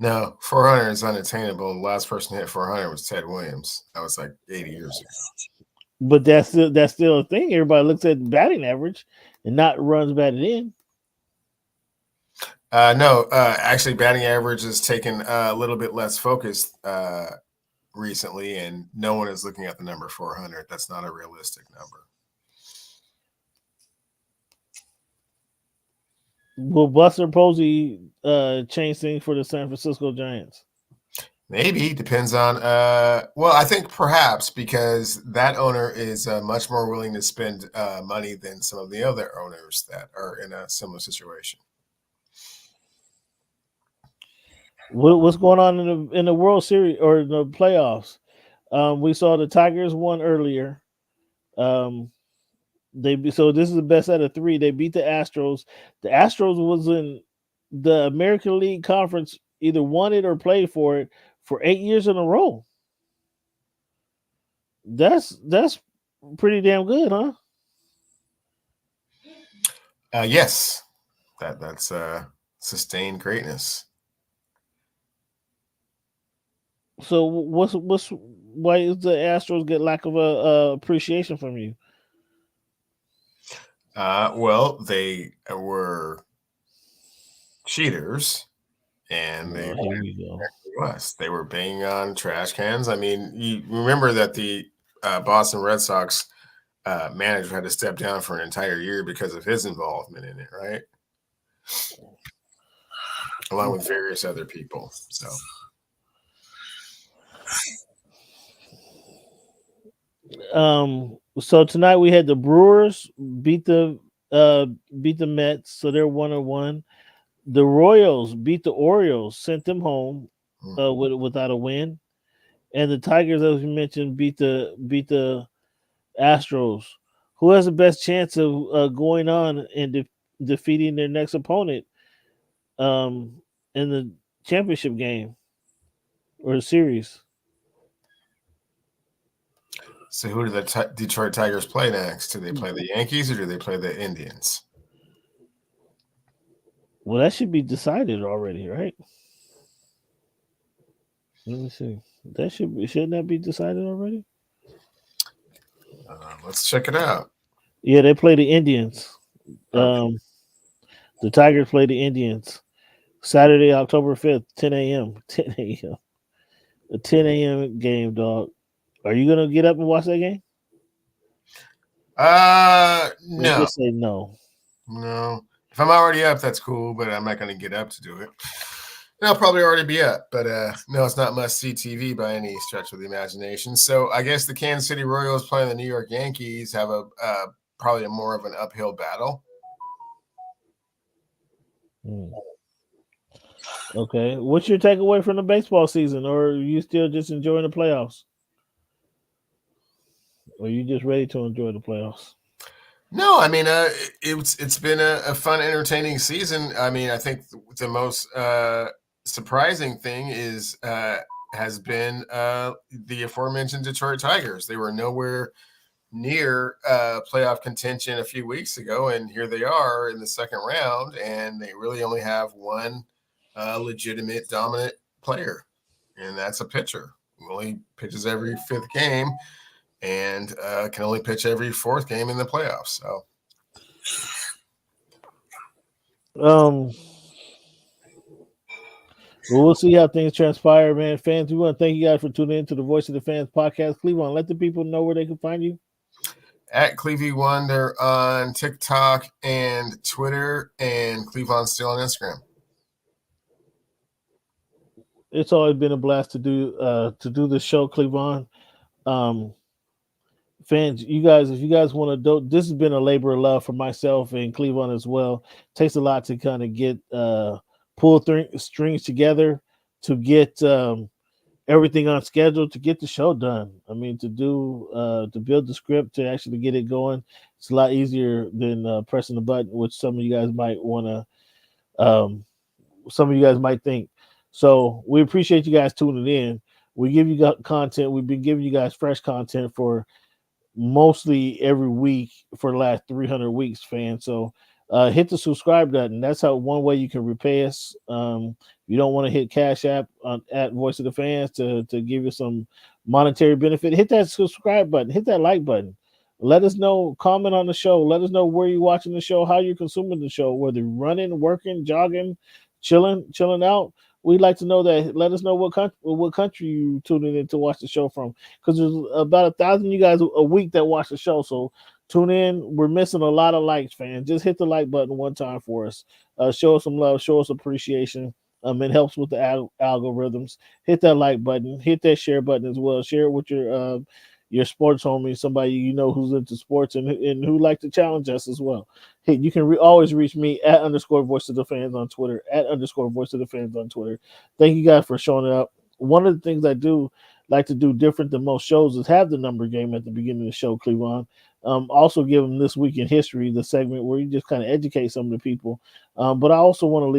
No, 400 is unattainable. The last person to hit 400 was Ted Williams. That was like 80 years ago. But that's still a thing. Everybody looks at batting average and not runs batted in. No, actually, batting average has taken a little bit less focus recently, and no one is looking at the number 400. That's not a realistic number. Will Buster Posey change things for the San Francisco Giants? Maybe. Depends on well, I think perhaps because that owner is much more willing to spend money than some of the other owners that are in a similar situation. What's going on in the World Series or the playoffs? We saw the Tigers won earlier. So this is the best out of 3. They beat the Astros. The Astros was in the American League Conference, either won it or played for it for 8 years in a row. That's pretty damn good, huh? Yes, that's sustained greatness. So why is the Astros get lack of appreciation from you? Well, they were cheaters, and they were banging on trash cans. I mean, you remember that the Boston Red Sox manager had to step down for an entire year because of his involvement in it, right? Along with various other people. So tonight we had the Brewers beat the Mets, so they're 1-1. The Royals beat the Orioles, sent them home without a win, and the Tigers, as you mentioned, beat the Astros. Who has the best chance of going on and defeating their next opponent in the championship game or the series? So who do the Detroit Tigers play next? Do they play the Yankees or do they play the Indians? Well, that should be decided already, right? Let me see. Shouldn't that be decided already? Let's check it out. Yeah, they play the Indians. Okay. The Tigers play the Indians Saturday, October 5th, 10 a.m. 10 a.m. A 10 a.m. game, dog. Are you gonna get up and watch that game? No. Just say no. No. If I'm already up, that's cool, but I'm not gonna get up to do it. And I'll probably already be up, but no, it's not must-see TV by any stretch of the imagination. So I guess the Kansas City Royals playing the New York Yankees have probably more of an uphill battle. Okay. What's your takeaway from the baseball season, or are you still just enjoying the playoffs? Or are you just ready to enjoy the playoffs? No, I mean, it's been a fun, entertaining season. I mean, I think the most surprising thing has been the aforementioned Detroit Tigers. They were nowhere near playoff contention a few weeks ago, and here they are in the second round, and they really only have one legitimate dominant player, and that's a pitcher who only pitches every fifth game and can only pitch every fourth game in the playoffs. So well, we'll see how things transpire, man. Fans, we want to thank you guys for tuning in to the Voice of the Fans podcast. Cleveland, let the people know where they can find you. At Clevie Wonder on TikTok and Twitter, and Cleveland Still on Instagram. It's always been a blast to do the show, Cleveland. Fans, you guys, if you guys want to do, this has been a labor of love for myself and Cleveland as well. It takes a lot to kind of get pull strings together to get everything on schedule, to get the show done. I mean, to build the script, to actually get it going, it's a lot easier than pressing the button, which some of you guys might want to, some of you guys might think. So we appreciate you guys tuning in. We give you content. We've been giving you guys fresh content for mostly every week for the last 300 weeks, fans. So hit the subscribe button. That's how one way you can repay us. You don't want to hit Cash App at Voice of the Fans to give you some monetary benefit. Hit that subscribe button. Hit that like button. Let us know. Comment on the show. Let us know where you're watching the show, how you're consuming the show, whether you're running, working, jogging, chilling out. We'd like to know that. Let us know what country you tuning in to watch the show from, because there's about 1,000 you guys a week that watch the show. So tune in. We're missing a lot of likes, fans. Just hit the like button one time for us. Show us some love. Show us appreciation. It helps with the algorithms. Hit that like button. Hit that share button as well. Share it with your sports homie, somebody you know who's into sports and who like to challenge us as well. Hey, you can always reach me at _Voice of the Fans on Twitter, at _Voice of the Fans on Twitter. Thank you guys for showing up. One of the things I do like to do different than most shows is have the number game at the beginning of the show, Cleveland. Also give them This Week in History, the segment where you just kind of educate some of the people. But I also want to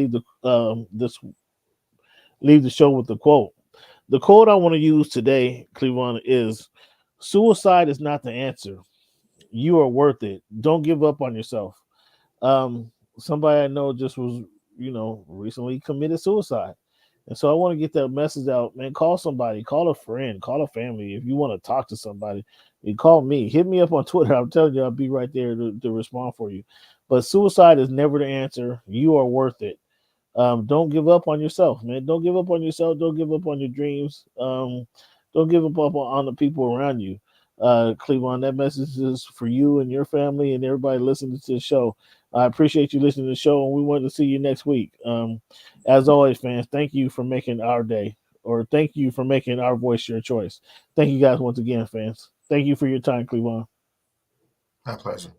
leave the show with the quote. The quote I want to use today, Cleveland, is suicide is not the answer. You are worth it. Don't give up on yourself. Somebody I know just was, recently committed suicide. And so I want to get that message out, man. Call somebody, call a friend, call a family. If you want to talk to somebody, you call me. Hit me up on Twitter. I'm telling you, I'll be right there to respond for you. But suicide is never the answer. You are worth it. Don't give up on yourself, man. Don't give up on yourself. Don't give up on your dreams. Don't give up on the people around you. Cleveland, that message is for you and your family and everybody listening to the show. I appreciate you listening to the show, and we want to see you next week. As always, fans, thank you for making our day, or thank you for making our voice your choice. Thank you guys once again, fans. Thank you for your time, Cleveland. My pleasure.